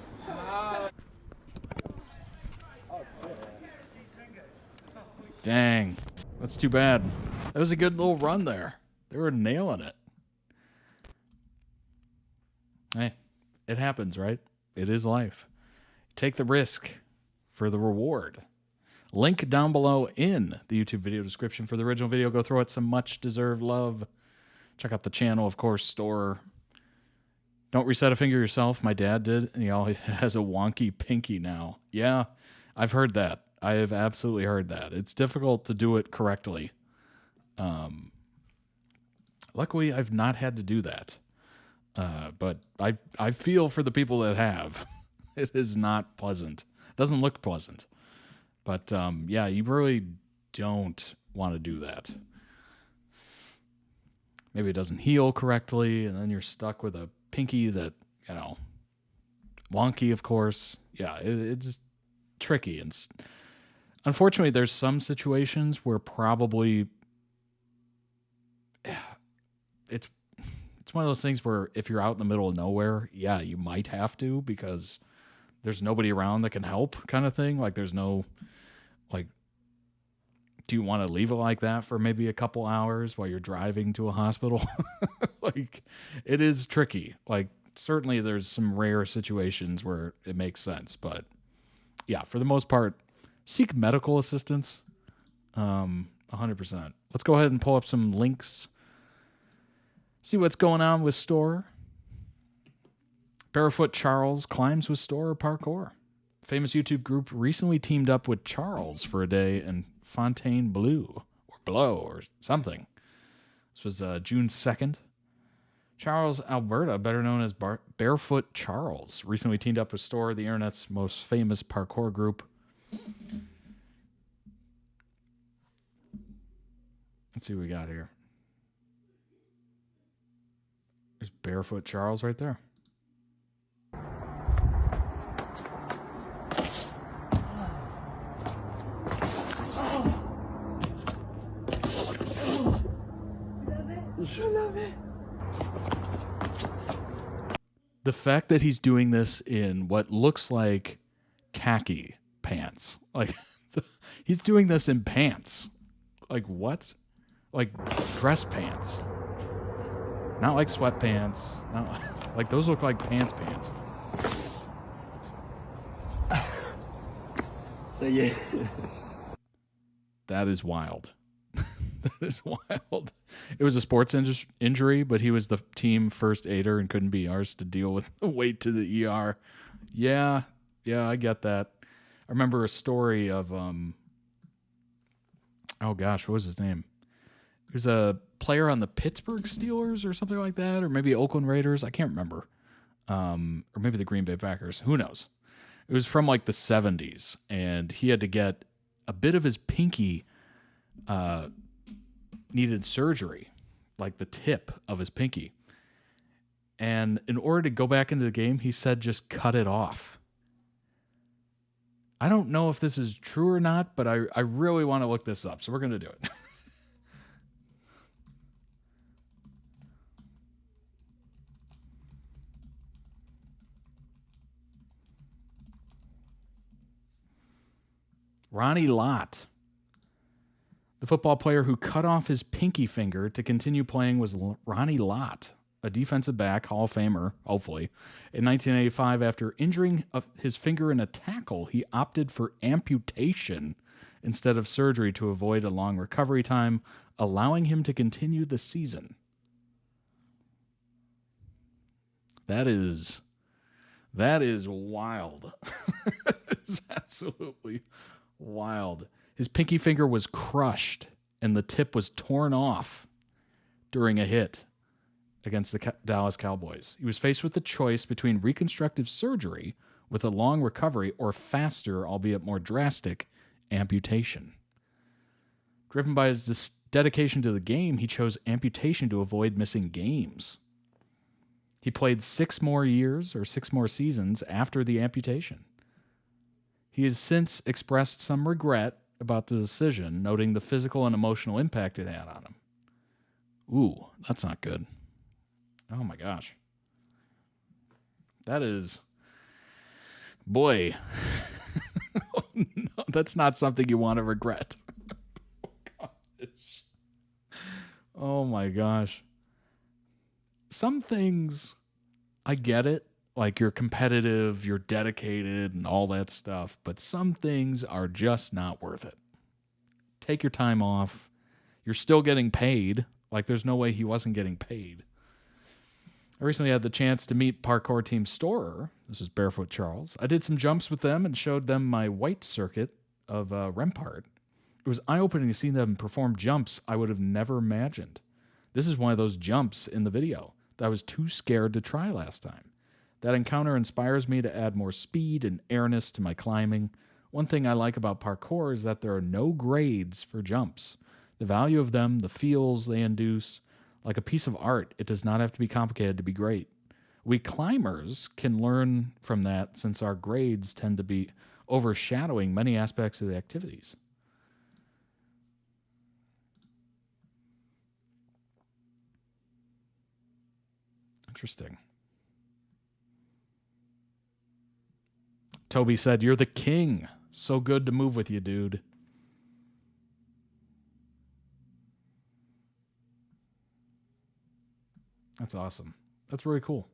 [SPEAKER 1] Dang. That's too bad. That was a good little run there. They were nailing it. Hey, it happens, right? It is life. Take the risk for the reward. Link down below in the YouTube video description for the original video. Go throw it some much-deserved love. Check out the channel, of course, STORROR. Don't reset a finger yourself. My dad did, and he always has a wonky pinky now. Yeah, I've heard that. I have absolutely heard that. It's difficult to do it correctly. Luckily, I've not had to do that. But I feel for the people that have. It is not pleasant. It doesn't look pleasant. But yeah, you really don't want to do that. Maybe it doesn't heal correctly, and then you're stuck with a pinky that, you know, wonky, of course. Yeah, it's tricky. And unfortunately, there's some situations where probably it's one of those things where if you're out in the middle of nowhere, yeah, you might have to because there's nobody around that can help kind of thing. Like there's no, like, do you want to leave it like that for maybe a couple hours while you're driving to a hospital? Like, it is tricky. Like, certainly there's some rare situations where it makes sense. But, yeah, for the most part, seek medical assistance. 100%. Let's go ahead and pull up some links. See what's going on with STORROR. Barefoot Charles climbs with STORROR parkour. Famous YouTube group recently teamed up with Charles for a day in Fontainebleau or Blow or something. This was June 2nd. Charles Alberta, better known as Barefoot Charles, recently teamed up with STORROR, the internet's most famous parkour group. Let's see what we got here. There's Barefoot Charles right there. The fact that he's doing this in what looks like khaki pants. Like, he's doing this in pants. Like, what? Like, dress pants. Not like sweatpants. Not like those look like pants.
[SPEAKER 23] So, yeah.
[SPEAKER 1] That is wild. That is wild. It was a sports injury, but he was the team first aider and couldn't be ours to deal with the wait to the ER. Yeah, I get that. I remember a story of, oh gosh, what was his name? He was a player on the Pittsburgh Steelers or something like that, or maybe Oakland Raiders. I can't remember. Or maybe the Green Bay Packers. Who knows? It was from like the 70s, and he had to get a bit of his pinky needed surgery, like the tip of his pinky. And in order to go back into the game, he said just cut it off. I don't know if this is true or not, but I really want to look this up, so we're going to do it. Ronnie Lott. The football player who cut off his pinky finger to continue playing was Ronnie Lott, a defensive back, Hall of Famer, hopefully. In 1985, after injuring his finger in a tackle, he opted for amputation instead of surgery to avoid a long recovery time, allowing him to continue the season. That is wild. It's absolutely wild. His pinky finger was crushed and the tip was torn off during a hit against the Dallas Cowboys. He was faced with the choice between reconstructive surgery with a long recovery or faster, albeit more drastic, amputation. Driven by his dedication to the game, he chose amputation to avoid missing games. He played 6 more years or 6 more seasons after the amputation. He has since expressed some regret about the decision, noting the physical and emotional impact it had on him. Ooh, that's not good. Oh my gosh. That is... Boy. No, that's not something you want to regret. Oh my gosh. Some things, I get it. Like, you're competitive, you're dedicated, and all that stuff. But some things are just not worth it. Take your time off. You're still getting paid. Like, there's no way he wasn't getting paid. I recently had the chance to meet parkour team STORROR. This is Barefoot Charles. I did some jumps with them and showed them my white circuit of Rempart. It was eye-opening to see them perform jumps I would have never imagined. This is one of those jumps in the video that I was too scared to try last time. That encounter inspires me to add more speed and airness to my climbing. One thing I like about parkour is that there are no grades for jumps. The value of them, the feels they induce, like a piece of art, it does not have to be complicated to be great. We climbers can learn from that since our grades tend to be overshadowing many aspects of the activities. Interesting. Toby said, "You're the king. So good to move with you, dude." That's awesome. That's really cool.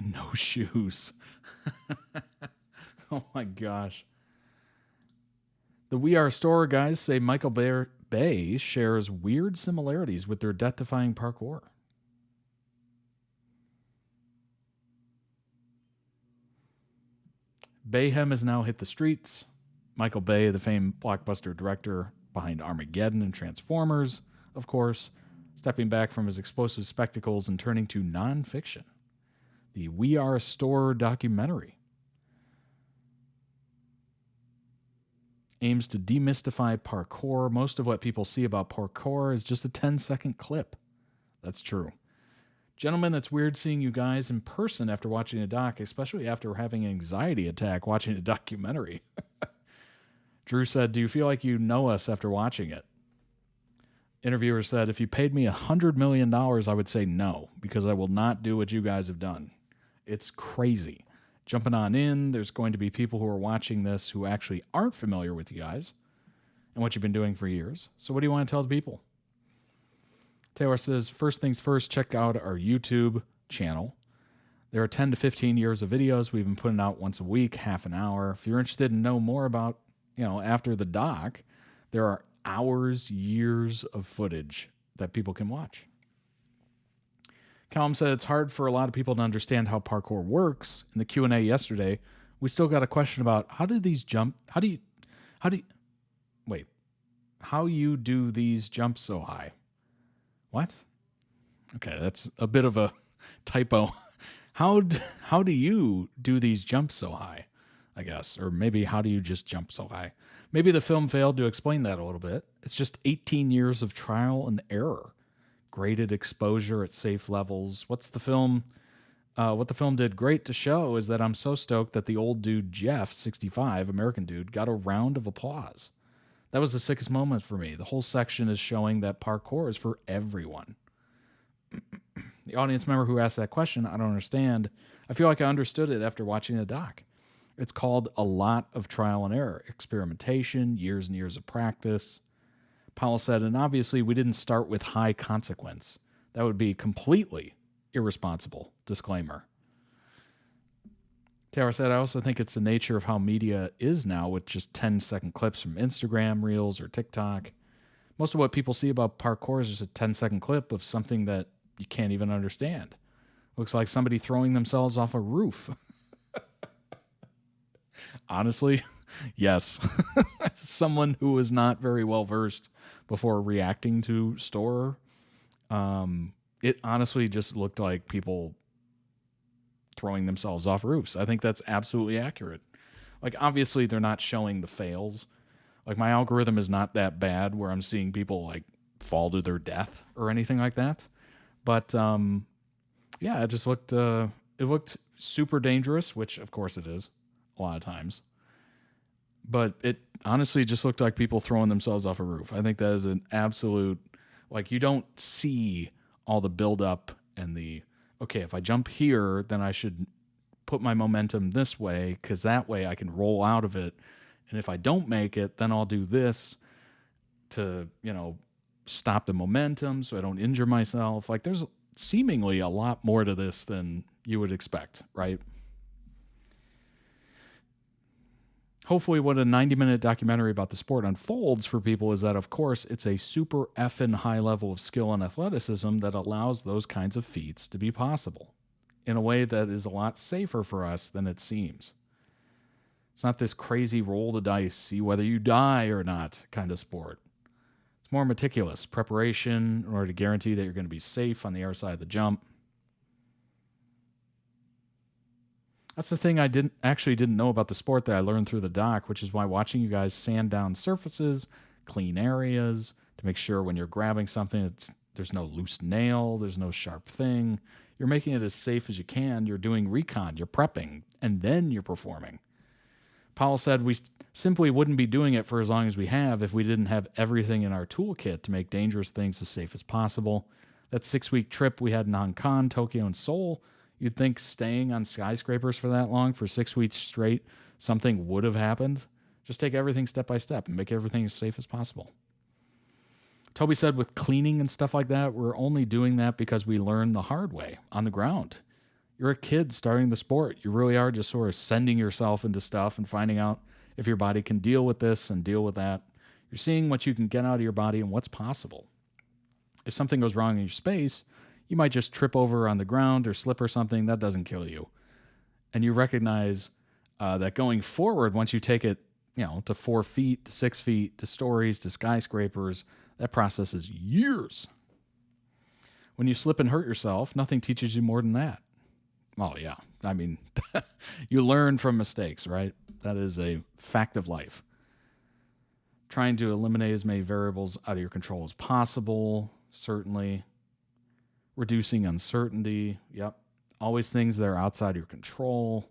[SPEAKER 1] No shoes. Oh my gosh. The We Are STORROR guys say Michael Bay shares weird similarities with their death-defying parkour. Bayhem has now hit the streets. Michael Bay, the famed blockbuster director behind Armageddon and Transformers, of course, stepping back from his explosive spectacles and turning to nonfiction. The We Are STORROR documentary aims to demystify parkour. Most of what people see about parkour is just a 10-second clip. That's true. Gentlemen, it's weird seeing you guys in person after watching a doc, especially after having an anxiety attack watching a documentary. Drew said, "Do you feel like you know us after watching it?" Interviewer said, "If you paid me $100 million, I would say no, because I will not do what you guys have done. It's crazy. Jumping on in, there's going to be people who are watching this who actually aren't familiar with you guys and what you've been doing for years. So what do you want to tell the people?" Taylor says, "First things first, check out our YouTube channel. There are 10 to 15 years of videos we've been putting out once a week, half an hour. If you're interested in know more about, after the doc, there are hours, years of footage that people can watch." Callum said, "It's hard for a lot of people to understand how parkour works. In the Q&A yesterday, we still got a question about how you do these jumps so high?" What? Okay, that's a bit of a typo. How do you do these jumps so high, I guess? Or maybe how do you just jump so high? Maybe the film failed to explain that a little bit. It's just 18 years of trial and error. Graded exposure at safe levels. What the film did great to show is that I'm so stoked that the old dude, Jeff, 65, American dude, got a round of applause. That was the sickest moment for me. The whole section is showing that parkour is for everyone. The audience member who asked that question, I don't understand. I feel like I understood it after watching the doc. It's called a lot of trial and error, experimentation, years and years of practice. Powell said, "And obviously we didn't start with high consequence. That would be completely irresponsible." Disclaimer. Taylor said, "I also think it's the nature of how media is now with just 10-second clips from Instagram, Reels, or TikTok. Most of what people see about parkour is just a 10-second clip of something that you can't even understand. Looks like somebody throwing themselves off a roof." Honestly, yes. Someone who was not very well versed before reacting to STORROR, it honestly just looked like people throwing themselves off roofs. I think that's absolutely accurate. Like, obviously, they're not showing the fails. Like, my algorithm is not that bad where I'm seeing people, like, fall to their death or anything like that. But, yeah, it just looked, it looked super dangerous, which, of course, it is a lot of times. But it honestly just looked like people throwing themselves off a roof. I think that is an absolute, like, you don't see all the buildup and the, okay, if I jump here, then I should put my momentum this way because that way I can roll out of it. And if I don't make it, then I'll do this to, you know, stop the momentum so I don't injure myself. Like, there's seemingly a lot more to this than you would expect, right? Hopefully what a 90-minute documentary about the sport unfolds for people is that, of course, it's a super effing high level of skill and athleticism that allows those kinds of feats to be possible in a way that is a lot safer for us than it seems. It's not this crazy roll the dice, see whether you die or not kind of sport. It's more meticulous preparation in order to guarantee that you're going to be safe on the air side of the jump. That's the thing I didn't know about the sport that I learned through the doc, which is why watching you guys sand down surfaces, clean areas, to make sure when you're grabbing something, there's no loose nail, there's no sharp thing. You're making it as safe as you can. You're doing recon, you're prepping, and then you're performing. Powell said we simply wouldn't be doing it for as long as we have if we didn't have everything in our toolkit to make dangerous things as safe as possible. That 6-week trip we had in Hong Kong, Tokyo, and Seoul, you'd think staying on skyscrapers for that long, for 6 weeks straight, something would have happened. Just take everything step by step and make everything as safe as possible. Toby said with cleaning and stuff like that, we're only doing that because we learned the hard way on the ground. You're a kid starting the sport. You really are just sort of sending yourself into stuff and finding out if your body can deal with this and deal with that. You're seeing what you can get out of your body and what's possible. If something goes wrong in your space, you might just trip over on the ground or slip or something. That doesn't kill you. And you recognize that going forward, once you take it, you know, to 4 feet, to 6 feet, to stories, to skyscrapers, that process is years. When you slip and hurt yourself, nothing teaches you more than that. Oh, yeah. I mean, you learn from mistakes, right? That is a fact of life. Trying to eliminate as many variables out of your control as possible, certainly. Reducing uncertainty, yep. Always things that are outside your control.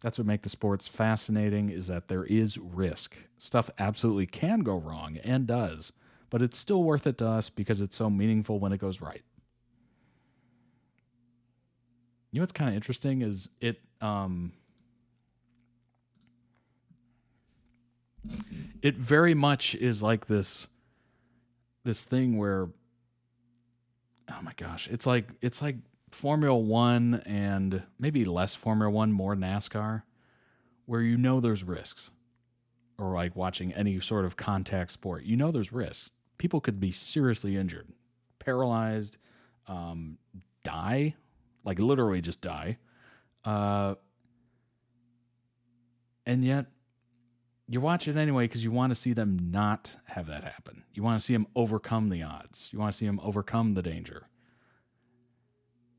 [SPEAKER 1] That's what makes the sports fascinating, is that there is risk. Stuff absolutely can go wrong and does, but it's still worth it to us because it's so meaningful when it goes right. You know what's kind of interesting is it very much is like this thing where, oh my gosh, it's like Formula One and maybe less Formula One, more NASCAR, where you know there's risks. Or like watching any sort of contact sport, you know there's risks. People could be seriously injured, paralyzed, die, like literally just die. And yet you watch it anyway because you want to see them not have that happen. You want to see them overcome the odds. You want to see them overcome the danger.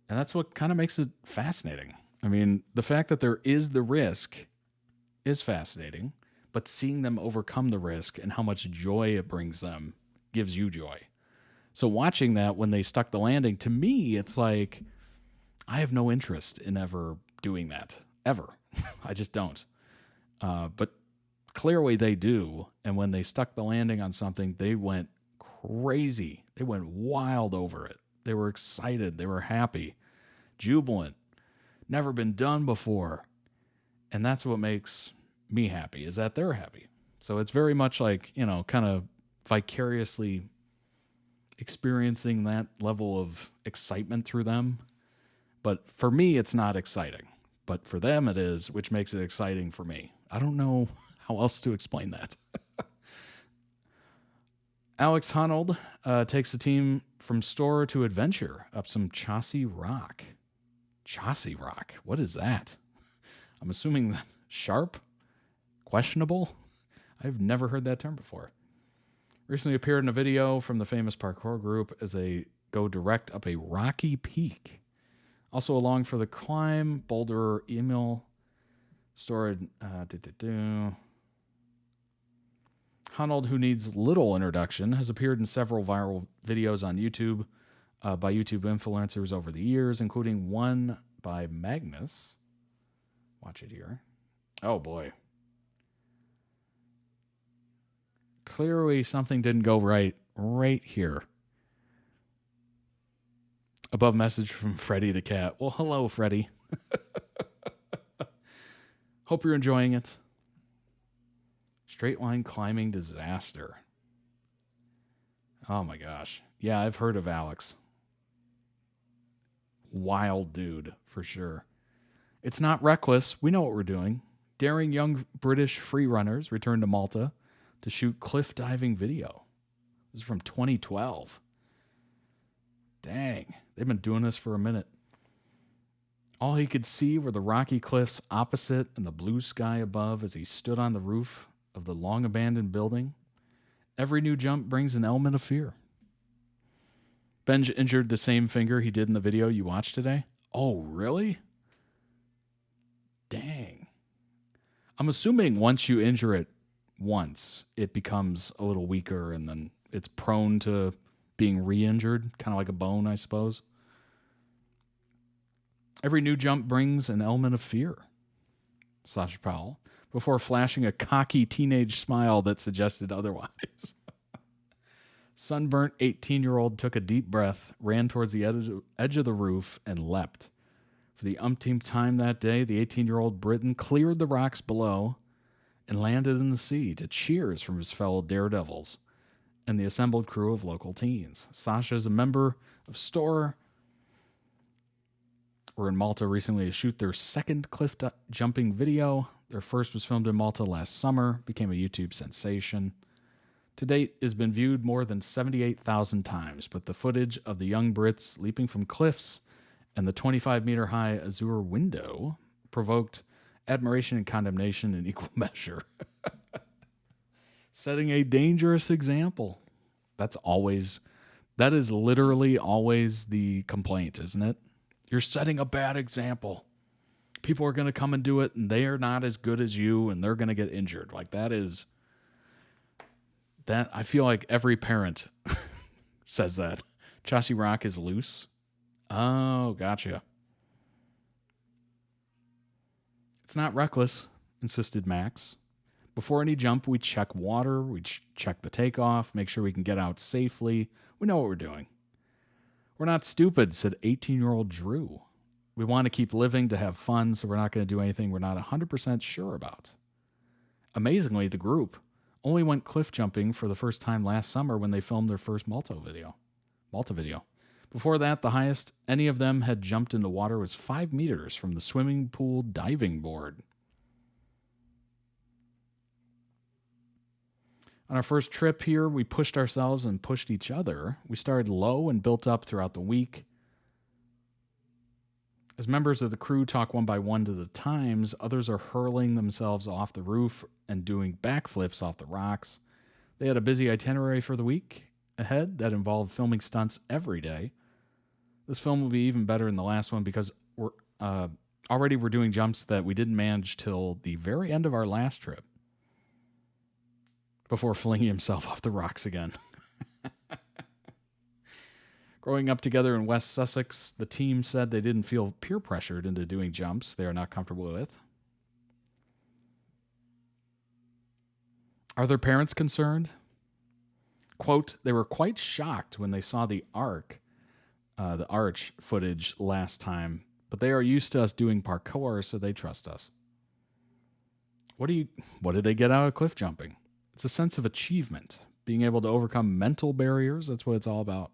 [SPEAKER 1] And that's what kind of makes it fascinating. I mean, the fact that there is the risk is fascinating, but seeing them overcome the risk and how much joy it brings them gives you joy. So watching that when they stuck the landing, to me, it's like, I have no interest in ever doing that, ever. I just don't. But clearly they do. And when they stuck the landing on something, they went crazy. They went wild over it. They were excited. They were happy, jubilant, never been done before. And that's what makes me happy, is that they're happy. So it's very much like, you know, kind of vicariously experiencing that level of excitement through them. But for me, it's not exciting. But for them, it is, which makes it exciting for me. I don't know how else to explain that. Alex Honnold takes the team from STORROR to adventure up some Chassis Rock. Chassis Rock? What is that? I'm assuming sharp? Questionable? I've never heard that term before. Recently appeared in a video from the famous parkour group as they go direct up a rocky peak. Also along for the climb, boulderer Emil Stored. Honnold, who needs little introduction, has appeared in several viral videos on YouTube by YouTube influencers over the years, including one by Magnus. Watch it here. Oh, boy. Clearly something didn't go right here. Above message from Freddy the cat. Well, hello, Freddy. Hope you're enjoying it. Straight line climbing disaster. Oh my gosh. Yeah, I've heard of Alex. Wild dude, for sure. It's not reckless. We know what we're doing. Daring young British freerunners return to Malta to shoot cliff diving video. This is from 2012. Dang, they've been doing this for a minute. All he could see were the rocky cliffs opposite and the blue sky above as he stood on the roof of the long-abandoned building. Every new jump brings an element of fear. Benj injured the same finger he did in the video you watched today. Oh, really? Dang. I'm assuming once you injure it once, it becomes a little weaker and then it's prone to being re-injured, kind of like a bone, I suppose. Every new jump brings an element of fear, Sasha Powell, before flashing a cocky teenage smile that suggested otherwise. Sunburnt 18-year-old took a deep breath, ran towards the edge of the roof, and leapt. For the umpteenth time that day, the 18-year-old Briton cleared the rocks below and landed in the sea to cheers from his fellow daredevils and the assembled crew of local teens. Sasha is a member of STORROR. Were in Malta recently to shoot their second cliff jumping video. Their first was filmed in Malta last summer, became a YouTube sensation. To date, it has been viewed more than 78,000 times, but the footage of the young Brits leaping from cliffs and the 25-meter-high azure window provoked admiration and condemnation in equal measure. Setting a dangerous example. That is literally always the complaint, isn't it? You're setting a bad example. People are going to come and do it, and they are not as good as you, and they're going to get injured. Like, that I feel like every parent says that. Chassis Rock is loose. Oh, gotcha. It's not reckless, insisted Max. Before any jump, we check water, we check the takeoff, make sure we can get out safely. We know what we're doing. We're not stupid, said 18-year-old Drew. We want to keep living to have fun, so we're not going to do anything we're not 100% sure about. Amazingly, the group only went cliff jumping for the first time last summer when they filmed their first Malta video. Before that, the highest any of them had jumped into water was 5 meters from the swimming pool diving board. On our first trip here, we pushed ourselves and pushed each other. We started low and built up throughout the week. As members of the crew talk one by one to the times, others are hurling themselves off the roof and doing backflips off the rocks. They had a busy itinerary for the week ahead that involved filming stunts every day. This film will be even better than the last one because we're doing jumps that we didn't manage till the very end of our last trip before flinging himself off the rocks again. Growing up together in West Sussex, the team said they didn't feel peer pressured into doing jumps they are not comfortable with. Are their parents concerned? Quote, they were quite shocked when they saw the arch footage last time, but they are used to us doing parkour, so they trust us. What did they get out of cliff jumping? It's a sense of achievement, being able to overcome mental barriers. That's what it's all about.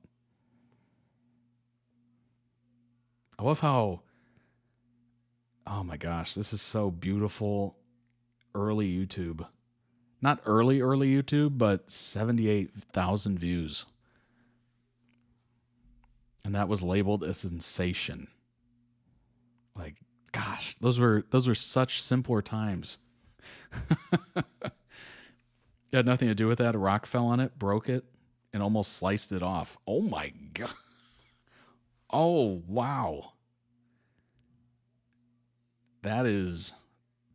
[SPEAKER 1] I love how, oh my gosh, this is so beautiful. Early YouTube. Not early YouTube, but 78,000 views. And that was labeled a sensation. Like, gosh, those were such simpler times. It had nothing to do with that. A rock fell on it, broke it, and almost sliced it off. Oh my God. Oh, wow. That is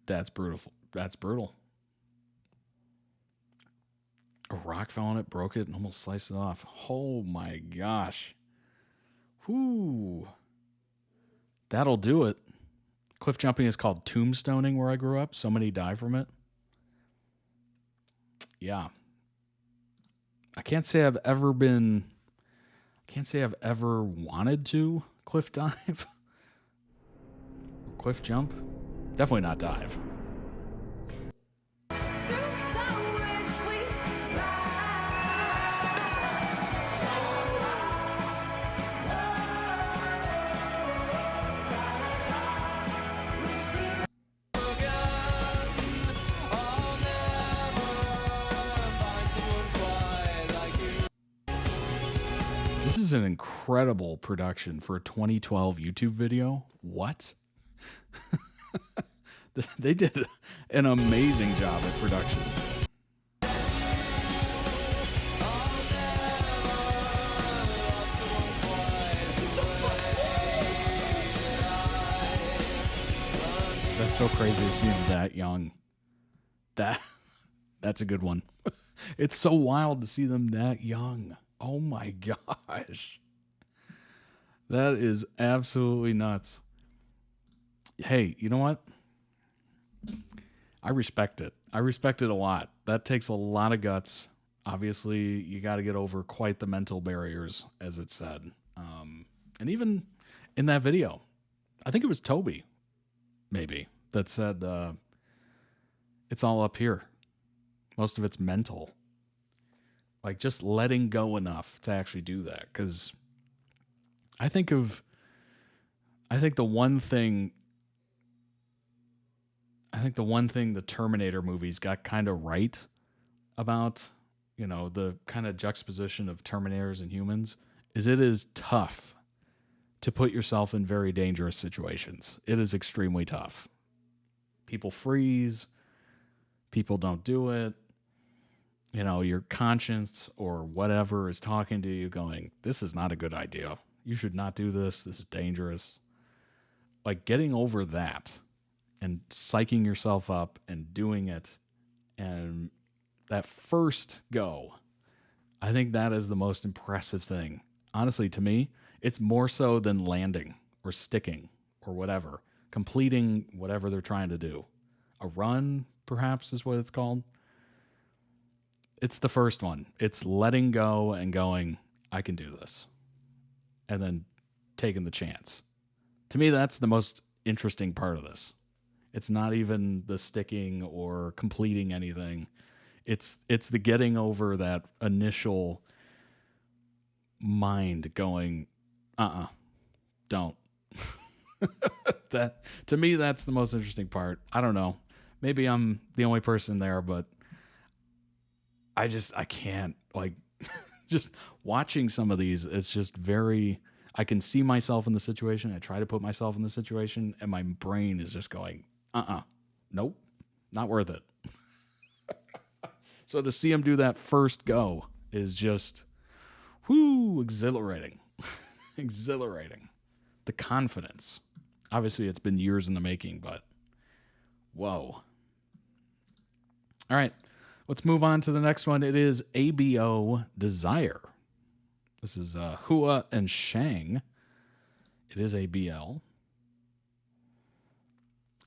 [SPEAKER 1] That's brutal. That's brutal. A rock fell on it, broke it, and almost sliced it off. Oh my gosh. Whoo. That'll do it. Cliff jumping is called tombstoning where I grew up. So many die from it. Yeah. I can't say I've ever wanted to cliff dive. Cliff jump. Definitely not dive. This is an incredible production for a 2012 YouTube video. What? They did an amazing job at production. That's so crazy to see him that young. That's a good one. It's so wild to see them that young. Oh my gosh. That is absolutely nuts. Hey, you know what? I respect it. I respect it a lot. That takes a lot of guts. Obviously, you got to get over quite the mental barriers, as it said. And even in that video, I think it was Toby, maybe, that said, it's all up here. Most of it's mental. Like just letting go enough to actually do that. Because I think the one thing the Terminator movies got kind of right about, you know, the kind of juxtaposition of Terminators and humans is it is tough to put yourself in very dangerous situations. It is extremely tough. People freeze. People don't do it. You know, your conscience or whatever is talking to you going, this is not a good idea. You should not do this. This is dangerous. Like getting over that and psyching yourself up and doing it. And that first go, I think that is the most impressive thing. Honestly, to me, it's more so than landing or sticking or whatever, completing whatever they're trying to do. A run, perhaps, is what it's called. It's the first one. It's letting go and going, I can do this. And then taking the chance. To me, that's the most interesting part of this. It's not even the sticking or completing anything. It's the getting over that initial mind going, don't. That, to me, that's the most interesting part. I don't know. Maybe I'm the only person there, but I can't, like, just watching some of these, it's just very, I can see myself in the situation. I try to put myself in the situation, and my brain is just going, nope, not worth it. So to see him do that first go is just, exhilarating. Exhilarating. The confidence. Obviously, it's been years in the making, but whoa. All right. Let's move on to the next one. It is ABO Desire. This is Hua and Shang. It is ABL.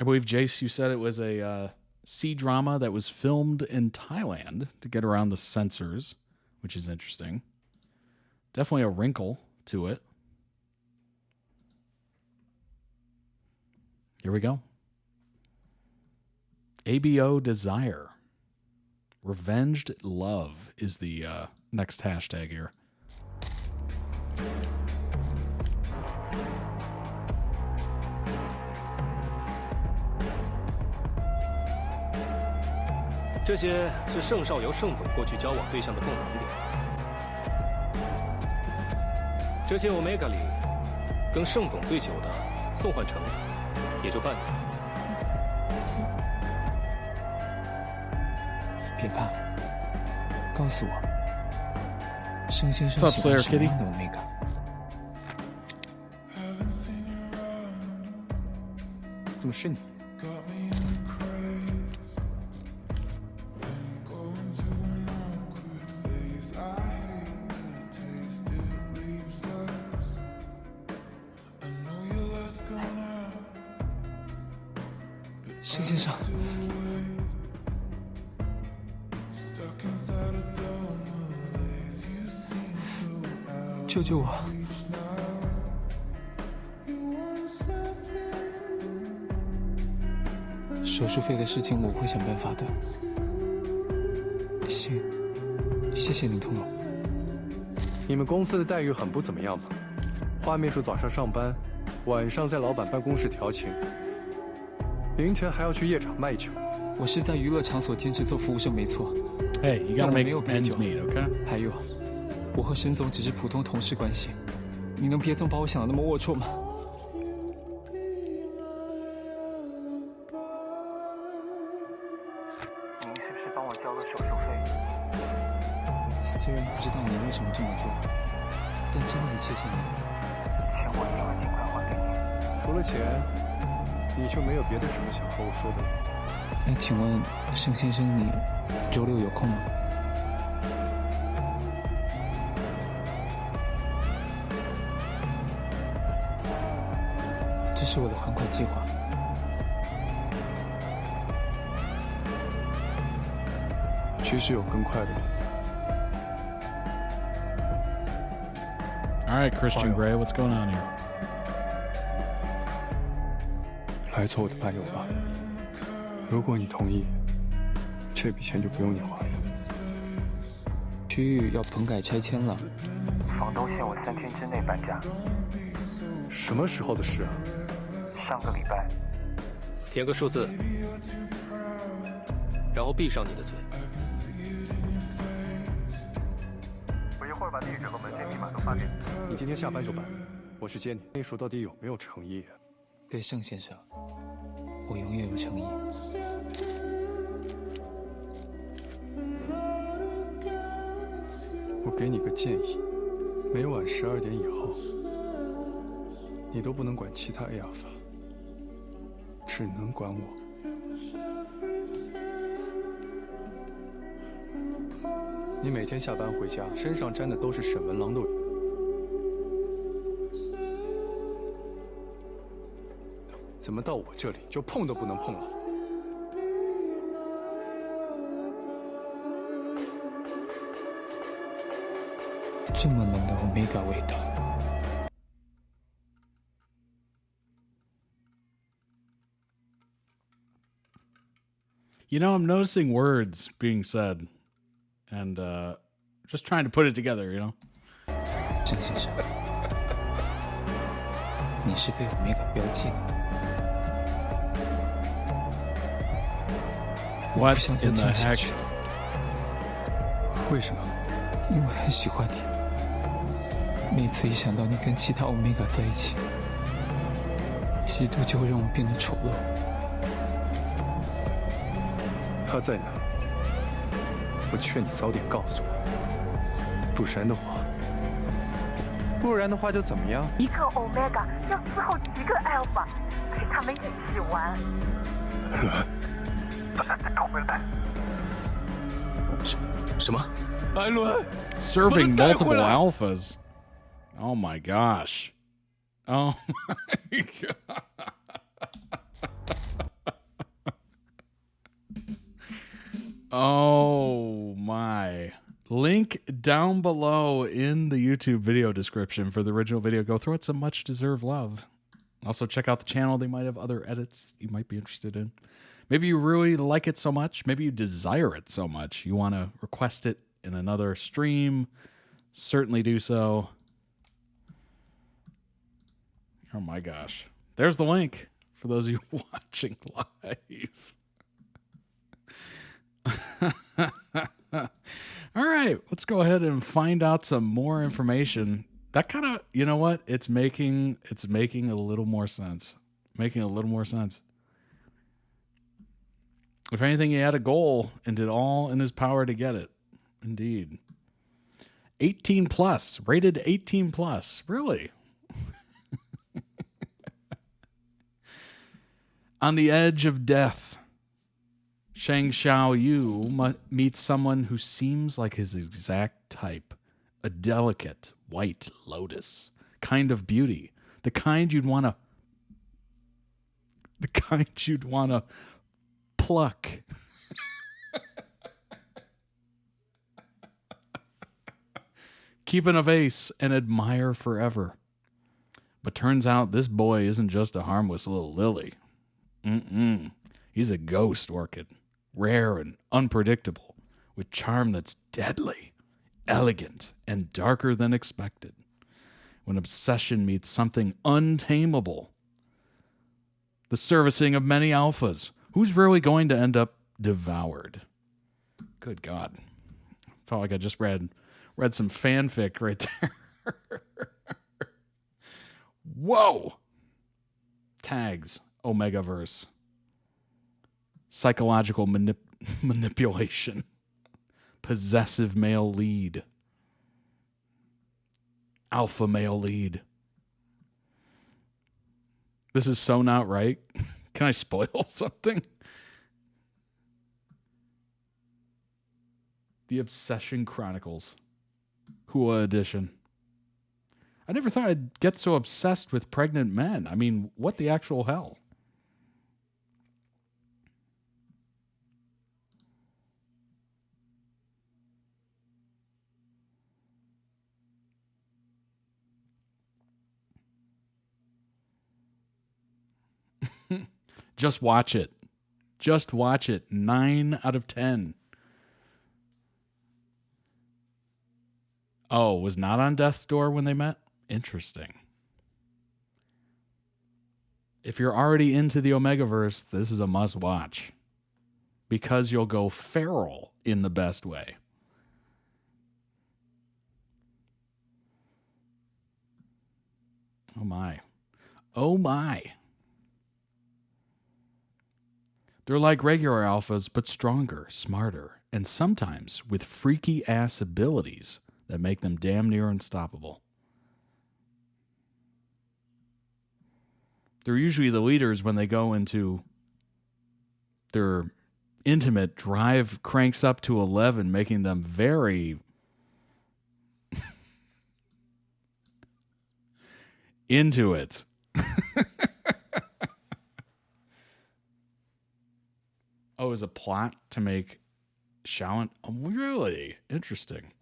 [SPEAKER 1] I believe, Jace, you said it was a C-drama that was filmed in Thailand to get around the censors, which is interesting. Definitely a wrinkle to it. Here we go. ABO Desire. Revenged love is the next hashtag here.
[SPEAKER 7] 这些是盛少由盛总过去交往对象的共同点。这些 Omega 里，跟盛总最久的宋焕成，也就半年。
[SPEAKER 12] 别怕，告诉我，盛先生喜欢什么样的 Omega？ 怎么是你？申先生，救救我！手术费的事情我会想办法的。行，谢谢你，通融。
[SPEAKER 2] 你们公司的待遇很不怎么样嘛？花秘书早上上班，晚上在老板办公室调情，凌晨还要去夜场卖酒。
[SPEAKER 12] 我是在娱乐场所兼职做服务生，没错。
[SPEAKER 1] Hey, you gotta make ends meet, okay?
[SPEAKER 12] 还有，我和沈总只是普通同事关系，你能别总把我想的那么龌龊吗？
[SPEAKER 21] 您是不是帮我交了手术费？
[SPEAKER 12] 虽然不知道你为什么这么做，但真的很谢谢你。
[SPEAKER 21] 钱我一定会尽快还给你。
[SPEAKER 2] 除了钱，你就没有别的什么想和我说的吗？
[SPEAKER 12] 那请问盛先生，你周六有空吗？这是我的还款计划。
[SPEAKER 2] 其实有更快的办法。
[SPEAKER 1] All right, Christian Grey, what's going on here?
[SPEAKER 2] 来做我的伴游吧。如果你同意，这笔钱就不用你还了。
[SPEAKER 12] 区域要棚改拆迁了，
[SPEAKER 21] 房东限我3天之内搬家。
[SPEAKER 2] 什么时候的事啊？
[SPEAKER 21] 上个礼拜。
[SPEAKER 7] 填个数字，然后闭上你的嘴。
[SPEAKER 21] 我一会儿把地址和门店密码都发给你。
[SPEAKER 2] 你今天下班就搬，我去接你。秘书到底有没有诚意啊？
[SPEAKER 12] 对盛先生，我永远有诚意。
[SPEAKER 2] 我给你个建议，每晚12点以后，你都不能管其他 A 尔法，只能管我。你每天下班回家，身上沾的都是沈文郎的。怎么到我这里就碰都不能碰了？
[SPEAKER 12] 这么浓的 Omega 味道。
[SPEAKER 1] You know, I'm noticing words being said, and just trying to put it together. You know.
[SPEAKER 12] 郑先生，你是被 Omega 标记的。
[SPEAKER 1] What in the heck?
[SPEAKER 2] 为什么？
[SPEAKER 12] 因为很喜欢你。每次一想到你跟其他 Omega 在一起，吸毒就会让我变得丑陋。
[SPEAKER 2] 他在哪？我劝你早点告诉我，不然的话就怎么样？
[SPEAKER 13] 一个 Omega 要伺候几个 Alpha， 陪他们一起玩。
[SPEAKER 7] 什么？
[SPEAKER 2] 艾伦
[SPEAKER 1] Serving multiple alphas. Oh my gosh. Oh my god. Oh my. Link down below in the YouTube video description for the original video. Go throw it some much deserved love. Also check out the channel. They might have other edits you might be interested in. Maybe you really like it so much. Maybe you desire it so much. You want to request it in another stream. Certainly do so. Oh my gosh. There's the link for those of you watching live. All right, let's go ahead and find out some more information. That kind of, you know what? It's making a little more sense. Making a little more sense. If anything, he had a goal and did all in his power to get it. Indeed. 18 plus, rated 18 plus. Really? On the edge of death, Shang Xiao Yu meets someone who seems like his exact type. A delicate white lotus. Kind of beauty. The kind you'd want to pluck. Keep in a vase and admire forever. But turns out this boy isn't just a harmless little lily. He's a ghost orchid, rare and unpredictable, with charm that's deadly, elegant, and darker than expected. When obsession meets something untamable. The servicing of many alphas. Who's really going to end up devoured? Good God. Felt like I just read some fanfic right there. Whoa! Tags. Omegaverse. Psychological manipulation. Possessive male lead. Alpha male lead. This is so not right. Can I spoil something? The Obsession Chronicles. Hua edition. I never thought I'd get so obsessed with pregnant men. I mean, what the actual hell? Just watch it. Just watch it. 9 out of 10. Oh, was not on death's door when they met? Interesting. If you're already into the Omegaverse, this is a must watch. Because you'll go feral in the best way. Oh my. Oh my. They're like regular alphas, but stronger, smarter, and sometimes with freaky ass abilities that make them damn near unstoppable. They're usually the leaders when they go into their intimate. Drive cranks up to 11, making them very into it. Oh, is a plot to make Shaolin? Oh, really? Interesting.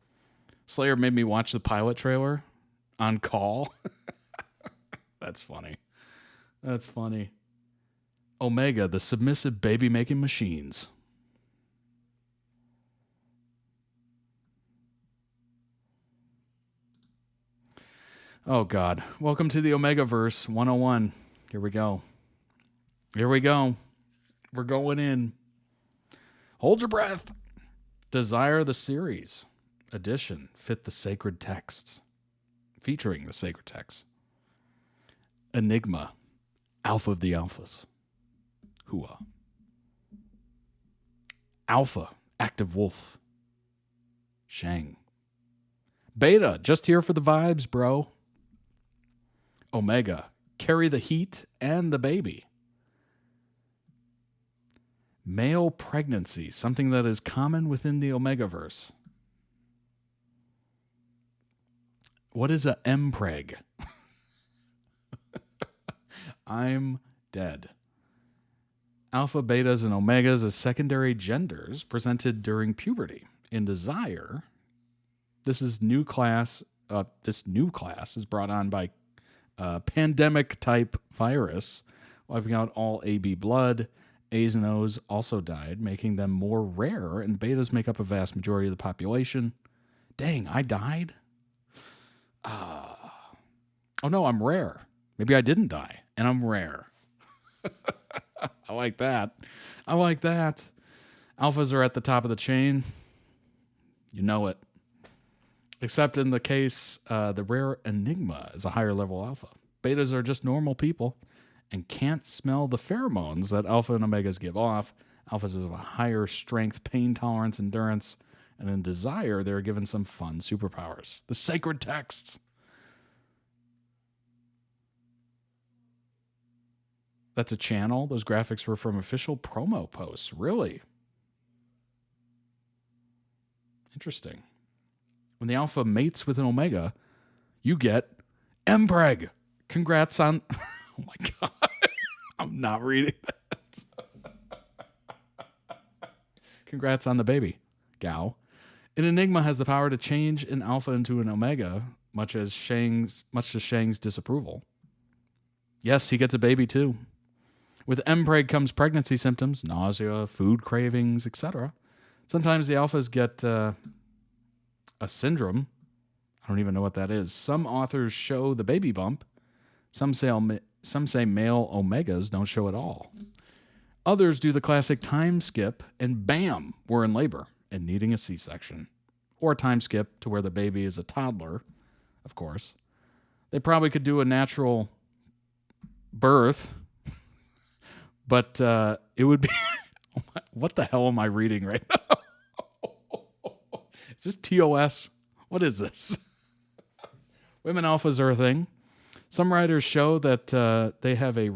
[SPEAKER 1] Slayer made me watch the pilot trailer on call. That's funny. That's funny. Omega, the submissive baby-making machines. Oh, God. Welcome to the Omegaverse 101. Here we go. Here we go. We're going in. Hold your breath. Desire the Series edition. Fit the sacred texts. Featuring the sacred texts. Enigma. Alpha of the Alphas. Hua. Alpha. Active Wolf. Shang. Beta. Just here for the vibes, bro. Omega. Carry the heat and the baby. Male pregnancy, something that is common within the Omegaverse. What is a mpreg? I'm dead. Alpha, betas, and omegas as secondary genders presented during puberty. In Desire, this new class is brought on by pandemic-type virus, wiping out all AB blood. A's and O's also died, making them more rare, and betas make up a vast majority of the population. Dang, I died? Oh no, I'm rare. Maybe I didn't die, and I'm rare. I like that. I like that. Alphas are at the top of the chain. You know it. Except in the case, the rare Enigma is a higher level alpha. Betas are just normal people and can't smell the pheromones that alpha and omegas give off. Alphas have a higher strength, pain tolerance, endurance, and in Desire, they're given some fun superpowers. The sacred texts. That's a channel. Those graphics were from official promo posts. Really? Interesting. When the alpha mates with an omega, you get mpreg. Congrats on... Oh my God. I'm not reading that. Congrats on the baby, gal. An Enigma has the power to change an alpha into an omega, much to Shang's disapproval. Yes, he gets a baby too. With mpreg comes pregnancy symptoms, nausea, food cravings, etc. Sometimes the alphas get a syndrome. I don't even know what that is. Some authors show the baby bump. Some say male omegas don't show at all. Others do the classic time skip, and bam, we're in labor and needing a C-section. Or a time skip to where the baby is a toddler, of course. They probably could do a natural birth, but it would be... What the hell am I reading right now? Is this TOS? What is this? Women alphas are a thing. Some writers show that they have a...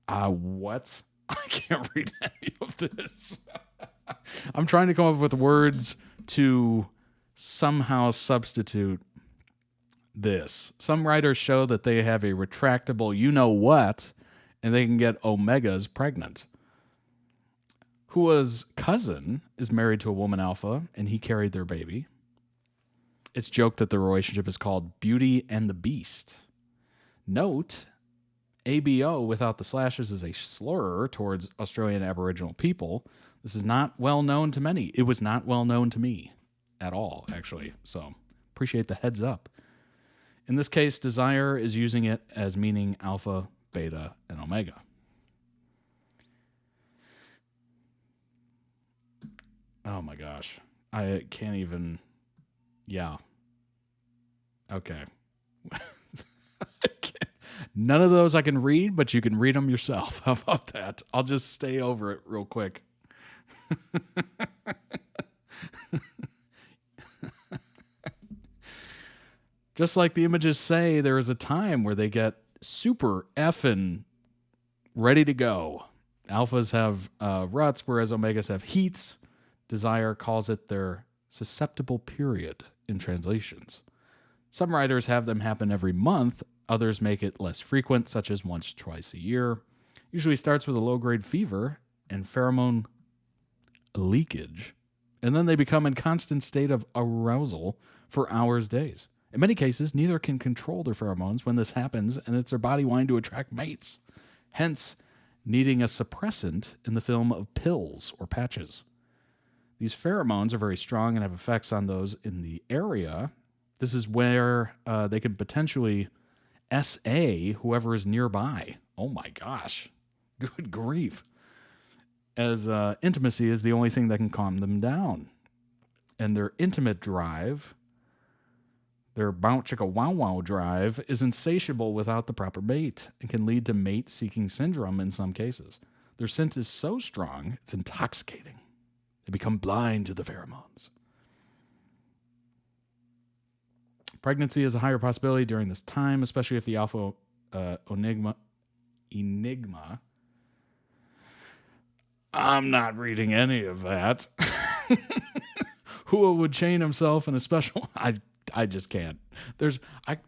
[SPEAKER 1] what? I can't read any of this. I'm trying to come up with words to somehow substitute this. Some writers show that they have a retractable you-know-what, and they can get omegas pregnant. Hua's cousin is married to a woman alpha, and he carried their baby. It's joked that the relationship is called Beauty and the Beast. Note, ABO without the slashes is a slur towards Australian Aboriginal people. This is not well known to many. It was not well known to me at all, actually. So appreciate the heads up. In this case, Desire is using it as meaning alpha, beta, and omega. Oh my gosh. I can't even... Yeah. Okay. None of those I can read, but you can read them yourself. How about that? I'll just stay over it real quick. Just like the images say, there is a time where they get super effing ready to go. Alphas have ruts, whereas omegas have heats. Desire calls it their susceptible period in translations. Some writers have them happen every month. Others make it less frequent, such as once or twice a year. Usually starts with a low-grade fever and pheromone leakage, and then they become in constant state of arousal for hours, days. In many cases, neither can control their pheromones when this happens, and it's their body wanting to attract mates, hence needing a suppressant in the form of pills or patches. These pheromones are very strong and have effects on those in the area. This is where they can potentially SA whoever is nearby. Oh my gosh. Good grief. As intimacy is the only thing that can calm them down. And their intimate drive, their bounce chicka wow wow drive, is insatiable without the proper mate and can lead to mate-seeking syndrome in some cases. Their scent is so strong, it's intoxicating. They become blind to the pheromones. Pregnancy is a higher possibility during this time, especially if the alpha enigma. I'm not reading any of that. Hua would chain himself in a special... I just can't.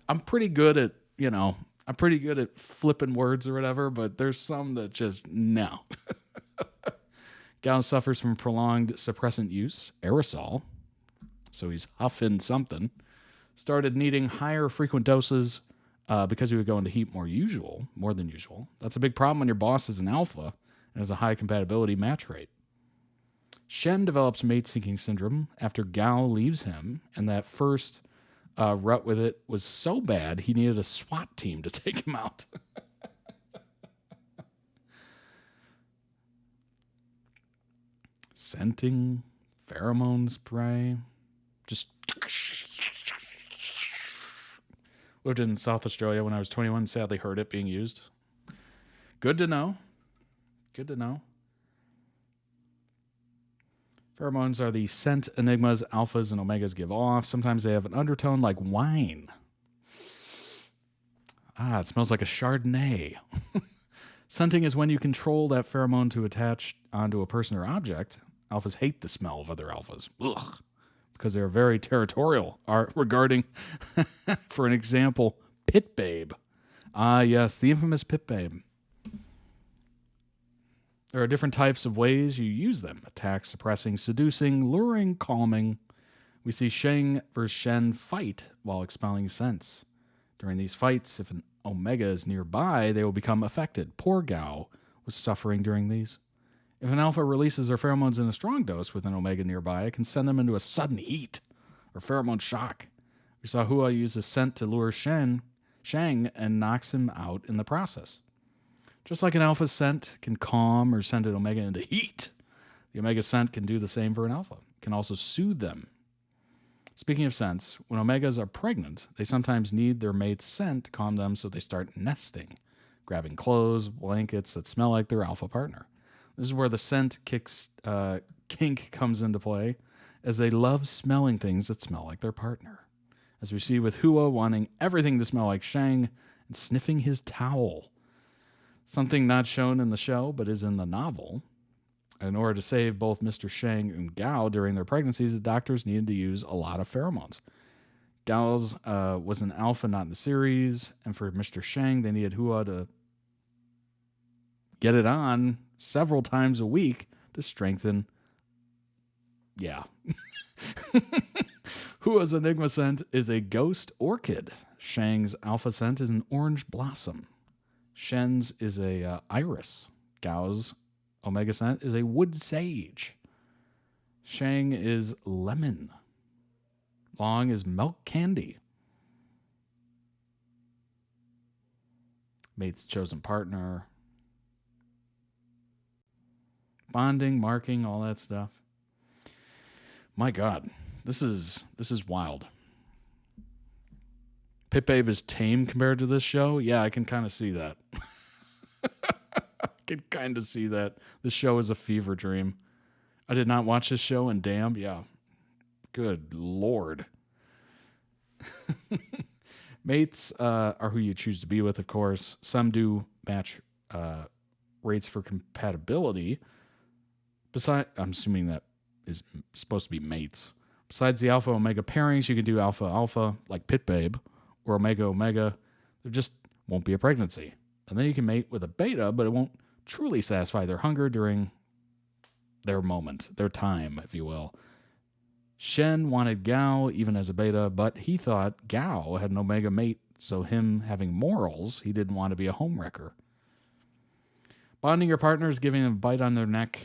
[SPEAKER 1] I'm pretty good at, I'm pretty good at flipping words or whatever, but there's some that just, no. Gao suffers from prolonged suppressant use, aerosol, so he's huffing something. Started needing higher frequent doses because he would go into heat more than usual. That's a big problem when your boss is an alpha and has a high compatibility match rate. Shen develops mate-seeking syndrome after Gao leaves him, and that first rut with it was so bad he needed a SWAT team to take him out. Scenting, pheromone spray, just... Lived in South Australia when I was 21. Sadly heard it being used. Good to know. Good to know. Pheromones are the scent enigmas alphas and omegas give off. Sometimes they have an undertone like wine. It smells like a Chardonnay. Scenting is when you control that pheromone to attach onto a person or object. Alphas hate the smell of other alphas. Ugh. Because they're very territorial regarding, for an example, Pit Babe. Yes, the infamous Pit Babe. There are different types of ways you use them: attack, suppressing, seducing, luring, calming. We see Sheng versus Shen fight while expelling scents. During these fights, if an omega is nearby, they will become affected. Poor Gao was suffering during these. If an alpha releases their pheromones in a strong dose with an omega nearby, it can send them into a sudden heat or pheromone shock. We saw Hua use a scent to lure Shang and knocks him out in the process. Just like an alpha scent can calm or send an omega into heat, the omega scent can do the same for an alpha. It can also soothe them. Speaking of scents, when omegas are pregnant, they sometimes need their mate's scent to calm them, so they start nesting, grabbing clothes, blankets that smell like their alpha partner. This is where the scent kink comes into play, as they love smelling things that smell like their partner. As we see with Hua wanting everything to smell like Shang and sniffing his towel. Something not shown in the show, but is in the novel. In order to save both Mr. Shang and Gao during their pregnancies, the doctors needed to use a lot of pheromones. Gao's was an alpha not in the series, and for Mr. Shang, they needed Hua to get it on several times a week to strengthen. Yeah. Hua's enigma scent is a ghost orchid. Shang's alpha scent is an orange blossom. Shen's is a iris. Gao's omega scent is a wood sage. Shang is lemon. Long is milk candy. Mate's chosen partner. Bonding, marking, all that stuff. My God, this is wild. Pit Babe is tame compared to this show. Yeah, I can kind of see that. I can kind of see that. This show is a fever dream. I did not watch this show, and damn, yeah. Good Lord. Mates are who you choose to be with, of course. Some do match rates for compatibility. I'm assuming that is supposed to be mates. Besides the alpha-omega pairings, you can do alpha-alpha, like Pit Babe, or omega-omega. There just won't be a pregnancy. And then you can mate with a beta, but it won't truly satisfy their hunger during their moment, their time, if you will. Shen wanted Gao even as a beta, but he thought Gao had an omega mate, so him having morals, he didn't want to be a homewrecker. Bonding your partner is giving them a bite on their neck,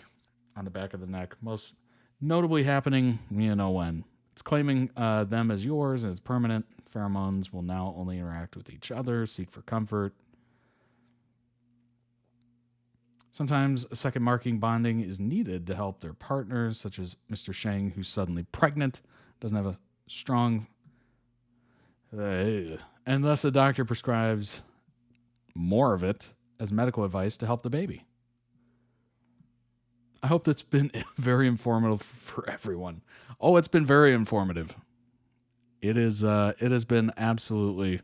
[SPEAKER 1] on the back of the neck, most notably happening, you know when. It's claiming them as yours, and it's permanent. Pheromones will now only interact with each other, seek for comfort. Sometimes a second marking bonding is needed to help their partners, such as Mr. Shang, who's suddenly pregnant, doesn't have a strong... unless a doctor prescribes more of it as medical advice to help the baby. I hope that's been very informative for everyone. Oh, it's been very informative. It has been absolutely...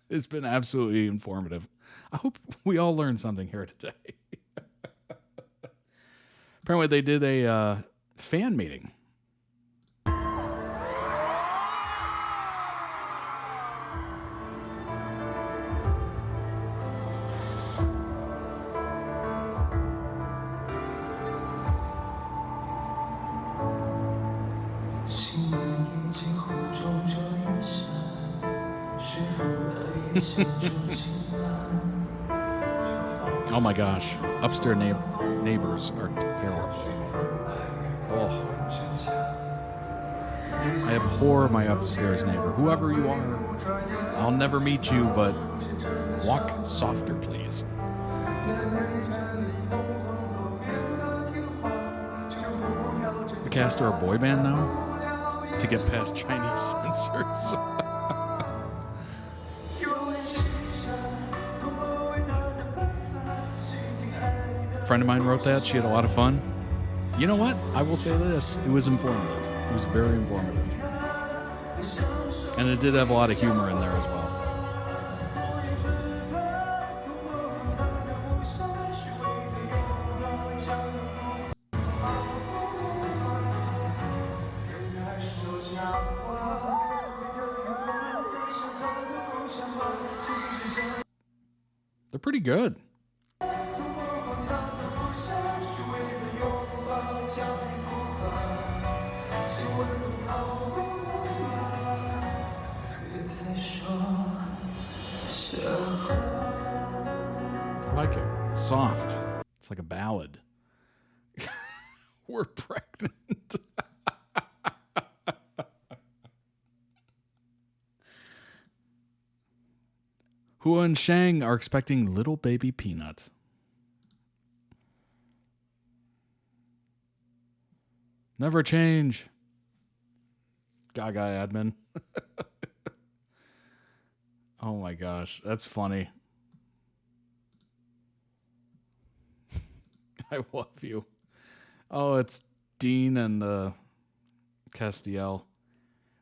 [SPEAKER 1] it's been absolutely informative. I hope we all learned something here today. Apparently they did a fan meeting. Oh my gosh, upstairs neighbors are terrible. Oh, I abhor my upstairs neighbor. Whoever you are, I'll never meet you, but walk softer, please. The cast are a boy band now to get past Chinese censors. A friend of mine wrote that. She had a lot of fun. You know what? I will say this. It was informative. It was very informative. And it did have a lot of humor in there as well. They're pretty good. I like it. It's soft. It's like a ballad. We're pregnant. Hua and Shang are expecting little baby Peanut. Never change. Gaga admin. Oh my gosh, that's funny. I love you. Oh, it's Dean and Castiel.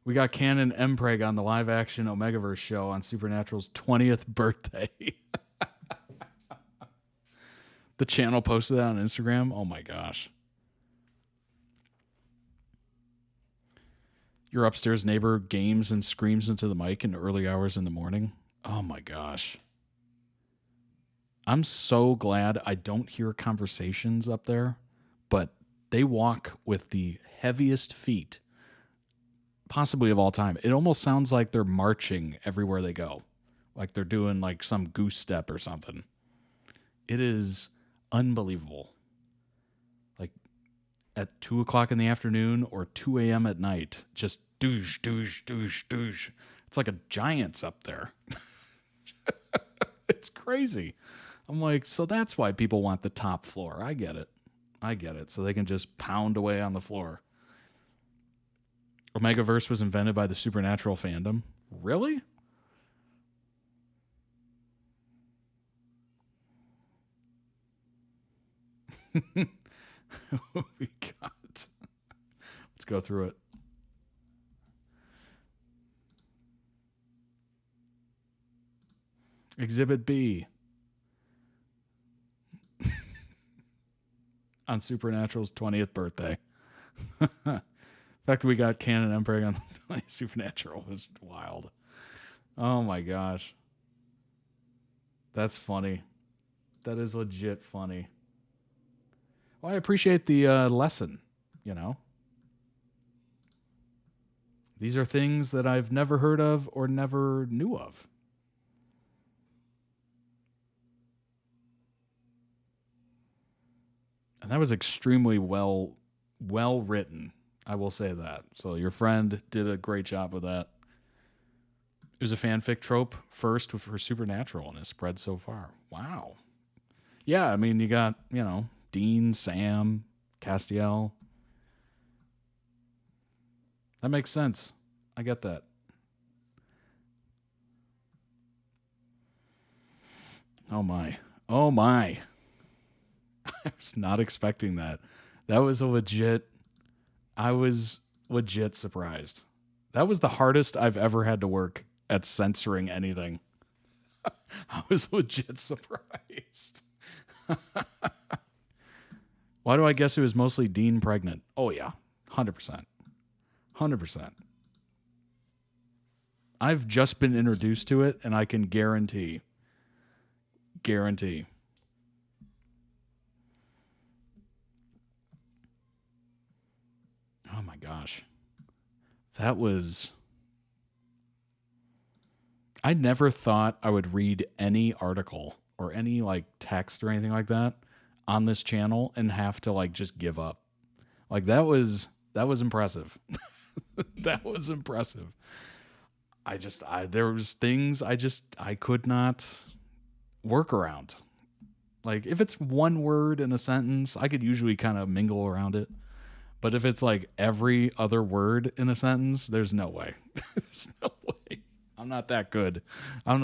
[SPEAKER 1] We got Canon Mpreg on the live action Omegaverse show on Supernatural's 20th birthday. The channel posted that on Instagram. Oh my gosh. Your upstairs neighbor games and screams into the mic in early hours in the morning. Oh my gosh. I'm so glad I don't hear conversations up there, but they walk with the heaviest feet possibly of all time. It almost sounds like they're marching everywhere they go. Like they're doing like some goose step or something. It is unbelievable. Like at 2 o'clock in the afternoon or 2 a.m. at night, just douche, douche, douche, douche. It's like a giant's up there. It's crazy. I'm like, so that's why people want the top floor. I get it. I get it. So they can just pound away on the floor. Omegaverse was invented by the Supernatural fandom. Really? What we got? Let's go through it. Exhibit B. On Supernatural's 20th birthday. The fact that we got Canon Mpreg on Supernatural was wild. Oh my gosh. That's funny. That is legit funny. Well, I appreciate the lesson, you know. These are things that I've never heard of or never knew of. And that was extremely well written. I will say that. So your friend did a great job with that. It was a fanfic trope first for Supernatural and has spread so far. Wow. Yeah, I mean, you got, you know, Dean, Sam, Castiel. That makes sense. I get that. Oh my. Oh my. I was not expecting that. That was I was legit surprised. That was the hardest I've ever had to work at censoring anything. I was legit surprised. Why do I guess it was mostly Dean pregnant? Oh yeah, 100%. 100%. I've just been introduced to it and I can guarantee. Oh my gosh. That was... I never thought I would read any article or any like text or anything like that on this channel and have to like just give up. Like that was impressive. That was impressive. There was things I could not work around. Like if it's one word in a sentence, I could usually kind of mingle around it. But if it's like every other word in a sentence, there's no way. There's no way. I'm not that good. I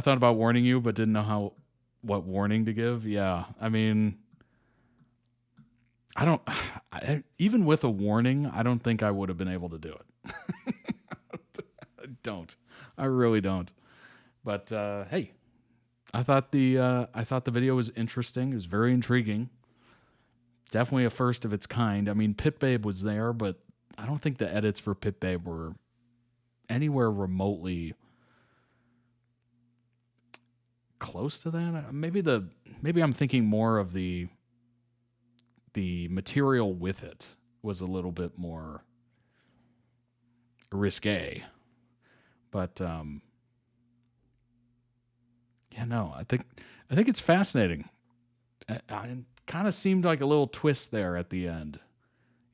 [SPEAKER 1] thought about warning you, but didn't know what warning to give. Yeah, I mean, even with a warning, I don't think I would have been able to do it. I really don't. But hey, I thought the video was interesting. It was very intriguing. Definitely a first of its kind. I mean, Pit Babe was there, but I don't think the edits for Pit Babe were anywhere remotely close to that. Maybe I'm thinking more of the material with it was a little bit more risque. But yeah, no, I think it's fascinating. It kind of seemed like a little twist there at the end,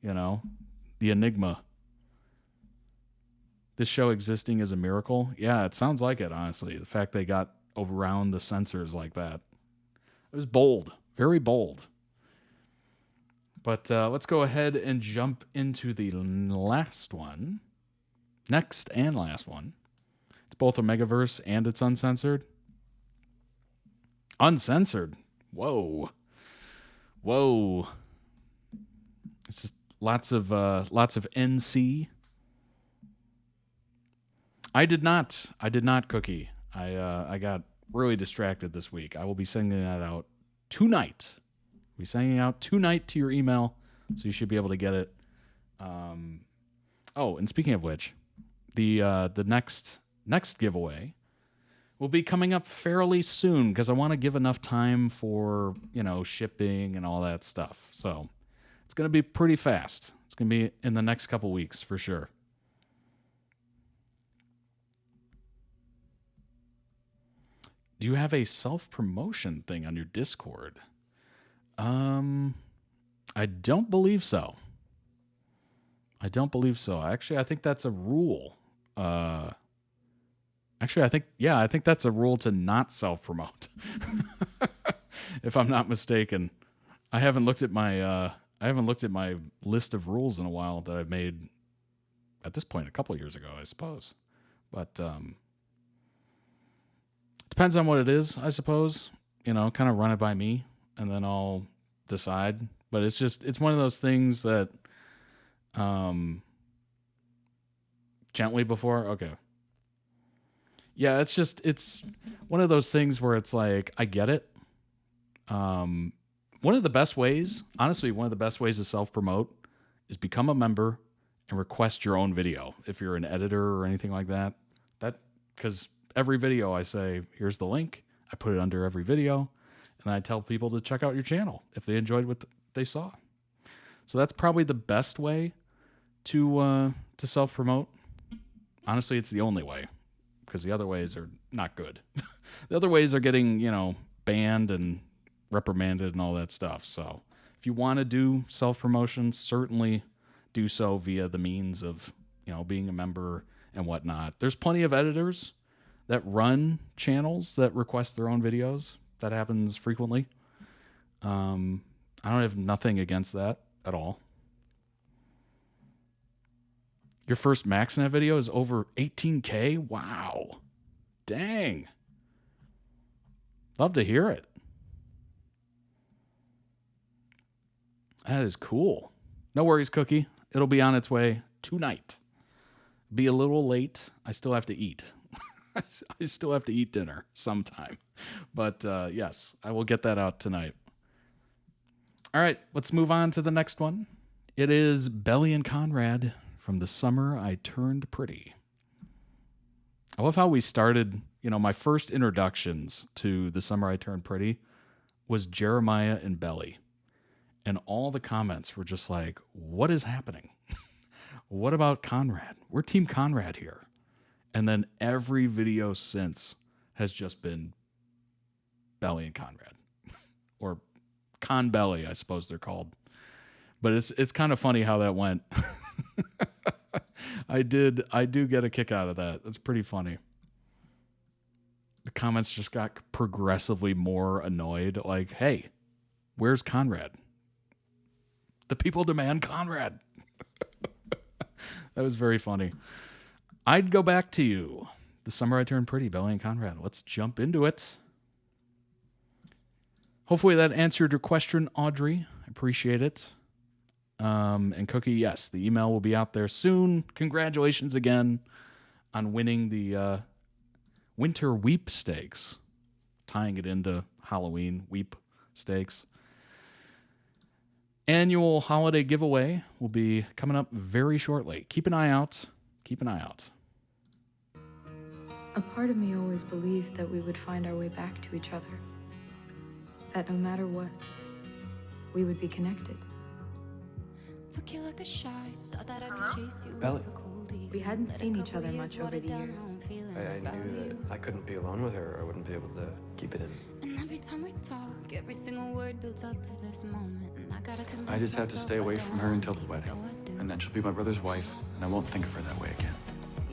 [SPEAKER 1] you know, the enigma. This show existing is a miracle. Yeah, it sounds like it, honestly. The fact they got around the censors like that. It was bold, very bold. But let's go ahead and jump into the last one. Next and last one. It's both a Megaverse and it's uncensored. Uncensored. Whoa. Whoa. It's just lots of NC. I did not, Cookie. I got really distracted this week. I will be sending that out tonight. I'll be sending it out tonight to your email, so you should be able to get it. Oh, and speaking of which, the next giveaway will be coming up fairly soon because I want to give enough time for, you know, shipping and all that stuff. So it's going to be pretty fast. It's going to be in the next couple weeks for sure. Do you have a self-promotion thing on your Discord? I don't believe so. Actually, I think that's a rule. Actually, I think that's a rule to not self-promote. If I'm not mistaken. I haven't looked at my list of rules in a while that I've made at this point a couple years ago, I suppose. But depends on what it is, I suppose. You know, kind of run it by me and then I'll decide. But it's one of those things that gently before, okay. Yeah, it's one of those things where it's like, I get it. One of the best ways to self-promote is become a member and request your own video. If you're an editor or anything like that, because every video I say, here's the link. I put it under every video and I tell people to check out your channel if they enjoyed what they saw. So that's probably the best way to self-promote. Honestly, it's the only way, because the other ways are not good. The other ways are getting, you know, banned and reprimanded and all that stuff. So if you want to do self-promotion, certainly do so via the means of, you know, being a member and whatnot. There's plenty of editors that run channels that request their own videos. That happens frequently. I don't have nothing against that at all. Your first MaxNet video is over 18K? Wow. Dang. Love to hear it. That is cool. No worries, Cookie. It'll be on its way tonight. Be a little late. I still have to eat. I still have to eat dinner sometime. But yes, I will get that out tonight. All right, let's move on to the next one. It is Belly and Conrad from The Summer I Turned Pretty. I love how we started, you know, my first introductions to The Summer I Turned Pretty was Jeremiah and Belly. And all the comments were just like, what is happening? What about Conrad? We're Team Conrad here. And then every video since has just been Belly and Conrad. Or Con Belly, I suppose they're called. But it's kind of funny how that went. I do get a kick out of that. That's pretty funny. The comments just got progressively more annoyed. Like, hey, where's Conrad? The people demand Conrad. That was very funny. I'd go back to you. The Summer I Turned Pretty, Belly and Conrad. Let's jump into it. Hopefully that answered your question, Audrey. I appreciate it. And Cookie, yes, the email will be out there soon. Congratulations again on winning the Winter Weep Stakes, tying it into Halloween Weep Stakes. Annual holiday giveaway will be coming up very shortly. Keep an eye out. Keep an eye out.
[SPEAKER 14] A part of me always believed that we would find our way back to each other. That no matter what, we would be connected.
[SPEAKER 12] Ellie,
[SPEAKER 14] We hadn't seen each other much over the years.
[SPEAKER 12] I knew that I couldn't be alone with her. I wouldn't be able to keep it in.
[SPEAKER 11] And every time we talk, every single word builds up to this moment. And I gotta
[SPEAKER 12] I just have to stay away from her until the wedding. And then she'll be my brother's wife, and I won't think of her that way again.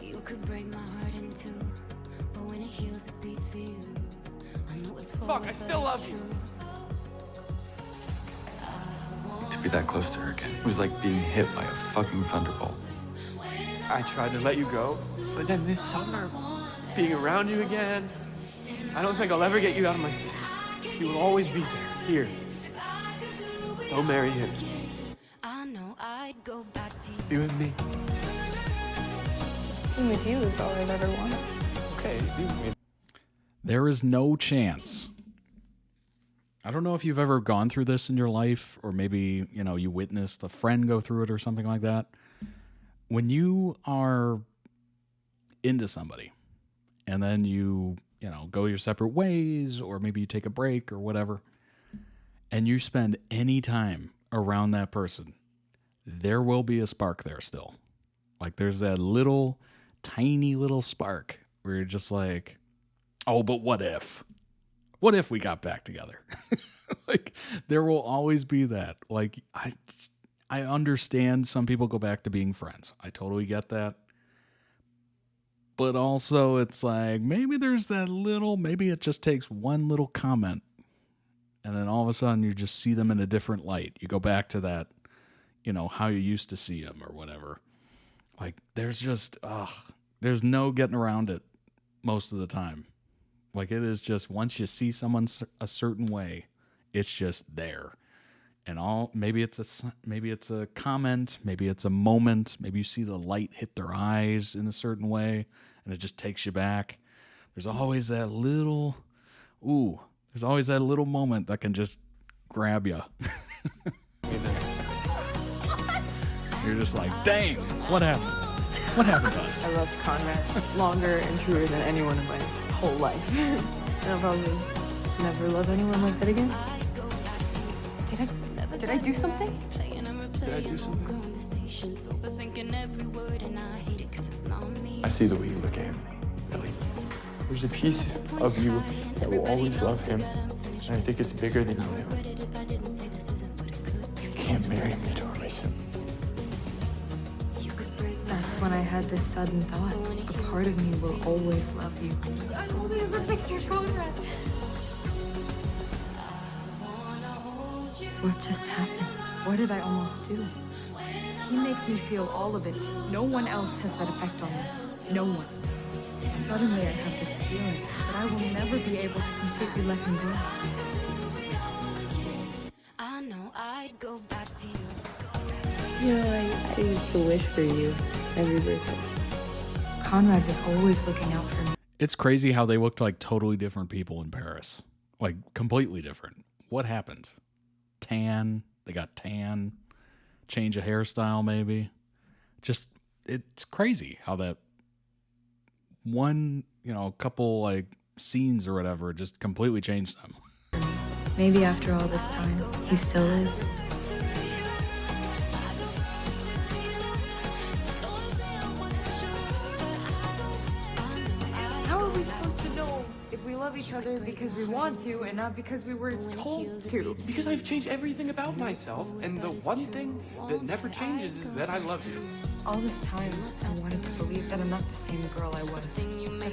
[SPEAKER 11] You could break my heart in two, but when it heals, it beats for you. I know it's
[SPEAKER 16] Fuck, I still love you.
[SPEAKER 12] To be that close to her again, it was like being hit by a fucking thunderbolt.
[SPEAKER 16] I tried to let you go, but then this summer, being around you again, I don't think I'll ever get you out of my system. You will always be there, here. Don't marry him.
[SPEAKER 11] I know I'd go back to
[SPEAKER 16] Be with me.
[SPEAKER 17] Being with you is all I've ever wanted.
[SPEAKER 16] Okay, be with me.
[SPEAKER 1] There is no chance. I don't know if you've ever gone through this in your life, or maybe, you know, you witnessed a friend go through it or something like that. When you are into somebody and then you know, go your separate ways, or maybe you take a break or whatever, and you spend any time around that person, there will be a spark there still. Like there's that little, tiny little spark where you're just like, oh, but what if? What if we got back together? Like there will always be that. Like I understand some people go back to being friends. I totally get that. But also it's like maybe there's that little, maybe it just takes one little comment and then all of a sudden you just see them in a different light. You go back to that, you know, how you used to see them or whatever. Like there's just, there's no getting around it most of the time. Like it is just once you see someone a certain way, it's just there. And maybe it's a comment, maybe it's a moment, maybe you see the light hit their eyes in a certain way and it just takes you back. There's always that little moment that can just grab you. You're just like, dang, what happened? What happened to us?
[SPEAKER 17] I loved Conrad longer and truer than anyone in my whole life. And I'll probably never love anyone like that again. Did I do something?
[SPEAKER 12] Did I do something? I see the way you look at him, Ellie. There's a piece of you that will always love him, and I think it's bigger than you do. You can't marry me to erase him.
[SPEAKER 14] That's when I had this sudden thought. A part of me will always love you.
[SPEAKER 5] I've only ever pictured Conrad.
[SPEAKER 14] What just happened? What did I almost do? He makes me feel all of it. No one else has that effect on me. No one. Suddenly I have this feeling that I will never be able to completely let him go.
[SPEAKER 11] I know I'd go back to you.
[SPEAKER 17] You know, I used to wish for you every birthday.
[SPEAKER 14] Conrad was always looking out for me.
[SPEAKER 1] It's crazy how they looked like totally different people in Paris. Like completely different. What happened? Tan. They got tan. Change of hairstyle maybe. Just, it's crazy how that one, you know, couple like scenes or whatever just completely changed them.
[SPEAKER 14] Maybe after all this time, he still is.
[SPEAKER 17] How are we supposed to know if we love each other because we want to and not because we were told to?
[SPEAKER 16] Because I've changed everything about myself, and the one thing that never changes is that I love you.
[SPEAKER 14] All this time, I wanted to believe that I'm not the same girl I was. But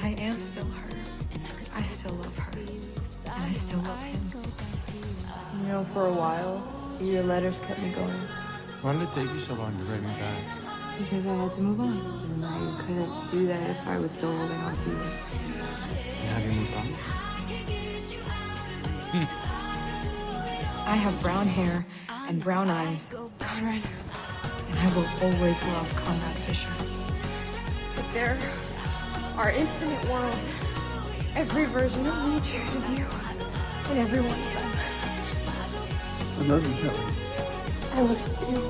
[SPEAKER 14] I am still her. I still love her. And I still love him.
[SPEAKER 17] You know, for a while, your letters kept me going.
[SPEAKER 12] Why did it take you so long to write me back?
[SPEAKER 17] Because I had to move on. And I couldn't do that if I was still holding on to you.
[SPEAKER 12] Have you moved on?
[SPEAKER 14] I have brown hair and brown eyes. Conrad. And I will always love Conrad Fisher.
[SPEAKER 17] But there are infinite worlds. Every version of me chooses you. And every one of them.
[SPEAKER 12] I love you, Kelly.
[SPEAKER 17] I love you too.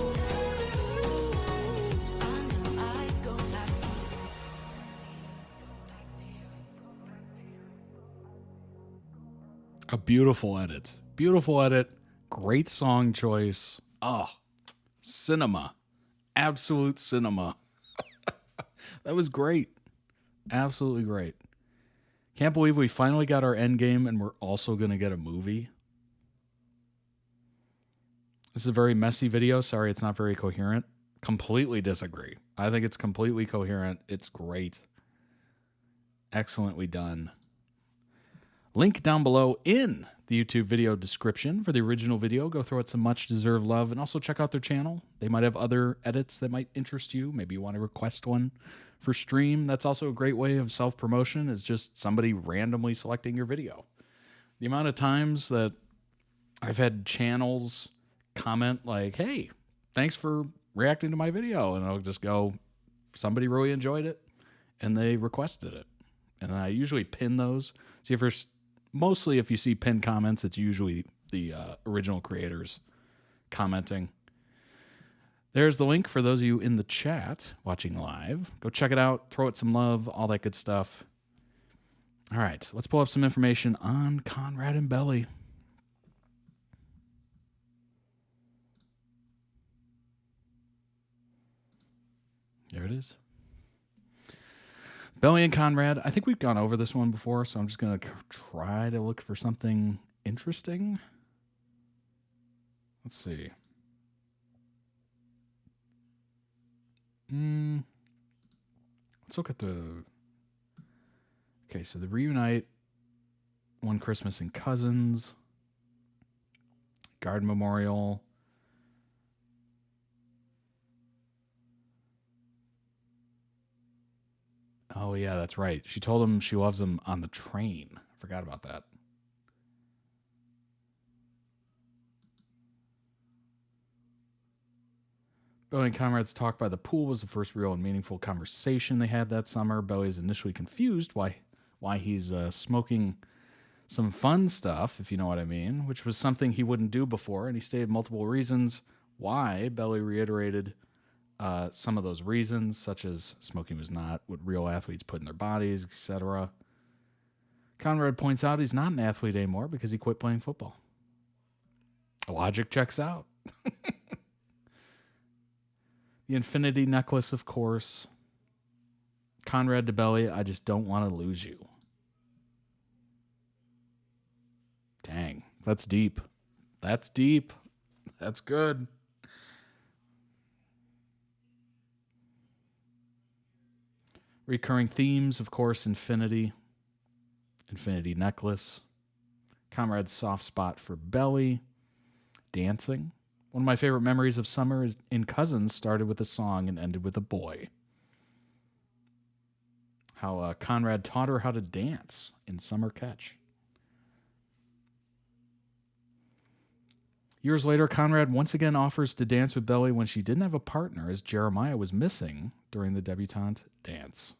[SPEAKER 1] A beautiful edit. Beautiful edit. Great song choice. Oh, Cinema. Absolute cinema. That was great. Absolutely great. Can't believe we finally got our end game and we're also going to get a movie. This is a very messy video. Sorry, it's not very coherent. Completely disagree. I think it's completely coherent. It's great. Excellently done. Link down below in the YouTube video description for the original video. Go throw it some much-deserved love, and also check out their channel. They might have other edits that might interest you. Maybe you want to request one for stream. That's also a great way of self-promotion, is just somebody randomly selecting your video. The amount of times that I've had channels comment like, hey, thanks for reacting to my video, and I'll just go, somebody really enjoyed it, and they requested it. And I usually pin those. So mostly if you see pinned comments, it's usually the original creators commenting. There's the link for those of you in the chat watching live. Go check it out. Throw it some love, all that good stuff. All right, let's pull up some information on Conrad and Belly. There it is. Belly and Conrad. I think we've gone over this one before, so I'm just going to try to look for something interesting. Let's see. Let's look at the... Okay, so the reunite, One Christmas in Cousins, Garden Memorial. Oh, yeah, that's right. She told him she loves him on the train. I forgot about that. Belly and Conrad's talk by the pool was the first real and meaningful conversation they had that summer. Belly's initially confused why he's smoking some fun stuff, if you know what I mean, which was something he wouldn't do before, and he stated multiple reasons why. Belly reiterated some of those reasons, such as smoking was not what real athletes put in their bodies, etc. Conrad points out he's not an athlete anymore because he quit playing football. Logic checks out. The infinity necklace, of course. Conrad to Belly, I just don't want to lose you. Dang, that's deep. That's deep. That's good. Recurring themes, of course, infinity. Infinity necklace. Conrad's soft spot for Belly. Dancing. One of my favorite memories of summer is in Cousins started with a song and ended with a boy. How Conrad taught her how to dance in Summer Catch. Years later, Conrad once again offers to dance with Belly when she didn't have a partner, as Jeremiah was missing during the debutante dance.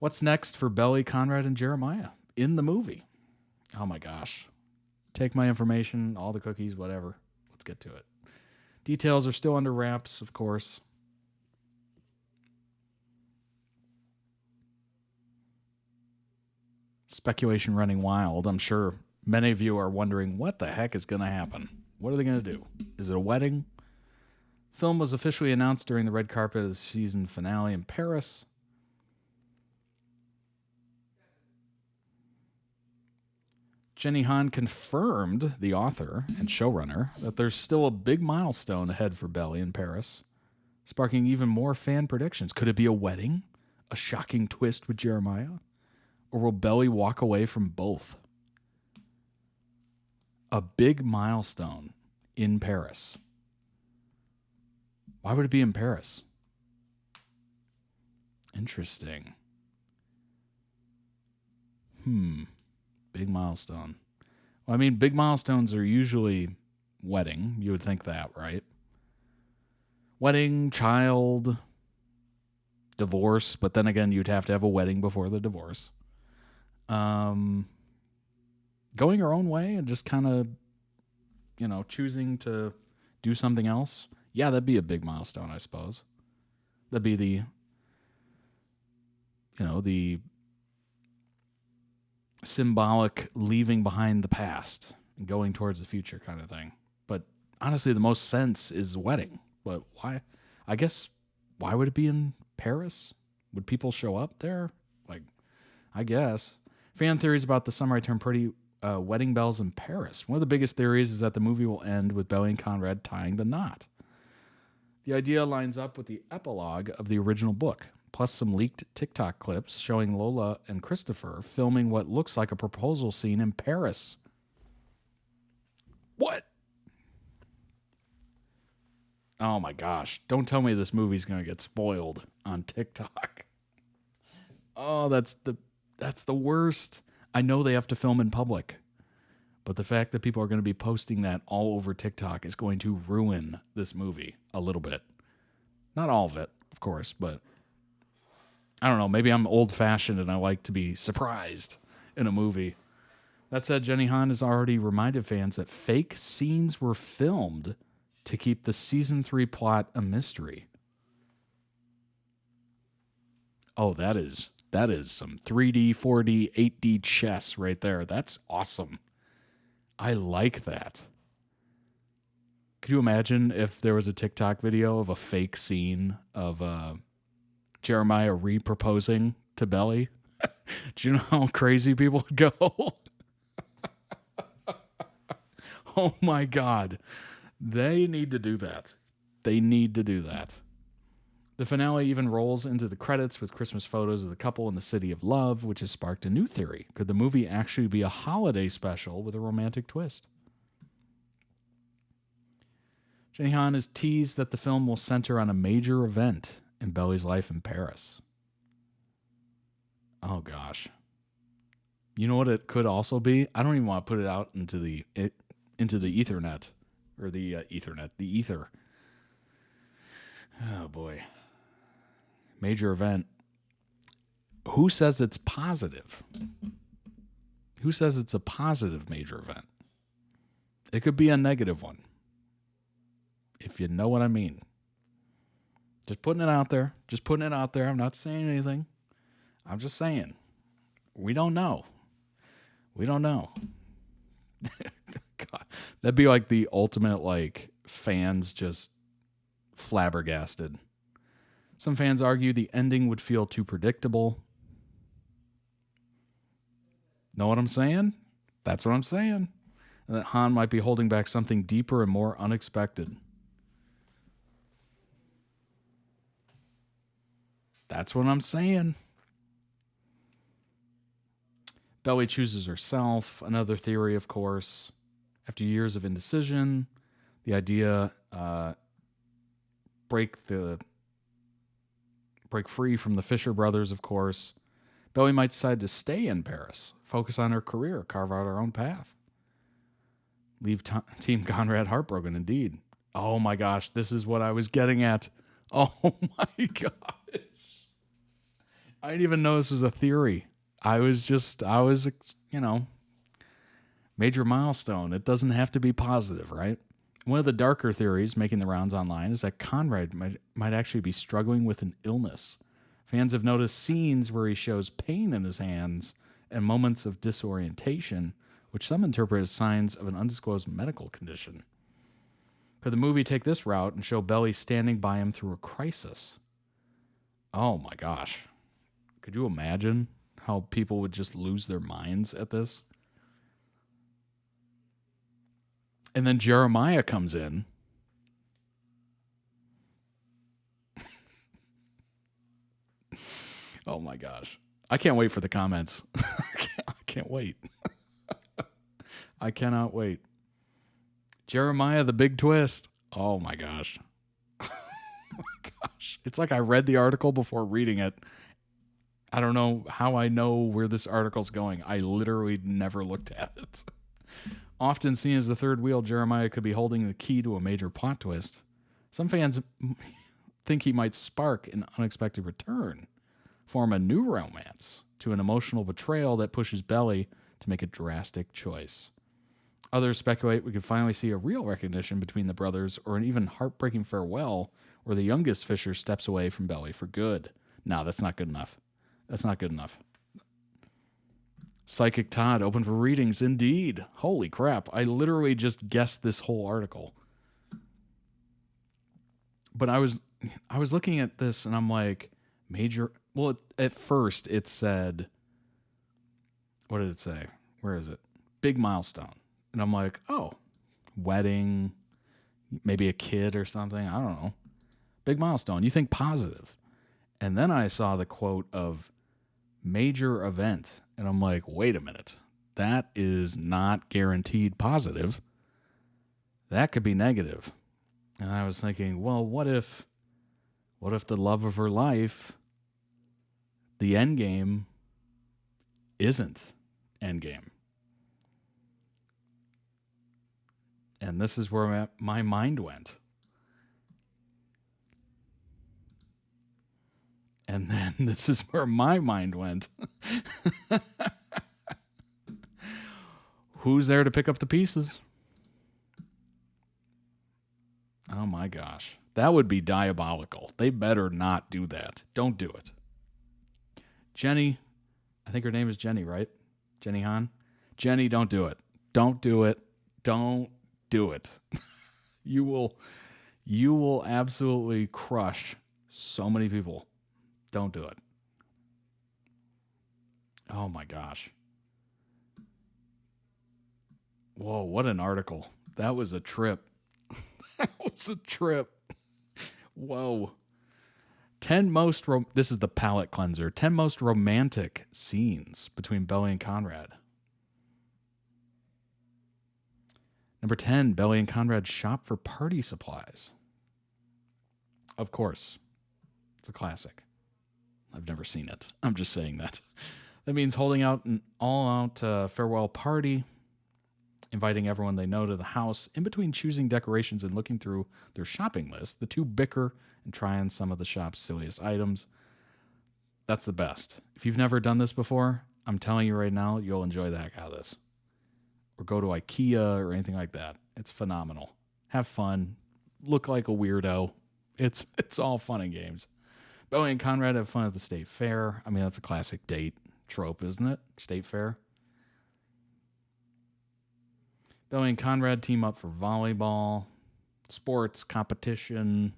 [SPEAKER 1] What's next for Belly, Conrad, and Jeremiah in the movie? Oh my gosh. Take my information, all the cookies, whatever. Let's get to it. Details are still under wraps, of course. Speculation running wild. I'm sure many of you are wondering what the heck is going to happen. What are they going to do? Is it a wedding? Film was officially announced during the red carpet of the season finale in Paris. Jenny Han confirmed, the author and showrunner, that there's still a big milestone ahead for Belly in Paris, sparking even more fan predictions. Could it be a wedding? A shocking twist with Jeremiah? Or will Belly walk away from both? A big milestone in Paris. Why would it be in Paris? Interesting. Big milestone. Well, I mean, big milestones are usually wedding. You would think that, right? Wedding, child, divorce. But then again, you'd have to have a wedding before the divorce. Going your own way and just kind of, choosing to do something else. Yeah, that'd be a big milestone, I suppose. That'd be the symbolic leaving behind the past and going towards the future kind of thing. But honestly, the most sense is wedding. But why? I guess, why would it be in Paris? Would people show up there? Like, I guess. Fan theories about the summer I Turned Pretty, wedding bells in Paris. One of the biggest theories is that the movie will end with Belly and Conrad tying the knot. The idea lines up with the epilogue of the original book, plus some leaked TikTok clips showing Lola and Christopher filming what looks like a proposal scene in Paris. What? Oh my gosh. Don't tell me this movie's going to get spoiled on TikTok. Oh, that's the worst. I know they have to film in public, but the fact that people are going to be posting that all over TikTok is going to ruin this movie a little bit. Not all of it, of course, but I don't know. Maybe I'm old-fashioned and I like to be surprised in a movie. That said, Jenny Han has already reminded fans that fake scenes were filmed to keep the season 3 plot a mystery. Oh, that is some 3D, 4D, 8D chess right there. That's awesome. I like that. Could you imagine if there was a TikTok video of a fake scene of Jeremiah re-proposing to Belly? Do you know how crazy people would go? Oh my God. They need to do that. They need to do that. The finale even rolls into the credits with Christmas photos of the couple in the City of Love, which has sparked a new theory. Could the movie actually be a holiday special with a romantic twist? Jenny Han has teased that the film will center on a major event in Belly's life in Paris. Oh gosh. You know what it could also be? I don't even want to put it out into the Ethernet. Or the Ethernet. The ether. Oh boy. Major event. Who says it's positive? Who says it's a positive major event? It could be a negative one. If you know what I mean. Just putting it out there. Just putting it out there. I'm not saying anything. I'm just saying. We don't know. We don't know. God, that'd be like the ultimate, like, fans just flabbergasted. Some fans argue the ending would feel too predictable. Know what I'm saying? That's what I'm saying. And that Han might be holding back something deeper and more unexpected. That's what I'm saying. Belly chooses herself. Another theory, of course. After years of indecision, the idea break free from the Fisher brothers, of course. Belly might decide to stay in Paris, focus on her career, carve out her own path. Leave Team Conrad heartbroken, indeed. Oh my gosh, this is what I was getting at. Oh my gosh. I didn't even know this was a theory. I was, major milestone. It doesn't have to be positive, right? One of the darker theories making the rounds online is that Conrad might actually be struggling with an illness. Fans have noticed scenes where he shows pain in his hands and moments of disorientation, which some interpret as signs of an undisclosed medical condition. Could the movie take this route and show Belly standing by him through a crisis? Oh my gosh. Could you imagine how people would just lose their minds at this? And then Jeremiah comes in. Oh my gosh. I can't wait for the comments. I can't wait. I cannot wait. Jeremiah, the big twist. Oh my gosh. Oh my gosh. It's like I read the article before reading it. I don't know how I know where this article's going. I literally never looked at it. Often seen as the third wheel, Jeremiah could be holding the key to a major plot twist. Some fans think he might spark an unexpected return, form a new romance, to an emotional betrayal that pushes Belly to make a drastic choice. Others speculate we could finally see a real recognition between the brothers, or an even heartbreaking farewell where the youngest Fisher steps away from Belly for good. No, that's not good enough. That's not good enough. Psychic Todd, open for readings, indeed. Holy crap. I literally just guessed this whole article. But I was looking at this and I'm like, major. Well, at first it said, what did it say? Where is it? Big milestone. And I'm like, oh, wedding, maybe a kid or something. I don't know. Big milestone. You think positive. And then I saw the quote of major event. And I'm like, wait a minute. That is not guaranteed positive. That could be negative. And I was thinking, well, what if the love of her life, the end game, isn't end game? And this is where my mind went. And then this is where my mind went. Who's there to pick up the pieces? Oh my gosh. That would be diabolical. They better not do that. Don't do it. Jenny, I think her name is Jenny, right? Jenny Han? Jenny, don't do it. Don't do it. Don't do it. You will absolutely crush so many people. Don't do it. Oh my gosh. Whoa, what an article. That was a trip. That was a trip. Whoa. 10 most, this is the palate cleanser. 10 most romantic scenes between Belly and Conrad. Number 10, Belly and Conrad shop for party supplies. Of course. It's a classic. I've never seen it. I'm just saying that. That means holding out an all-out farewell party, inviting everyone they know to the house. In between choosing decorations and looking through their shopping list, the two bicker and try on some of the shop's silliest items. That's the best. If you've never done this before, I'm telling you right now, you'll enjoy the heck out of this. Or go to IKEA or anything like that. It's phenomenal. Have fun. Look like a weirdo. It's all fun and games. Bowie and Conrad have fun at the state fair. I mean, that's a classic date trope, isn't it? State fair. Bowie and Conrad team up for volleyball, sports, competition,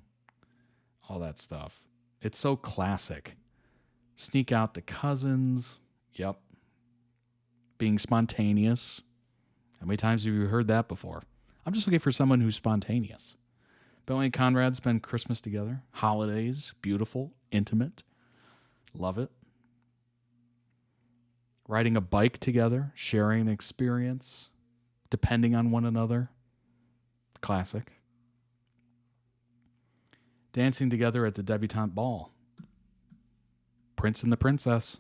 [SPEAKER 1] all that stuff. It's so classic. Sneak out to cousins. Yep. Being spontaneous. How many times have you heard that before? I'm just looking for someone who's spontaneous. Bowie and Conrad spend Christmas together. Holidays, beautiful, intimate. Love it. Riding a bike together, sharing an experience, depending on one another. Classic. Dancing together at the debutante ball. Prince and the Princess.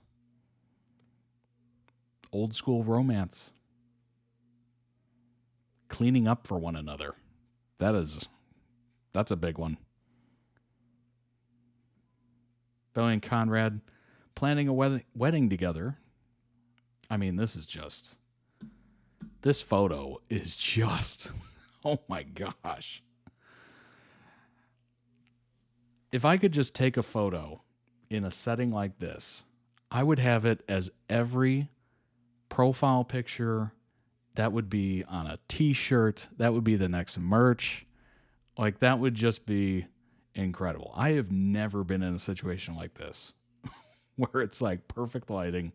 [SPEAKER 1] Old school romance. Cleaning up for one another. That's a big one. Bowie and Conrad planning a wedding together. I mean, this photo is just, oh my gosh. If I could just take a photo in a setting like this, I would have it as every profile picture. That would be on a t-shirt. That would be the next merch. Like, that would just be incredible. I have never been in a situation like this where it's like perfect lighting.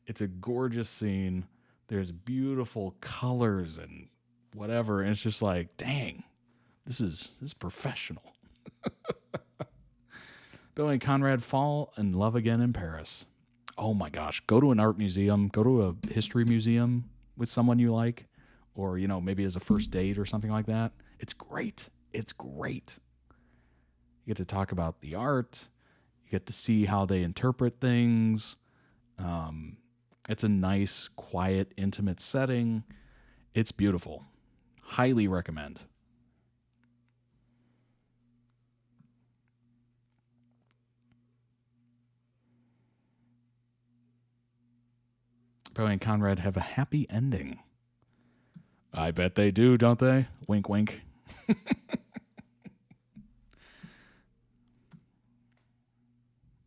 [SPEAKER 1] It's a gorgeous scene. There's beautiful colors and whatever. And it's just like, dang, this is professional. Billy and Conrad fall in love again in Paris. Oh my gosh. Go to an art museum. Go to a history museum with someone you like. Or, maybe as a first date or something like that. It's great. It's great. You get to talk about the art. You get to see how they interpret things. It's a nice, quiet, intimate setting. It's beautiful. Highly recommend. Bowie and Conrad have a happy ending. I bet they do, don't they? Wink, wink.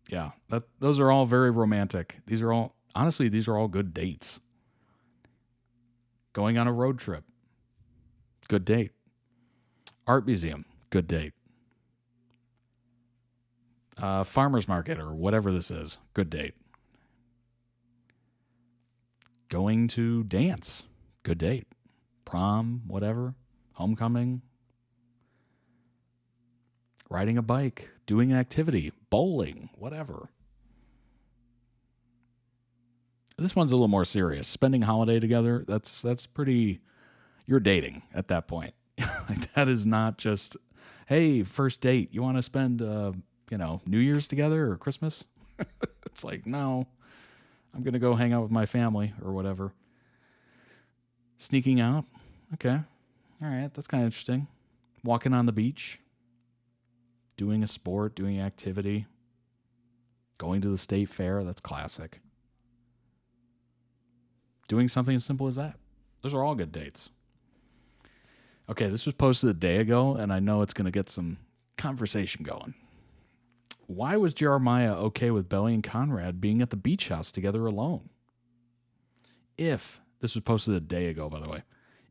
[SPEAKER 1] Yeah, those are all very romantic. These are all good dates. Going on a road trip, good date. Art museum, good date. Farmer's market or whatever this is. Good date. Going to dance. Good date. Prom, whatever. Homecoming. Riding a bike. Doing an activity. Bowling. Whatever. This one's a little more serious. Spending holiday together, that's pretty... You're dating at that point. Like, that is not just, hey, first date, you want to spend, New Year's together or Christmas? It's like, no, I'm going to go hang out with my family or whatever. Sneaking out. Okay. All right. That's kind of interesting. Walking on the beach. Doing a sport, doing an activity. Going to the state fair. That's classic. Doing something as simple as that. Those are all good dates. Okay, this was posted a day ago, and I know it's going to get some conversation going. Why was Jeremiah okay with Belly and Conrad being at the beach house together alone? This was posted a day ago, by the way,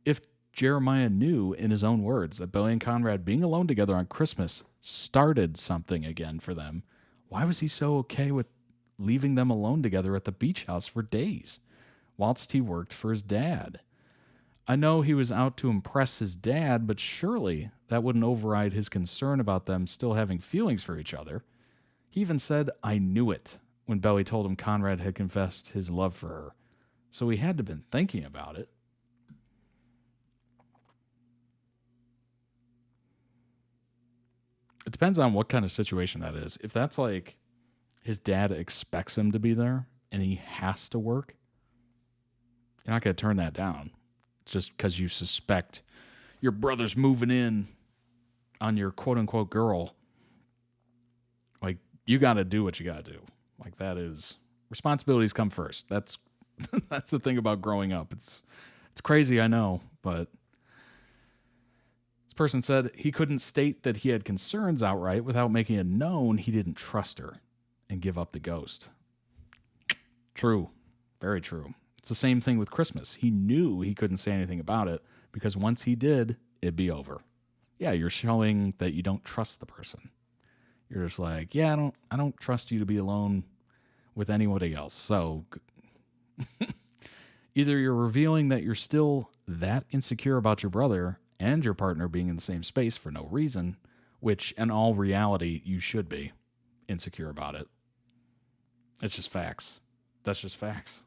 [SPEAKER 1] if Jeremiah knew, in his own words, that Belly and Conrad being alone together on Christmas started something again for them, why was he so okay with leaving them alone together at the beach house for days, whilst he worked for his dad? I know he was out to impress his dad, but surely that wouldn't override his concern about them still having feelings for each other. He even said, I knew it, when Belly told him Conrad had confessed his love for her. So he had to have been thinking about it. It depends on what kind of situation that is. If that's like his dad expects him to be there and he has to work, you're not going to turn that down. Just because you suspect your brother's moving in on your quote-unquote girl. Like, you got to do what you got to do. Like, that is... Responsibilities come first. That's the thing about growing up. It's crazy, I know, but... This person said he couldn't state that he had concerns outright without making it known he didn't trust her and give up the ghost. True. Very true. It's the same thing with Christmas. He knew he couldn't say anything about it because once he did, it'd be over. Yeah, you're showing that you don't trust the person. You're just like, yeah, I don't trust you to be alone with anybody else. So either you're revealing that you're still that insecure about your brother and your partner being in the same space for no reason, which in all reality, you should be insecure about it. It's just facts. That's just facts.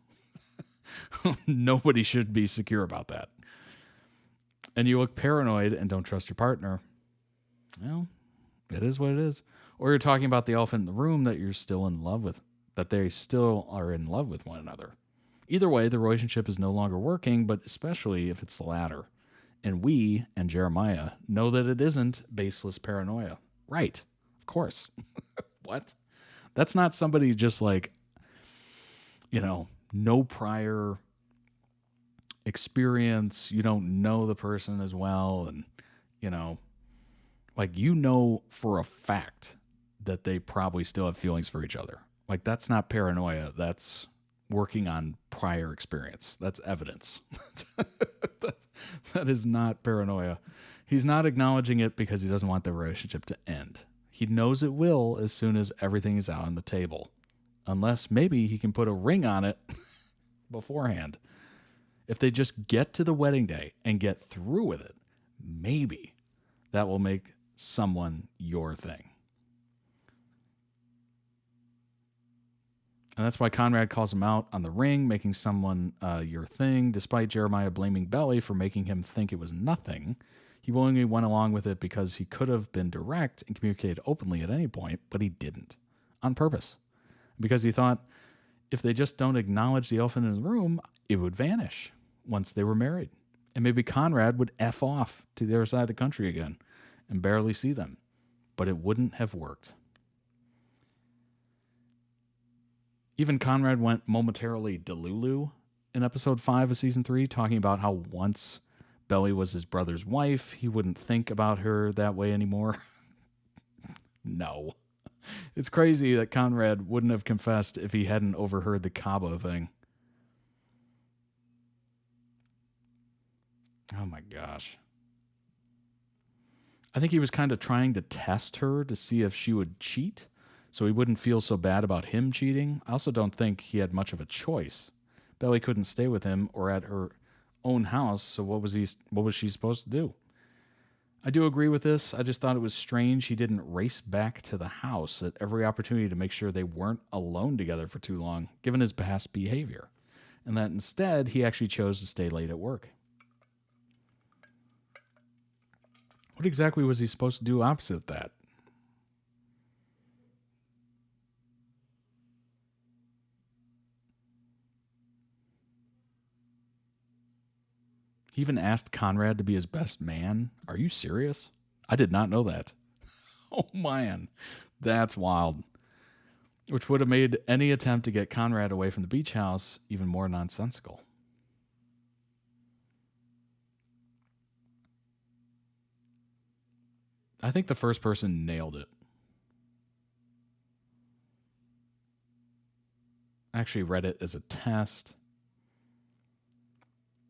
[SPEAKER 1] Nobody should be secure about that. And you look paranoid and don't trust your partner. Well, it is what it is. Or you're talking about the elephant in the room that you're still in love with, that they still are in love with one another. Either way, the relationship is no longer working, but especially if it's the latter. And we, and Jeremiah, know that it isn't baseless paranoia. Right. Of course. What? That's not somebody just like, no prior experience. You don't know the person as well. And, for a fact that they probably still have feelings for each other. Like, that's not paranoia. That's working on prior experience. That's evidence. That is not paranoia. He's not acknowledging it because he doesn't want the relationship to end. He knows it will as soon as everything is out on the table. Unless maybe he can put a ring on it beforehand. If they just get to the wedding day and get through with it, maybe that will make someone your thing. And that's why Conrad calls him out on the ring, making someone your thing. Despite Jeremiah blaming Belly for making him think it was nothing, he willingly went along with it because he could have been direct and communicated openly at any point, but he didn't. On purpose. Because he thought if they just don't acknowledge the elephant in the room, it would vanish once they were married. And maybe Conrad would F off to the other side of the country again and barely see them. But it wouldn't have worked. Even Conrad went momentarily delulu in episode 5 of season 3, talking about how once Belly was his brother's wife, he wouldn't think about her that way anymore. No. It's crazy that Conrad wouldn't have confessed if he hadn't overheard the Cabo thing. Oh my gosh. I think he was kind of trying to test her to see if she would cheat. so he wouldn't feel so bad about him cheating. I also don't think he had much of a choice. Belly couldn't stay with him or at her own house, so what was she supposed to do? I do agree with this. I just thought it was strange he didn't race back to the house at every opportunity to make sure they weren't alone together for too long, given his past behavior, and that instead he actually chose to stay late at work. What exactly was he supposed to do opposite that? He even asked Conrad to be his best man. Are you serious? I did not know that. Oh man, that's wild. Which would have made any attempt to get Conrad away from the beach house even more nonsensical. I think the first person nailed it. I actually read it as a test.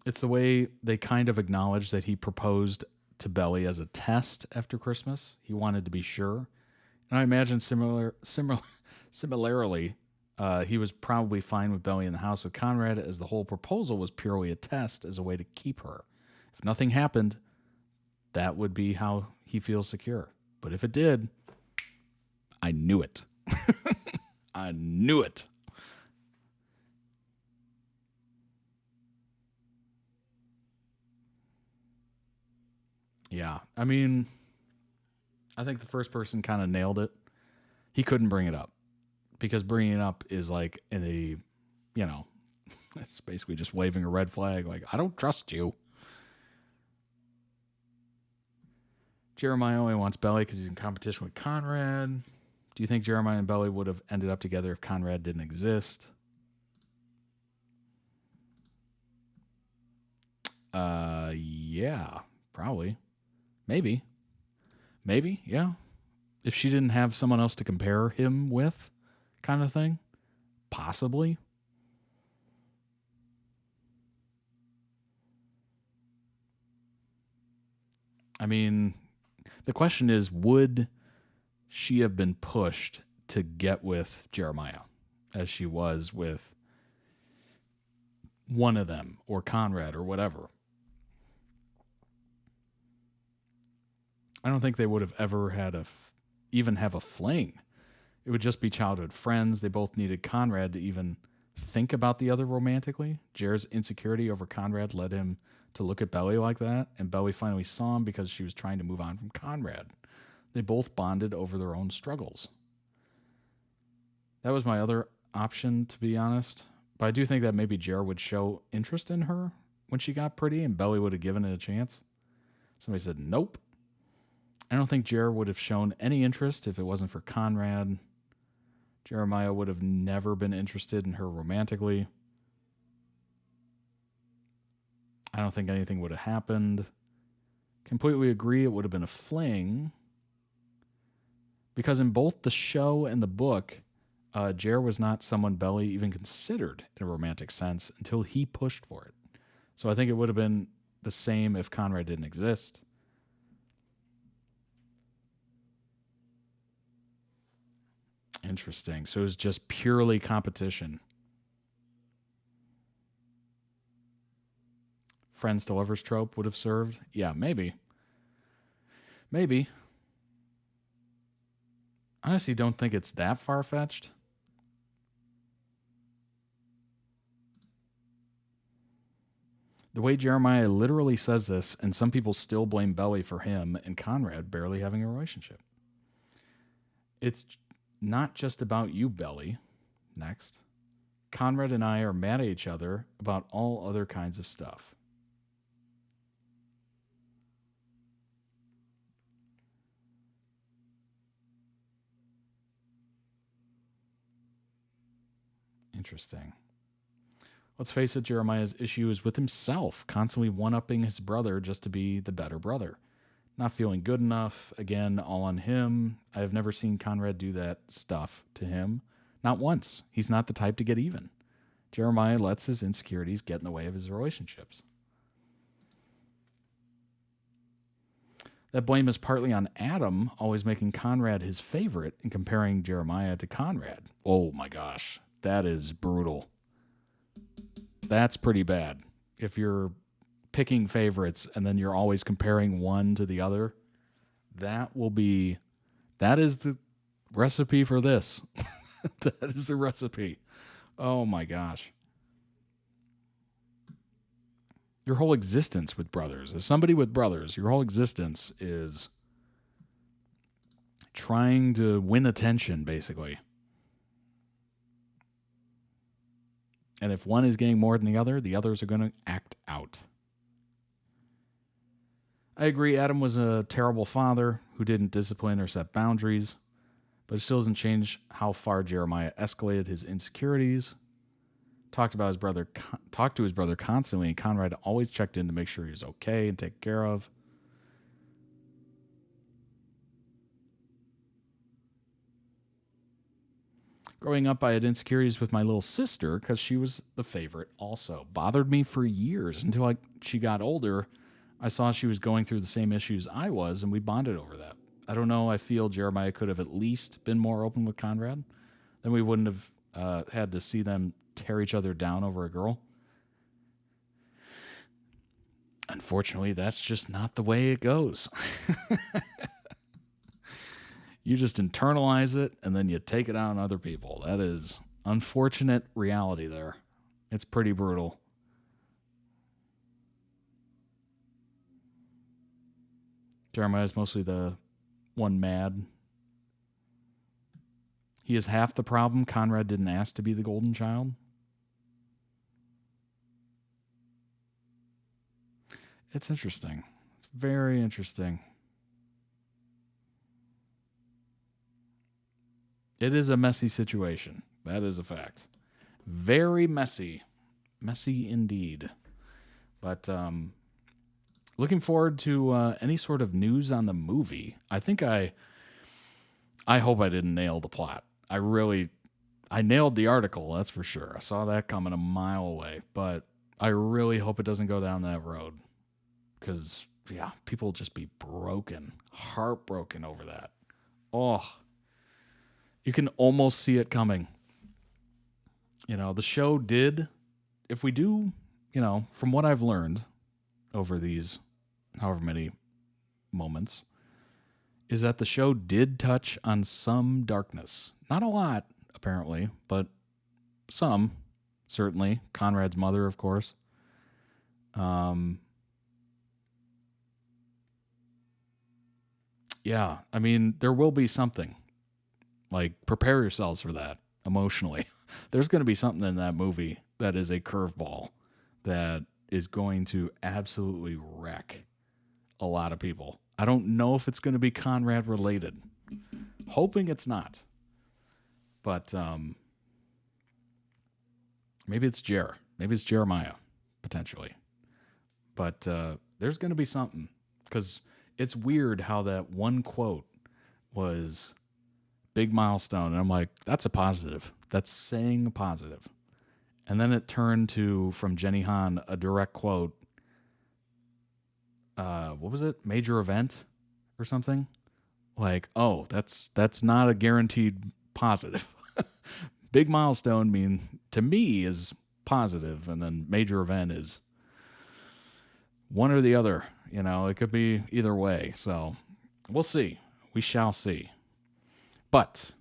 [SPEAKER 1] It's the way they kind of acknowledge that he proposed to Belly as a test after Christmas. He wanted to be sure. And I imagine similarly, he was probably fine with Belly in the house with Conrad, as the whole proposal was purely a test as a way to keep her. If nothing happened, that would be how he feels secure. But if it did, I knew it. I knew it. Yeah, I mean, I think the first person kind of nailed it. He couldn't bring it up because bringing it up is like it's basically just waving a red flag. Like, I don't trust you. Jeremiah only wants Belly because he's in competition with Conrad. Do you think Jeremiah and Belly would have ended up together if Conrad didn't exist? Yeah, probably. Maybe, yeah. If she didn't have someone else to compare him with, kind of thing, possibly. I mean, the question is, would she have been pushed to get with Jeremiah as she was with one of them or Conrad or whatever? I don't think they would have ever had even have a fling. It would just be childhood friends. They both needed Conrad to even think about the other romantically. Jared's insecurity over Conrad led him to look at Belly like that, and Belly finally saw him because she was trying to move on from Conrad. They both bonded over their own struggles. That was my other option, to be honest. But I do think that maybe Jared would show interest in her when she got pretty, and Belly would have given it a chance. Somebody said, nope. I don't think Jared would have shown any interest if it wasn't for Conrad. Jeremiah would have never been interested in her romantically. I don't think anything would have happened. Completely agree, it would have been a fling. Because in both the show and the book, Jared was not someone Belly even considered in a romantic sense until he pushed for it. So I think it would have been the same if Conrad didn't exist. Interesting. So it was just purely competition. Friends to lovers trope would have served? Yeah, maybe. Maybe. I honestly don't think it's that far-fetched. The way Jeremiah literally says this, and some people still blame Belly for him and Conrad barely having a relationship. It's not just about you, Belly. Next. Conrad and I are mad at each other about all other kinds of stuff. Interesting. Let's face it, Jeremiah's issue is with himself, constantly one-upping his brother just to be the better brother. Not feeling good enough, again, all on him. I have never seen Conrad do that stuff to him. Not once. He's not the type to get even. Jeremiah lets his insecurities get in the way of his relationships. That blame is partly on Adam, always making Conrad his favorite and comparing Jeremiah to Conrad. Oh my gosh, that is brutal. That's pretty bad. If you're picking favorites and then you're always comparing one to the other, that is the recipe for this. That is the recipe. Oh my gosh. Your whole existence with brothers, as somebody with brothers, your whole existence is trying to win attention, basically. And if one is getting more than the others are going to act out. I agree, Adam was a terrible father who didn't discipline or set boundaries, but it still doesn't change how far Jeremiah escalated his insecurities. Talked to his brother constantly, and Conrad always checked in to make sure he was okay and taken care of. Growing up, I had insecurities with my little sister because she was the favorite also. Bothered me for years until she got older. I saw she was going through the same issues I was, and we bonded over that. I don't know, I feel Jeremiah could have at least been more open with Conrad. Then we wouldn't have had to see them tear each other down over a girl. Unfortunately, that's just not the way it goes. You just internalize it and then you take it out on other people. That is unfortunate reality there. It's pretty brutal. Jeremiah is mostly the one mad. He is half the problem. Conrad didn't ask to be the golden child. It's interesting. It's very interesting. It is a messy situation. That is a fact. Very messy. Messy indeed. But looking forward to any sort of news on the movie. I hope I didn't nail the plot. I nailed the article, that's for sure. I saw that coming a mile away. But I really hope it doesn't go down that road. Because, yeah, people will just be broken. Heartbroken over that. Oh, you can almost see it coming. You know, the show did, if we do, you know, from what I've learned over these however many moments, is that the show did touch on some darkness. Not a lot, apparently, but some, certainly. Conrad's mother, of course. Yeah, I mean, there will be something. Like, prepare yourselves for that emotionally. There's going to be something in that movie that is a curveball that is going to absolutely wreck a lot of people. I don't know if it's going to be Conrad related. Hoping it's not. But maybe it's Maybe it's Jeremiah, potentially. But there's going to be something. Because it's weird how that one quote was big milestone. And I'm like, that's a positive. That's saying a positive. And then it turned to, from Jenny Han, a direct quote. What was it? Major event or something? Like, oh, that's not a guaranteed positive. Big milestone to me is positive, and then major event is one or the other. You know, it could be either way. So we'll see. We shall see. But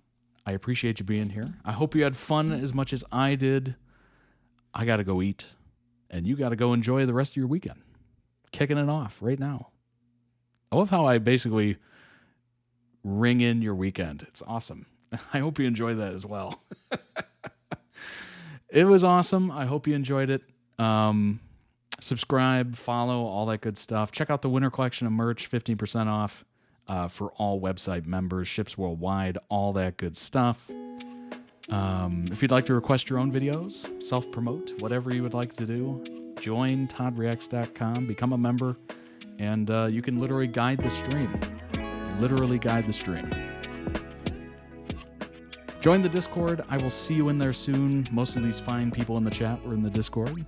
[SPEAKER 1] I appreciate you being here. I hope you had fun as much as I did. I got to go eat, and you got to go enjoy the rest of your weekend. Kicking it off right now. I love how I basically ring in your weekend. It's awesome. I hope you enjoy that as well. It was awesome. I hope you enjoyed it. Subscribe, follow, all that good stuff. Check out the winter collection of merch, 15% off for all website members, ships worldwide, all that good stuff. If you'd like to request your own videos, self-promote, whatever you would like to do, join toddreacts.com, become a member, and you can literally guide the stream. Literally guide the stream. Join the Discord. I will see you in there soon. Most of these fine people in the chat were in the Discord.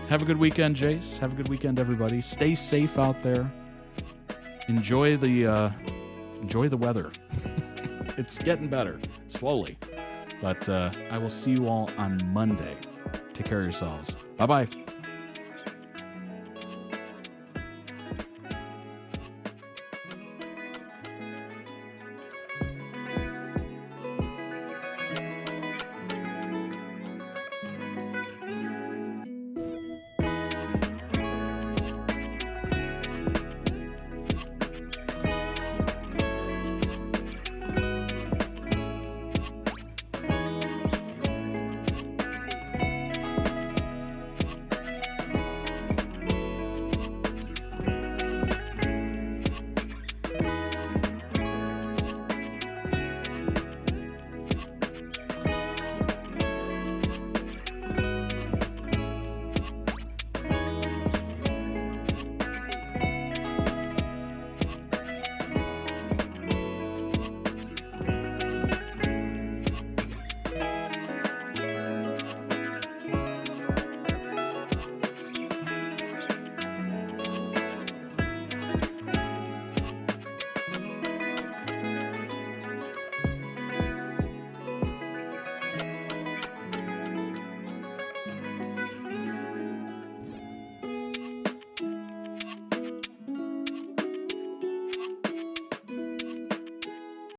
[SPEAKER 1] Have a good weekend, Jace. Have a good weekend, everybody. Stay safe out there. enjoy the weather. It's getting better slowly, but I will see you all on Monday. Take care of yourselves. Bye bye.